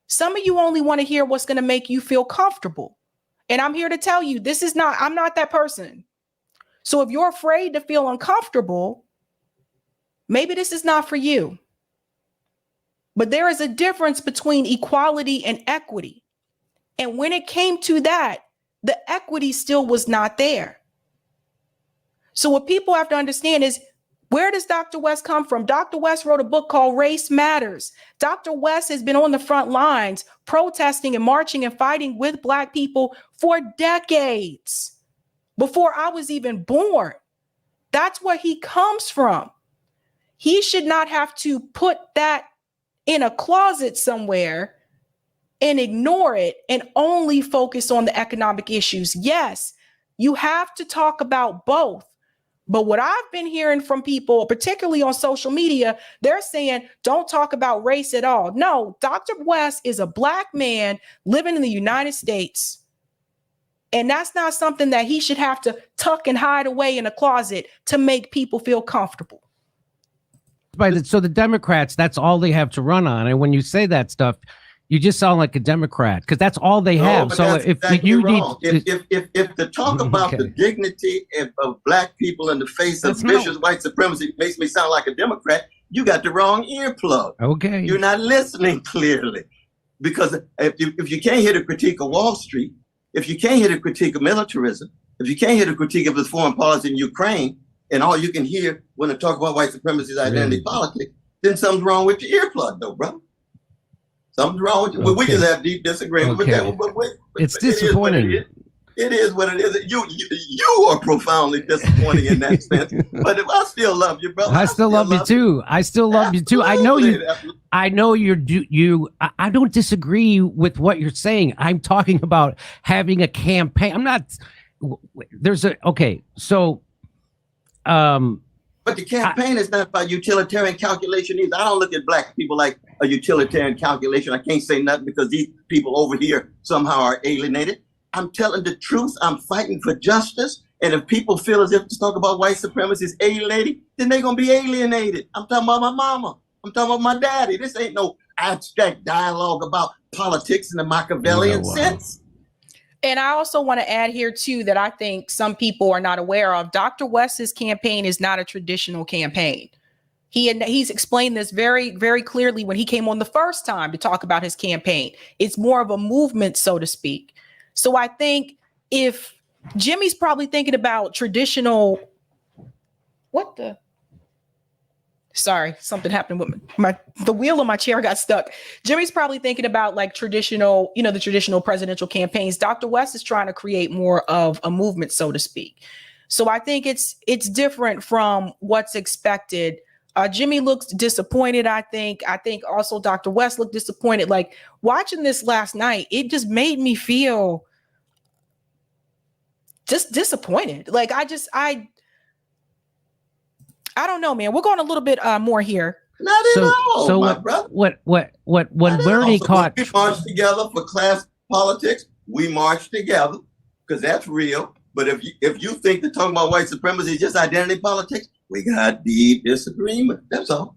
Some of you only want to hear what's going to make you feel comfortable. And I'm here to tell you, I'm not that person. So if you're afraid to feel uncomfortable, maybe this is not for you. But there is a difference between equality and equity. And when it came to that, the equity still was not there. So what people have to understand is, where does Dr. West come from? Dr. West wrote a book called Race Matters. Dr. West has been on the front lines protesting and marching and fighting with Black people for decades, before I was even born. That's where he comes from. He should not have to put that in a closet somewhere and ignore it and only focus on the economic issues. Yes, you have to talk about both. But what I've been hearing from people, particularly on social media, they're saying, don't talk about race at all. No, Dr. West is a Black man living in the United States. And that's not something that he should have to tuck and hide away in a closet to make people feel comfortable. So the Democrats, that's all they have to run on. And when you say that stuff, you just sound like a Democrat, because that's all they have. So if exactly you wrong. need if the talk about the dignity of Black people in the face of vicious white supremacy makes me sound like a Democrat, you got the wrong earplug. Okay. You're not listening clearly. Because if you can't hear the critique of Wall Street, if you can't hear the critique of militarism, if you can't hear the critique of his foreign policy in Ukraine, and all you can hear when they talk about white supremacy is identity politics, then something's wrong with your earplug, though, brother. Something's wrong with you. Okay. We just have deep disagreement with that. But it's disappointing. It is what it is. You are profoundly disappointing in that sense. But I still love you, brother. I still love you too. I still love you too. I know you. I know you. I don't disagree with what you're saying. I'm talking about having a campaign. I'm not. There's a okay. So, but the campaign is not by utilitarian calculation either. I don't look at black people like a utilitarian calculation. I can't say nothing because these people over here somehow are alienated. I'm telling the truth. I'm fighting for justice. And if people feel as if to talk about white supremacy is alienating, then they're going to be alienated. I'm talking about my mama. I'm talking about my daddy. This ain't no abstract dialogue about politics in the Machiavellian sense. And I also want to add here, too, that I think some people are not aware of. Dr. West's campaign is not a traditional campaign. He's explained this very, very clearly when he came on the first time to talk about his campaign. It's more of a movement, so to speak. So I think if Jimmy's probably thinking about traditional, sorry, something happened with the wheel of my chair got stuck. Jimmy's probably thinking about like traditional, the traditional presidential campaigns. Dr. West is trying to create more of a movement, so to speak. So I think it's different from what's expected. Jimmy looks disappointed, I think. I think also Dr. West looked disappointed. Like watching this last night, it just made me feel just disappointed. Like I don't know, man. We're going a little bit more here. Not at all, so my brother. When Bernie caught, we marched together for class politics. We marched together because that's real. But if you think that talking about white supremacy is just identity politics, we got deep disagreement. That's all.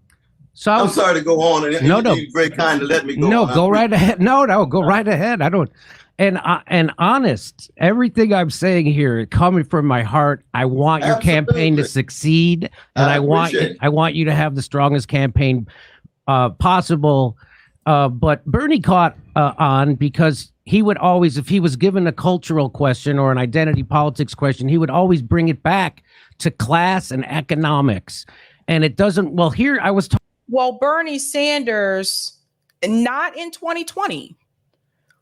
So I'm sorry to go on, and you're very kind to let me go. No, on. go right ahead. No, go right ahead. I don't. And honest, everything I'm saying here coming from my heart. I want your campaign to succeed, and I want you to have the strongest campaign possible. But Bernie caught on because he would always, if he was given a cultural question or an identity politics question, he would always bring it back to class and economics. And it doesn't. Well, here I was. Well, Bernie Sanders, not in 2020.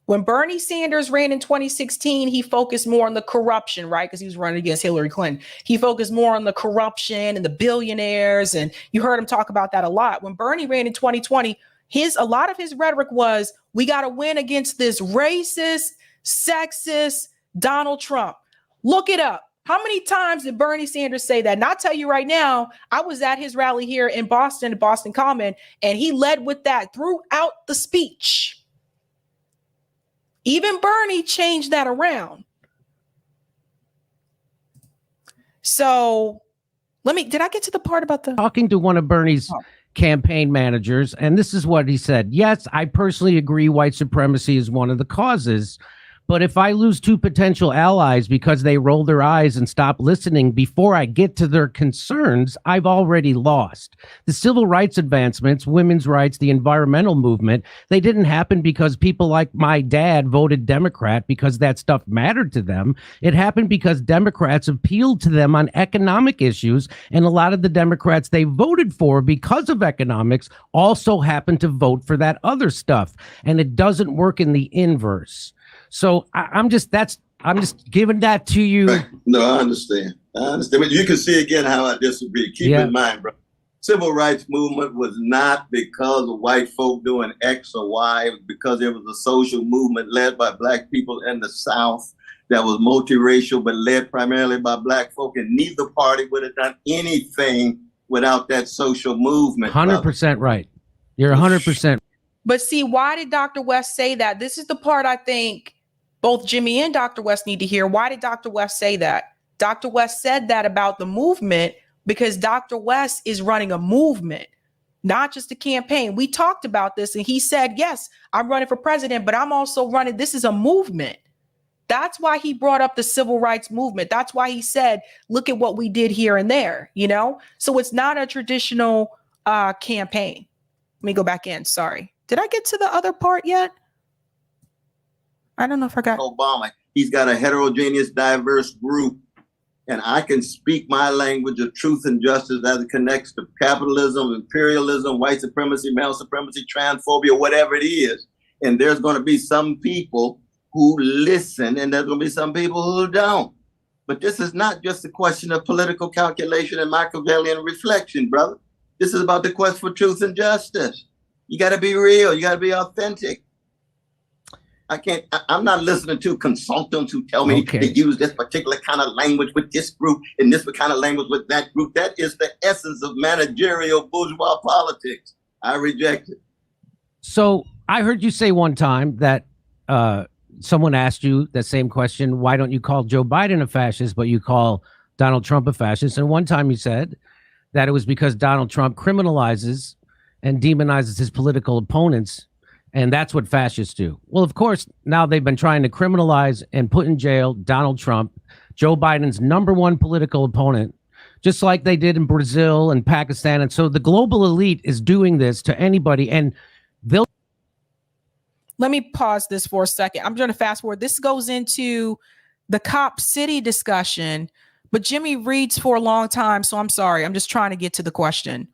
When Bernie Sanders ran in 2016, he focused more on the corruption, right? Because he was running against Hillary Clinton. He focused more on the corruption and the billionaires. And you heard him talk about that a lot. When Bernie ran in 2020, a lot of his rhetoric was, we got to win against this racist, sexist Donald Trump. Look it up. How many times did Bernie Sanders say that? And I'll tell you right now, I was at his rally here in Boston, Boston Common, and he led with that throughout the speech. Even Bernie changed that around. So did I get to the part about talking to one of Bernie's campaign managers? And this is what he said. Yes, I personally agree white supremacy is one of the causes. But if I lose two potential allies because they roll their eyes and stop listening before I get to their concerns, I've already lost. The civil rights advancements, women's rights, the environmental movement, they didn't happen because people like my dad voted Democrat because that stuff mattered to them. It happened because Democrats appealed to them on economic issues. And a lot of the Democrats they voted for because of economics also happened to vote for that other stuff. And it doesn't work in the inverse. So I'm just giving that to you. Right. No, I understand. But you can see again how I disagree. Keep in mind, bro, civil rights movement was not because of white folk doing X or Y. It was because it was a social movement led by black people in the South that was multiracial, but led primarily by black folk. And neither party would have done anything without that social movement. 100% right. You're 100%. But see, why did Dr. West say that? This is the part I think both Jimmy and Dr. West need to hear. Why did Dr. West say that? Dr. West said that about the movement because Dr. West is running a movement, not just a campaign. We talked about this and he said, yes, I'm running for president, but I'm also running. This is a movement. That's why he brought up the civil rights movement. That's why he said, look at what we did here and there, So it's not a traditional campaign. Let me go back in. Sorry. Did I get to the other part yet? I don't know if I got Obama. He's got a heterogeneous, diverse group. And I can speak my language of truth and justice as it connects to capitalism, imperialism, white supremacy, male supremacy, transphobia, whatever it is. And there's going to be some people who listen, and there's going to be some people who don't. But this is not just a question of political calculation and Machiavellian reflection, brother. This is about the quest for truth and justice. You got to be real. You got to be authentic. I'm not listening to consultants who tell me to use this particular kind of language with this group and this kind of language with that group. That is the essence of managerial bourgeois politics. I reject it. So I heard you say one time that someone asked you that same question. Why don't you call Joe Biden a fascist, but you call Donald Trump a fascist? And one time you said that it was because Donald Trump criminalizes and demonizes his political opponents. And that's what fascists do. Well, of course, now they've been trying to criminalize and put in jail Donald Trump, Joe Biden's #1 political opponent, just like they did in Brazil and Pakistan. And so the global elite is doing this to anybody, and they'll. Let me pause this for a second. I'm going to fast forward. This goes into the Cop City discussion, but Jimmy reads for a long time, so I'm sorry. I'm just trying to get to the question.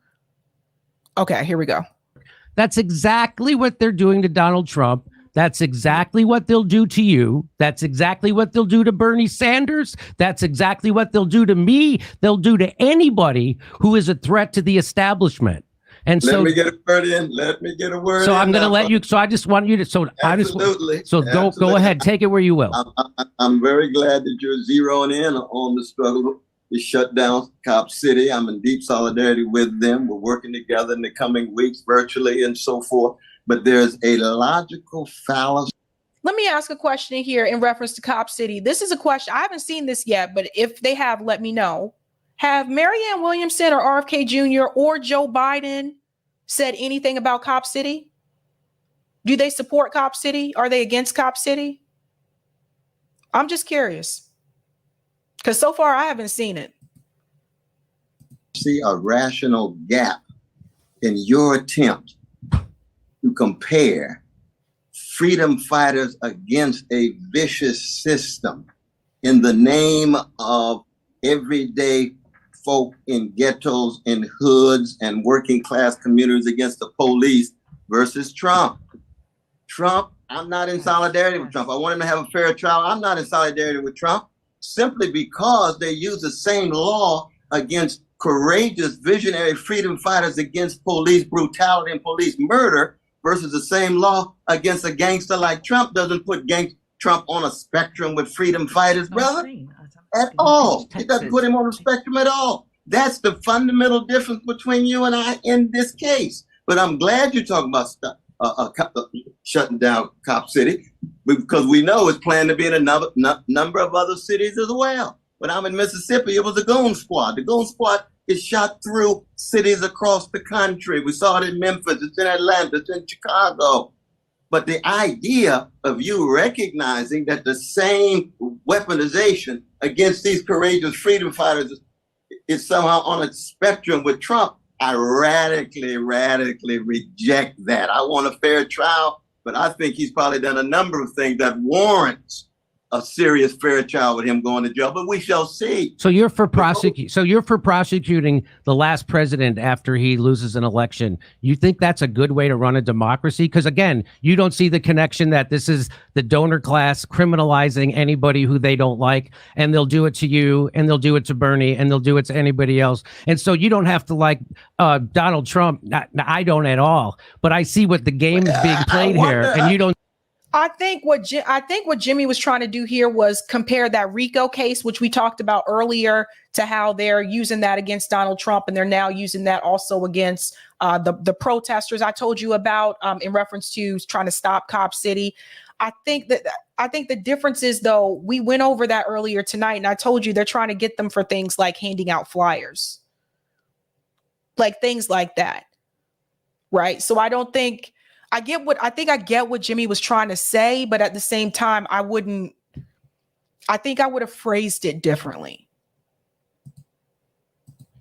Okay, here we go. That's exactly what they're doing to Donald Trump. That's exactly what they'll do to you. That's exactly what they'll do to Bernie Sanders. That's exactly what they'll do to me. They'll do to anybody who is a threat to the establishment. And let so, me get a word in. Let me get a word in. So I'm going to let you. So I just want you to. So absolutely. Go ahead. Take it where you will. I'm very glad that you're zeroing in on the struggle to shut down Cop City. I'm in deep solidarity with them. We're working together in the coming weeks, virtually and so forth. But there's a logical fallacy. Let me ask a question here in reference to Cop City. This is a question. I haven't seen this yet, but if they have, let me know. Have Marianne Williamson or RFK Jr. or Joe Biden said anything about Cop City? Do they support Cop City? Are they against Cop City? I'm just curious. Because so far I haven't seen it. See a rational gap in your attempt to compare freedom fighters against a vicious system in the name of everyday folk in ghettos, in hoods, and working class communities against the police versus Trump. Trump, I'm not in solidarity with Trump. I want him to have a fair trial. I'm not in solidarity with Trump simply because they use the same law against courageous, visionary freedom fighters against police brutality and police murder versus the same law against a gangster like Trump doesn't put Trump on a spectrum with freedom fighters, brother, at all. It doesn't put him on a spectrum at all. That's the fundamental difference between you and I in this case. But I'm glad you're talking about shutting down Cop City, because we know it's planned to be in a number of other cities as well. When I'm in Mississippi, it was a goon squad. The goon squad is shot through cities across the country. We saw it in Memphis, it's in Atlanta, it's in Chicago. But the idea of you recognizing that the same weaponization against these courageous freedom fighters is somehow on a spectrum with Trump, I radically reject that. I want a fair trial, but I think he's probably done a number of things that warrants a serious fair trial with him going to jail, but we shall see. So you're for prosecuting the last president after he loses an election. You think that's a good way to run a democracy? Because again, you don't see the connection that this is the donor class criminalizing anybody who they don't like, and they'll do it to you, and they'll do it to Bernie, and they'll do it to anybody else. And so you don't have to like Donald Trump. I don't at all, but I see what the game is being played here, and you don't. I think what Jimmy was trying to do here was compare that RICO case, which we talked about earlier, to how they're using that against Donald Trump, and they're now using that also against the protesters I told you about in reference to trying to stop Cop City. I think the difference is, though, we went over that earlier tonight, and I told you they're trying to get them for things like handing out flyers, like things like that, right? So I get what Jimmy was trying to say, but at the same time, I think I would have phrased it differently.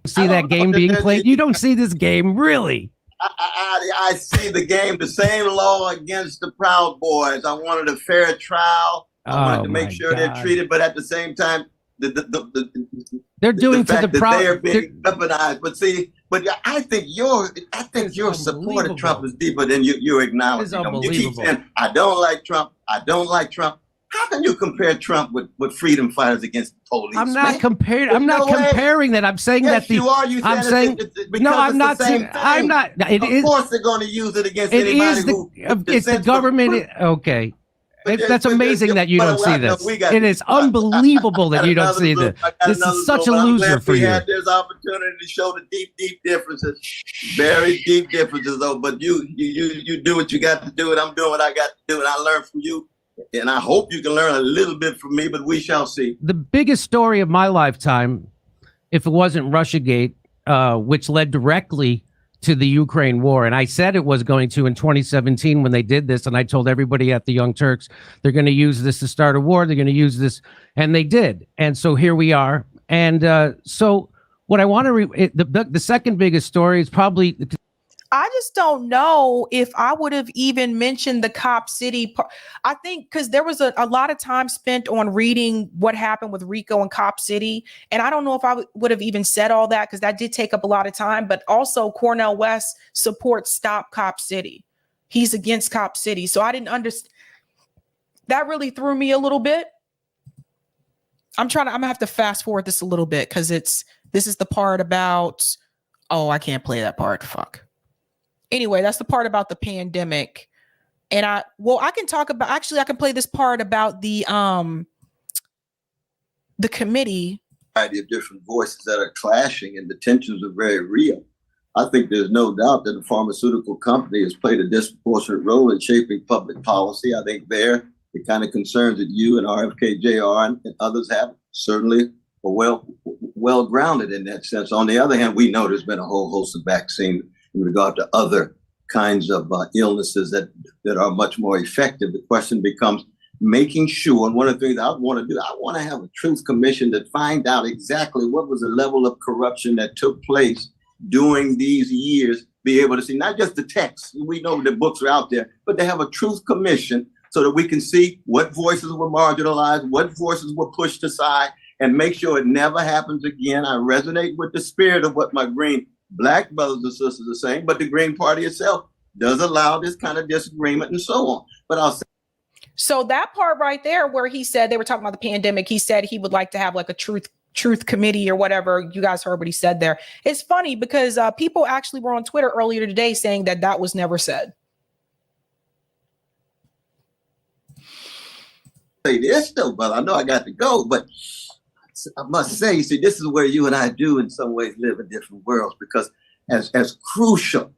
See that game being played? You don't see this game, really? I see the game, the same law against the Proud Boys. I wanted a fair trial. I wanted to make sure they're treated, but at the same time, they're doing the fact to the that they are being weaponized. But I think your support of Trump is deeper than you acknowledge. You keep saying, I don't like Trump. I don't like Trump. How can you compare Trump with freedom fighters against the police? I'm not man? comparing. There's I'm not no way. comparing that. I'm saying Yes, that you are. You I'm saying saying because no. I'm it's not the same saying. I'm thing. not. It Of is. course, they're going to use it against It anybody is the. who It's the government. Okay. That's amazing that you don't see this. It is unbelievable that you don't see this. This is such a loser for we you. had this opportunity to show the deep differences, very deep differences, though. But you do what you got to do, and I'm doing what I got to do, and I learn from you, and I hope you can learn a little bit from me. But we shall see. The biggest story of my lifetime, if it wasn't Russiagate, which led directly to the Ukraine war. And I said it was going to in 2017 when they did this. And I told everybody at the Young Turks, they're going to use this to start a war. They're going to use this. And they did. And so here we are. And so what I want to the second biggest story is probably. I just don't know if I would have even mentioned the Cop City part. I think because there was a lot of time spent on reading what happened with RICO and Cop City. And I don't know if I would have even said all that because that did take up a lot of time. But also Cornel West supports Stop Cop City. He's against Cop City. So I didn't understand. That really threw me a little bit. I'm gonna have to fast forward this a little bit because this is the part about, oh, I can't play that part. Fuck. Anyway, that's the part about the pandemic. And I can talk about, actually I can play this part about the committee. Variety of different voices that are clashing and the tensions are very real. I think there's no doubt that the pharmaceutical company has played a disproportionate role in shaping public policy. I think the kind of concerns that you and RFK Jr. and others have certainly are well grounded in that sense. On the other hand, we know there's been a whole host of vaccines in regard to other kinds of illnesses that are much more effective. The question becomes making sure, and one of the things I want to do, I want to have a truth commission that find out exactly what was the level of corruption that took place during these years, be able to see not just the text, we know the books are out there, but they have a truth commission so that we can see what voices were marginalized, what voices were pushed aside, and make sure it never happens again. I resonate with the spirit of what my Green Black brothers and sisters are saying, but the Green Party itself does allow this kind of disagreement and so on. But I'll say. So that part right there where he said, they were talking about the pandemic, he said he would like to have like a truth committee or whatever. You guys heard what he said there. It's funny because people actually were on Twitter earlier today saying that was never said. Say this though, but I know I got to go, but I must say, you see, this is where you and I do in some ways live in different worlds, because as crucial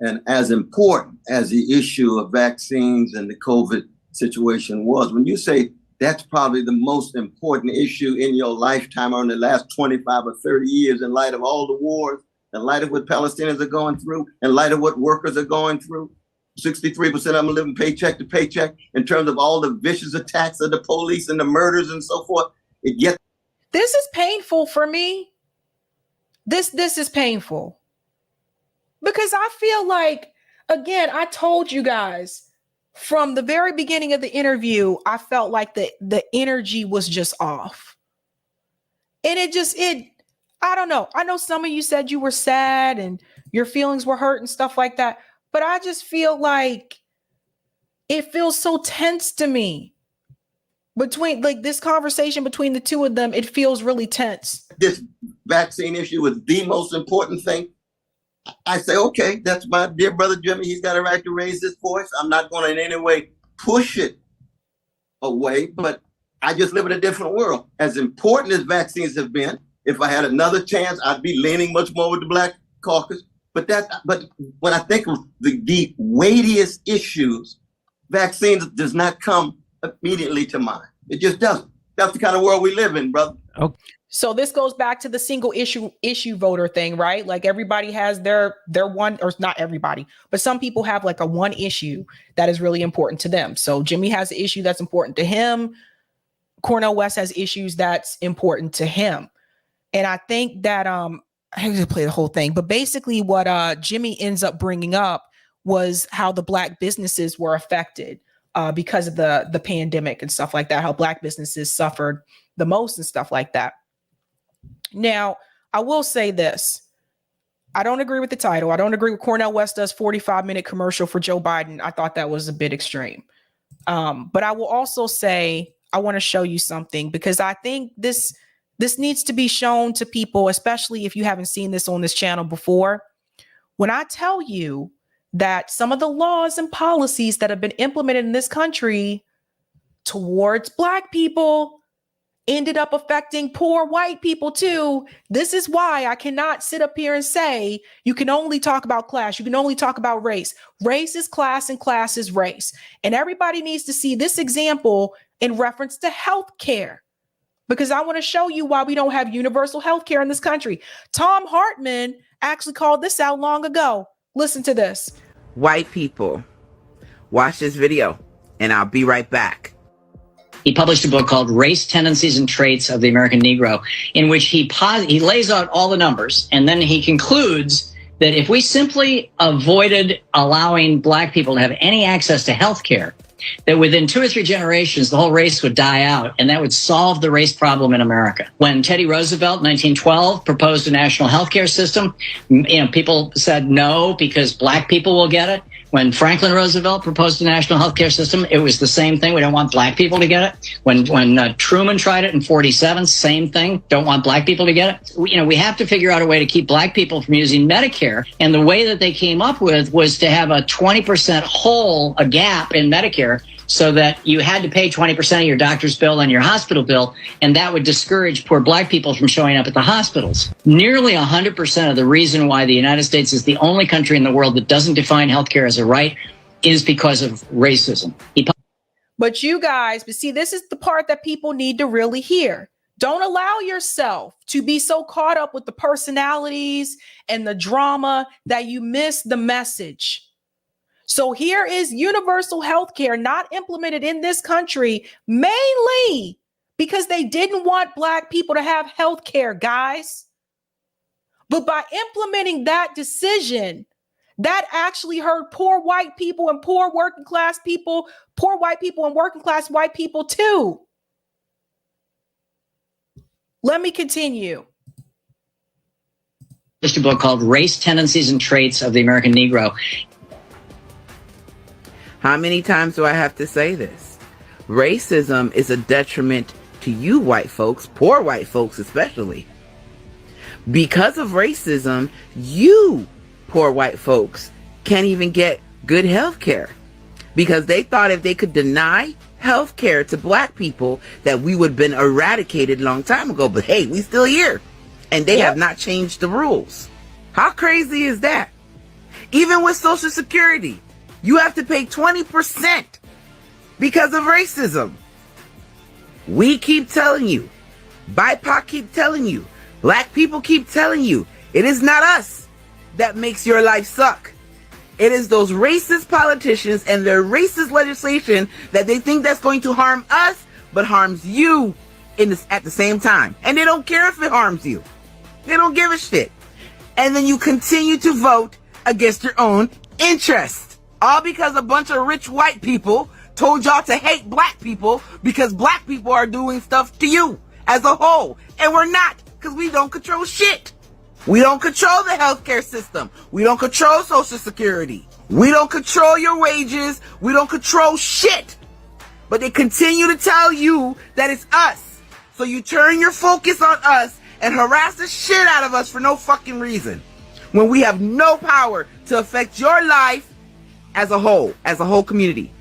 and as important as the issue of vaccines and the COVID situation was, when you say that's probably the most important issue in your lifetime or in the last 25 or 30 years, in light of all the wars, in light of what Palestinians are going through, in light of what workers are going through, 63% of them are living paycheck to paycheck, in terms of all the vicious attacks of the police and the murders and so forth, This is painful for me. This is painful because I feel like, again, I told you guys from the very beginning of the interview, I felt like the energy was just off. And I don't know. I know some of you said you were sad and your feelings were hurt and stuff like that, but I just feel like it feels so tense to me. Between like this conversation between the two of them, it feels really tense. This vaccine issue is the most important thing. I say, okay, that's my dear brother Jimmy. He's got a right to raise his voice. I'm not going to in any way push it away, but I just live in a different world. As important as vaccines have been, if I had another chance, I'd be leaning much more with the Black caucus. But when I think of the weightiest issues, vaccines does not come immediately to mind. It just doesn't. That's the kind of world we live in, brother. Okay. So this goes back to the single issue voter thing, right? Like everybody has their one, or not everybody, but some people have like a one issue that is really important to them. So Jimmy has an issue that's important to him. Cornel West has issues that's important to him. And I think that I have to play the whole thing, but basically what Jimmy ends up bringing up was how the Black businesses were affected because of the pandemic and stuff like that, how Black businesses suffered the most and stuff like that. Now, I will say this. I don't agree with the title. I don't agree with Cornel West does 45-minute commercial for Joe Biden. I thought that was a bit extreme. But I will also say, I want to show you something, because I think this needs to be shown to people, especially if you haven't seen this on this channel before. When I tell you that some of the laws and policies that have been implemented in this country towards Black people ended up affecting poor white people too, this is why I cannot sit up here and say you can only talk about class, you can only talk about race. Race is class and class is race. And everybody needs to see this example in reference to healthcare, because I want to show you why we don't have universal healthcare in this country. Tom Hartman actually called this out long ago. Listen to this. White people, watch this video and I'll be right back. He published a book called Race, Tendencies, and Traits of the American Negro, in which he lays out all the numbers, and then he concludes that if we simply avoided allowing Black people to have any access to health care, that within 2 or 3 generations, the whole race would die out, and that would solve the race problem in America. When Teddy Roosevelt, 1912, proposed a national health care system, people said no because Black people will get it. When Franklin Roosevelt proposed a national health care system, it was the same thing. We don't want Black people to get it. When Truman tried it in 1947, same thing. Don't want Black people to get it. We have to figure out a way to keep Black people from using Medicare. And the way that they came up with was to have a 20% hole, a gap in Medicare, so that you had to pay 20% of your doctor's bill and your hospital bill, and that would discourage poor Black people from showing up at the hospitals. Nearly 100% of the reason why the United States is the only country in the world that doesn't define healthcare as a right is because of racism. But see, this is the part that people need to really hear. Don't allow yourself to be so caught up with the personalities and the drama that you miss the message. So here is universal health care not implemented in this country, mainly because they didn't want Black people to have health care, guys. But by implementing that decision, that actually hurt poor white people and poor working class people, poor white people and working class white people too. Let me continue. Just a book called Race, Tendencies, and Traits of the American Negro. How many times do I have to say this? Racism is a detriment to you white folks, poor white folks especially. Because of racism, you poor white folks can't even get good health care. Because they thought if they could deny health care to Black people that we would have been eradicated a long time ago. But hey, we still here. And they have not changed the rules. How crazy is that? Even with Social Security, you have to pay 20% because of racism. We keep telling you, BIPOC keep telling you, Black people keep telling you, it is not us that makes your life suck. It is those racist politicians and their racist legislation that they think that's going to harm us, but harms you at the same time. And they don't care if it harms you. They don't give a shit. And then you continue to vote against your own interests. All because a bunch of rich white people told y'all to hate Black people because Black people are doing stuff to you as a whole. And we're not, because we don't control shit. We don't control the healthcare system. We don't control Social Security. We don't control your wages. We don't control shit. But they continue to tell you that it's us. So you turn your focus on us and harass the shit out of us for no fucking reason, when we have no power to affect your life as a whole community.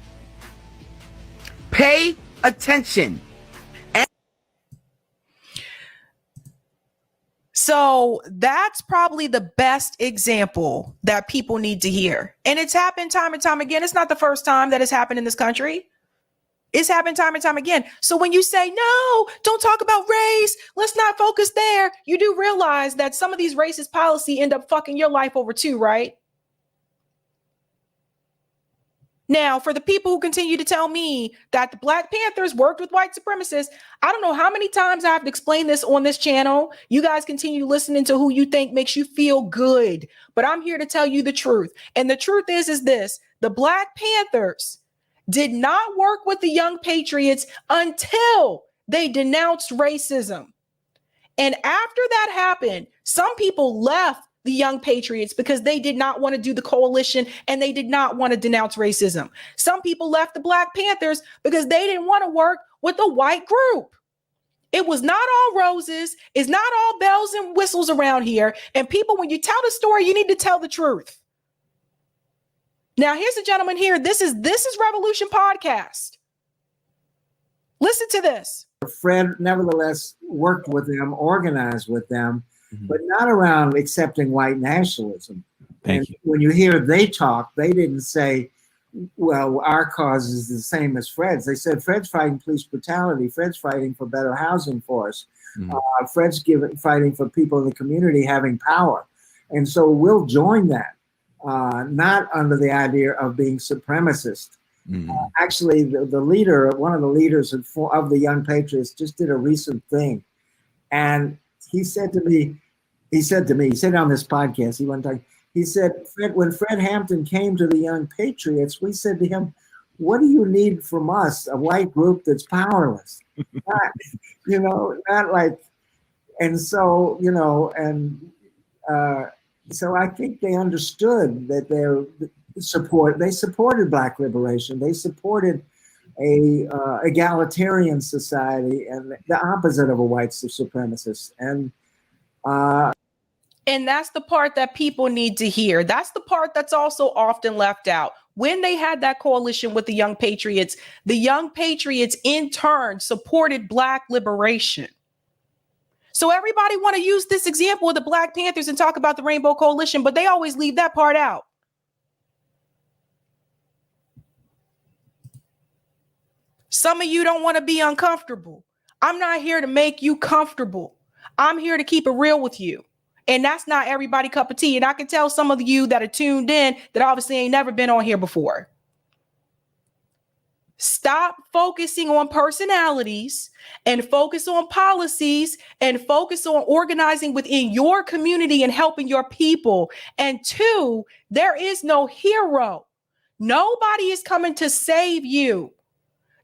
Pay attention. So that's probably the best example that people need to hear. And it's happened time and time again. It's not the first time that it's happened in this country. It's happened time and time again. So when you say, no, don't talk about race, let's not focus there, you do realize that some of these racist policy end up fucking your life over too, right? Now, for the people who continue to tell me that the Black Panthers worked with white supremacists, I don't know how many times I have to explain this on this channel. You guys continue listening to who you think makes you feel good, but I'm here to tell you the truth. And the truth is this: the Black Panthers did not work with the Young Patriots until they denounced racism. And after that happened, some people left the Young Patriots because they did not want to do the coalition and they did not want to denounce racism. Some people left the Black Panthers because they didn't want to work with a white group. It was not all roses. It's not all bells and whistles around here. And people, when you tell the story, you need to tell the truth. Now, here's a gentleman here. This is Revolution Podcast. Listen to this. Fred nevertheless worked with them, organized with them, but not around accepting white nationalism. Thank you. When you hear they talk, they didn't say, well, our cause is the same as Fred's. They said Fred's fighting police brutality. Fred's fighting for better housing for us. Fred's fighting for people in the community having power. And so we'll join that, not under the idea of being supremacist. Actually, the leader, one of the leaders of the Young Patriots just did a recent thing. And he said on this podcast, he said, when Fred Hampton came to the Young Patriots, we said to him, what do you need from us, a white group that's powerless? Not like, and so, so I think they understood that they supported Black liberation. They supported a egalitarian society and the opposite of a white supremacist. And that's the part that people need to hear. That's the part that's also often left out. When they had that coalition with the Young Patriots in turn supported Black liberation. So everybody want to use this example of the Black Panthers and talk about the Rainbow Coalition, but they always leave that part out. Some of you don't want to be uncomfortable. I'm not here to make you comfortable. I'm here to keep it real with you. And that's not everybody cup of tea. And I can tell some of you that are tuned in that obviously ain't never been on here before. Stop focusing on personalities and focus on policies and focus on organizing within your community and helping your people. And two, there is no hero. Nobody is coming to save you.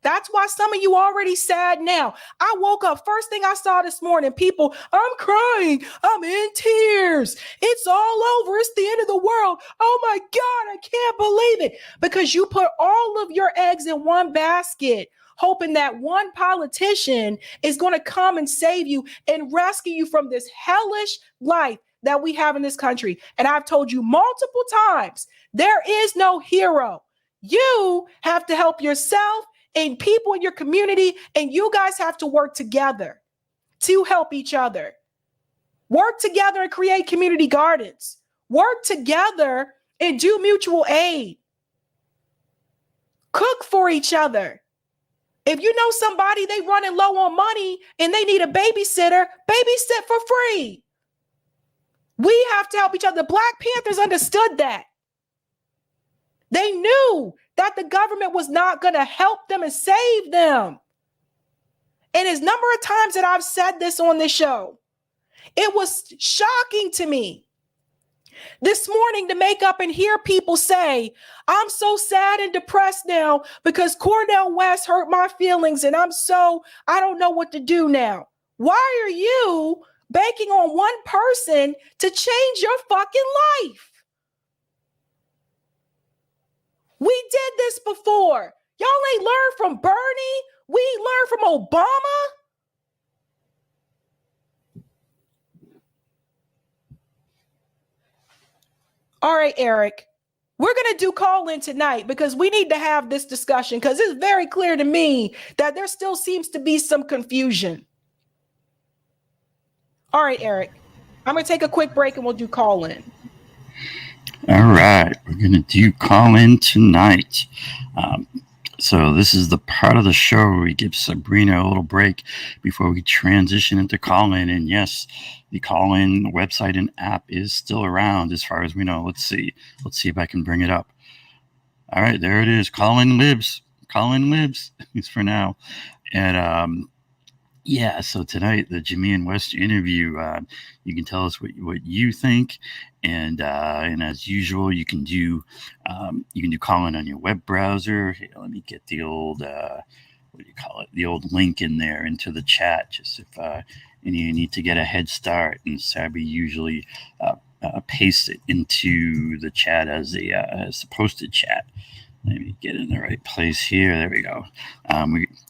That's why some of you already sad now. I woke up, first thing I saw this morning, people, I'm crying. I'm in tears. It's all over. It's the end of the world. Oh my God, I can't believe it. Because you put all of your eggs in one basket, hoping that one politician is going to come and save you and rescue you from this hellish life that we have in this country. And I've told you multiple times, there is no hero. You have to help yourself and people in your community, and you guys have to work together to help each other. Work together and create community gardens. Work together and do mutual aid. Cook for each other. If you know somebody, they running low on money and they need a babysitter, babysit for free. We have to help each other. The Black Panthers understood that. They knew that the government was not going to help them and save them. And as number of times that I've said this on this show, it was shocking to me this morning to make up and hear people say, I'm so sad and depressed now because Cornell West hurt my feelings and I don't know what to do now. Why are you banking on one person to change your fucking life? We did this before. Y'all ain't learned from Bernie. We learned from Obama. All right, Eric, we're going to do call in tonight because we need to have this discussion because it's very clear to me that there still seems to be some confusion. All right, Eric, I'm going to take a quick break and we'll do call in. All right, we're going to do call in tonight. So this is the part of the show where we give Sabrina a little break before we transition into call in. And yes, the call in website and app is still around as far as we know. Let's see if I can bring it up. All right, there it is. Call in lives. Call in lives. It's for now. And yeah, so tonight, the Jimmy and West interview, you can tell us what you think. And as usual, you can do call in on your web browser. Here, let me get the old, the old link in there into the chat, just if you need to get a head start. And Sabby usually paste it into the chat as the posted chat. Let me get in the right place here. There we go.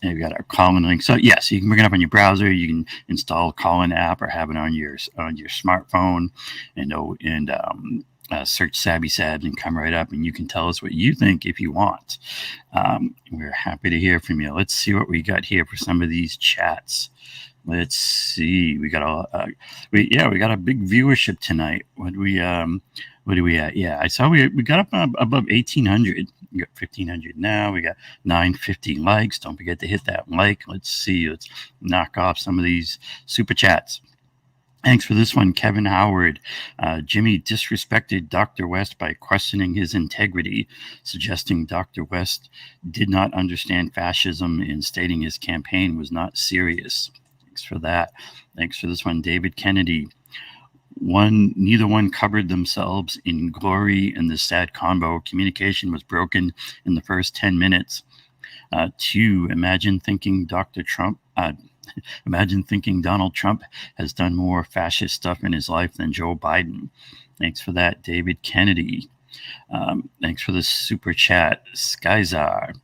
We've got our Callin link. So yes, you can bring it up on your browser. You can install a Callin app or have it on your smartphone, and search Sabby Sabs and come right up, and you can tell us what you think if you want. We're happy to hear from you. Let's see what we got here for some of these chats. Let's see. We got we got a big viewership tonight. What are we at? Yeah, I saw we got up above 1,800. We got 1,500 now. We got 950 likes. Don't forget to hit that like. Let's see. Let's knock off some of these super chats. Thanks for this one, Kevin Howard. Jimmy disrespected Dr. West by questioning his integrity, suggesting Dr. West did not understand fascism and stating his campaign was not serious. Thanks for that. Thanks for this one, David Kennedy. Neither one covered themselves in glory in this sad combo. Communication was broken in the first 10 minutes. 2, imagine thinking Donald Trump has done more fascist stuff in his life than Joe Biden. Thanks for that, David Kennedy. Thanks for the super chat, Skyzar.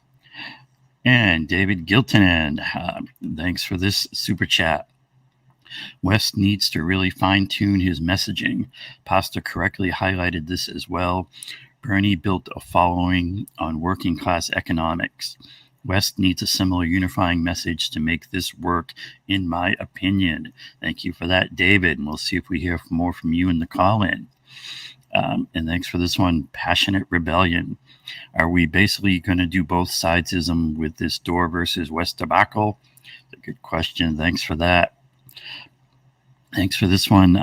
And David Gilton. Thanks for this super chat. West needs to really fine-tune his messaging. Pasta correctly highlighted this as well. Bernie built a following on working-class economics. West needs a similar unifying message to make this work, in my opinion. Thank you for that, David. And we'll see if we hear more from you in the call-in. And thanks for this one, Passionate Rebellion. Are we basically going to do both sidesism with this Dore versus West debacle? That's a good question. Thanks for that. Thanks for this one,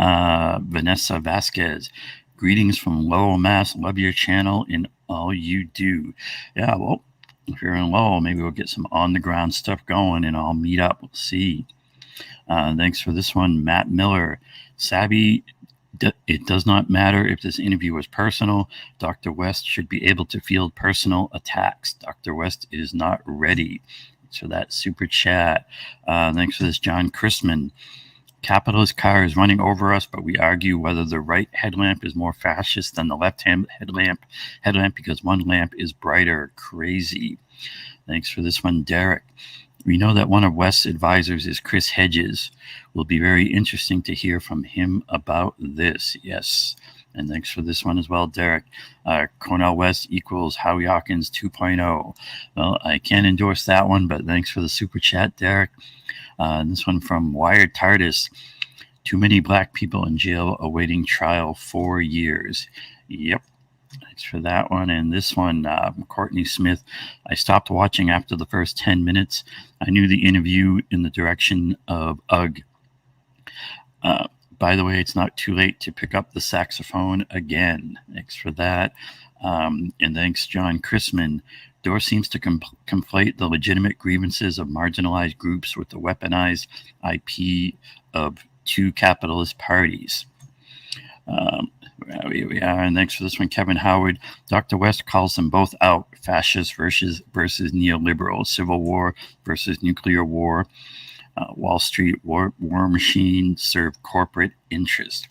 Vanessa Vasquez. Greetings from Lowell, Mass. Love your channel and all you do. Yeah, well, if you're in Lowell, maybe we'll get some on-the-ground stuff going and I'll meet up. We'll see. Thanks for this one, Matt Miller. Sabby, it does not matter if this interview was personal. Dr. West should be able to field personal attacks. Dr. West is not ready. Thanks for that super chat. Thanks for this, John Chrisman. Capitalist car is running over us, but we argue whether the right headlamp is more fascist than the left-hand headlamp because one lamp is brighter. Crazy. Thanks for this one, Derek. We know that one of West's advisors is Chris Hedges. Will be very interesting to hear from him about this. Yes. And thanks for this one as well, Derek. Cornell West equals Howie Hawkins 2.0. Well, I can't endorse that one, but thanks for the super chat, Derek. This one from Wired TARDIS. Too many black people in jail awaiting trial 4 years. Yep. Thanks for that one. And this one, Courtney Smith. I stopped watching after the first 10 minutes. I knew the interview in the direction of UGG. By the way, it's not too late to pick up the saxophone again. Thanks for that. And thanks, John Chrisman. Dore seems to conflate the legitimate grievances of marginalized groups with the weaponized IP of two capitalist parties. We are, and thanks for this one, Kevin Howard. Dr. West calls them both out: fascist versus neoliberal, civil war versus nuclear war. Wall Street war machine serve corporate interest.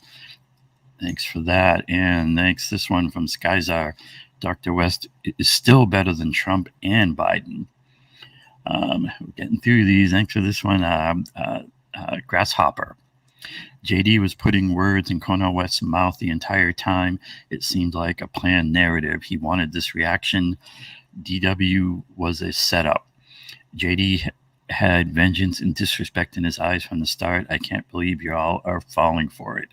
Thanks for that. And thanks this one from Skyzar. Dr. West is still better than Trump and Biden. We're getting through these. Thanks for this one, Grasshopper. JD was putting words in Cornel West's mouth the entire time. It seemed like a planned narrative. He wanted this reaction. DW was a setup. JD had vengeance and disrespect in his eyes from the start. I can't believe you all are falling for it.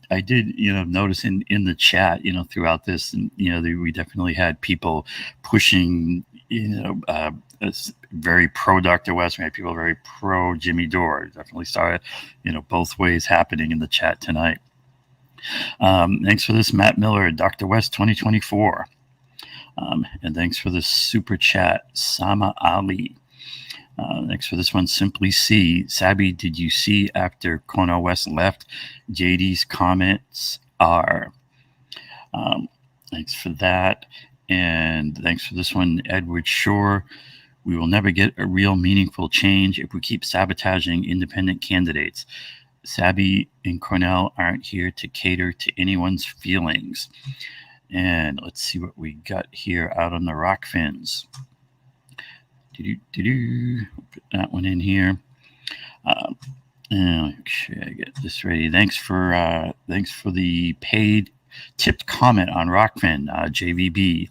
I did, notice in the chat, throughout this, and, we definitely had people pushing, very pro Dr. West. We had people very pro Jimmy Dore. Definitely saw it, both ways happening in the chat tonight. Thanks for this, Matt Miller, Dr. West 2024. And thanks for the super chat, Sama Ali. Thanks for this one, Simply C. Sabby, did you see after Cornel West left, JD's comments are? Thanks for that. And thanks for this one, Edward Shore. We will never get a real meaningful change if we keep sabotaging independent candidates. Sabby and Cornell aren't here to cater to anyone's feelings. And let's see what we got here out on the rock fins. Put that one in here. Make sure I get this ready. Thanks for the paid tipped comment on Rockfin, JVB.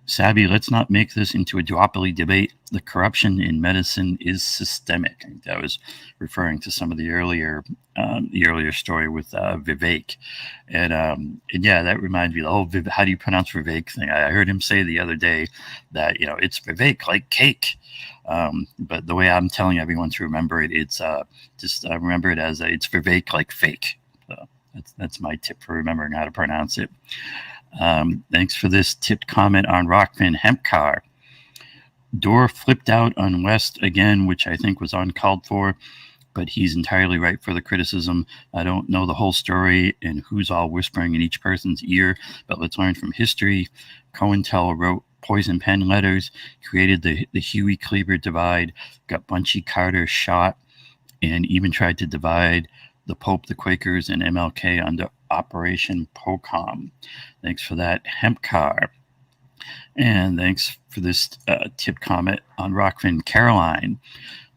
Sabby, let's not make this into a duopoly debate. The corruption in medicine is systemic. I think that was referring to some of the earlier story with Vivek, and yeah, that reminds me of the whole how do you pronounce Vivek thing. I heard him say the other day that it's Vivek like cake, but the way I'm telling everyone to remember it, it's just remember it as it's Vivek like fake. So that's my tip for remembering how to pronounce it. Thanks for this tipped comment on Rockfin hemp car. Dore flipped out on West again, which I think was uncalled for, but he's entirely right for the criticism. I don't know the whole story and who's all whispering in each person's ear, but let's learn from history. COINTEL wrote poison pen letters, created the Huey Cleaver divide, got Bunchy Carter shot, and even tried to divide the Pope, the Quakers, and MLK under Operation POCOM. Thanks for that, hemp car. And thanks for this tip comment on Rockfin Caroline.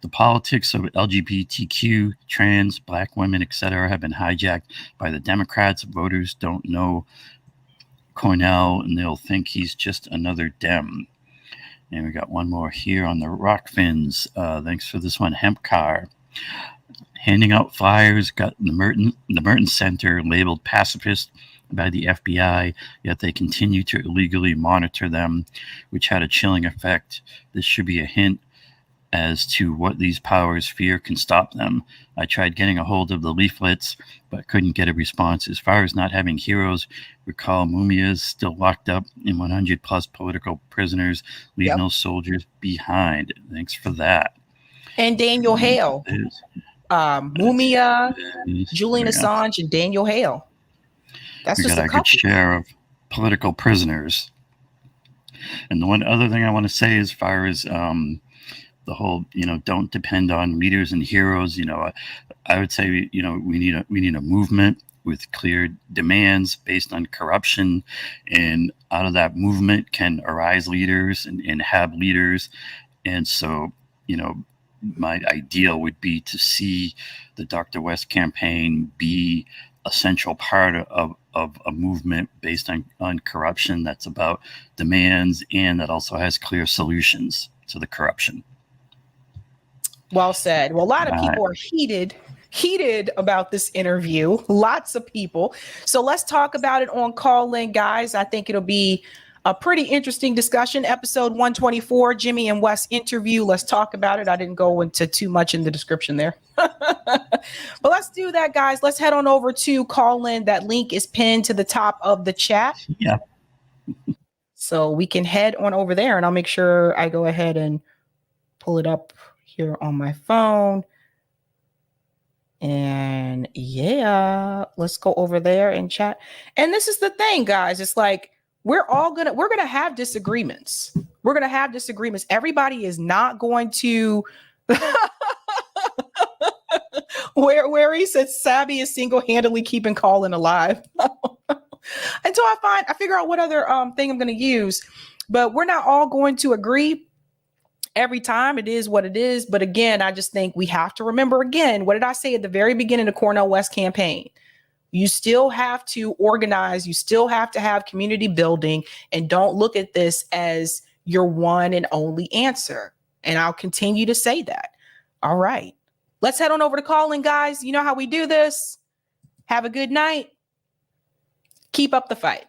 The politics of LGBTQ, trans, black women, etc. have been hijacked by the Democrats. Voters don't know Cornell, and they'll think he's just another Dem. And we got one more here on the Rockfins. Thanks for this one, hemp car. Handing out flyers, got the Merton Center labeled pacifist by the FBI, yet they continue to illegally monitor them, which had a chilling effect. This should be a hint as to what these powers fear can stop them. I tried getting a hold of the leaflets, but couldn't get a response. As far as not having heroes, recall Mumia's still locked up in 100 plus political prisoners, leave no soldiers behind. Thanks for that. And Daniel Hale. Mumia, Julian Assange, and Daniel Hale. That's just a good share of political prisoners. And the one other thing I want to say, as far as the whole, don't depend on leaders and heroes. I would say, we need a movement with clear demands based on corruption, and out of that movement can arise leaders and have leaders. And so, my ideal would be to see the Dr. West campaign be a central part of a movement based on corruption that's about demands and that also has clear solutions to the corruption. Well said. Well, a lot of people are heated about this interview. Lots of people. So let's talk about it on Call In, guys. I think it'll be a pretty interesting discussion. Episode 124, Jimmy and Wes interview. Let's talk about it. I didn't go into too much in the description there. But let's do that, guys. Let's head on over to Call In. That link is pinned to the top of the chat. Yeah. So we can head on over there, and I'll make sure I go ahead and pull it up here on my phone. And yeah, let's go over there and chat. And this is the thing, guys. It's like, we're gonna have disagreements. We're gonna have disagreements. Everybody is not going to where he said Sabby is single-handedly keeping Colin alive. Until I figure out what other thing I'm gonna use. But we're not all going to agree every time. It is what it is. But again, I just think we have to remember again, what did I say at the very beginning of the Cornel West campaign? You still have to organize. You still have to have community building, and don't look at this as your one and only answer. And I'll continue to say that. All right. Let's head on over to Call In, guys. You know how we do this. Have a good night. Keep up the fight.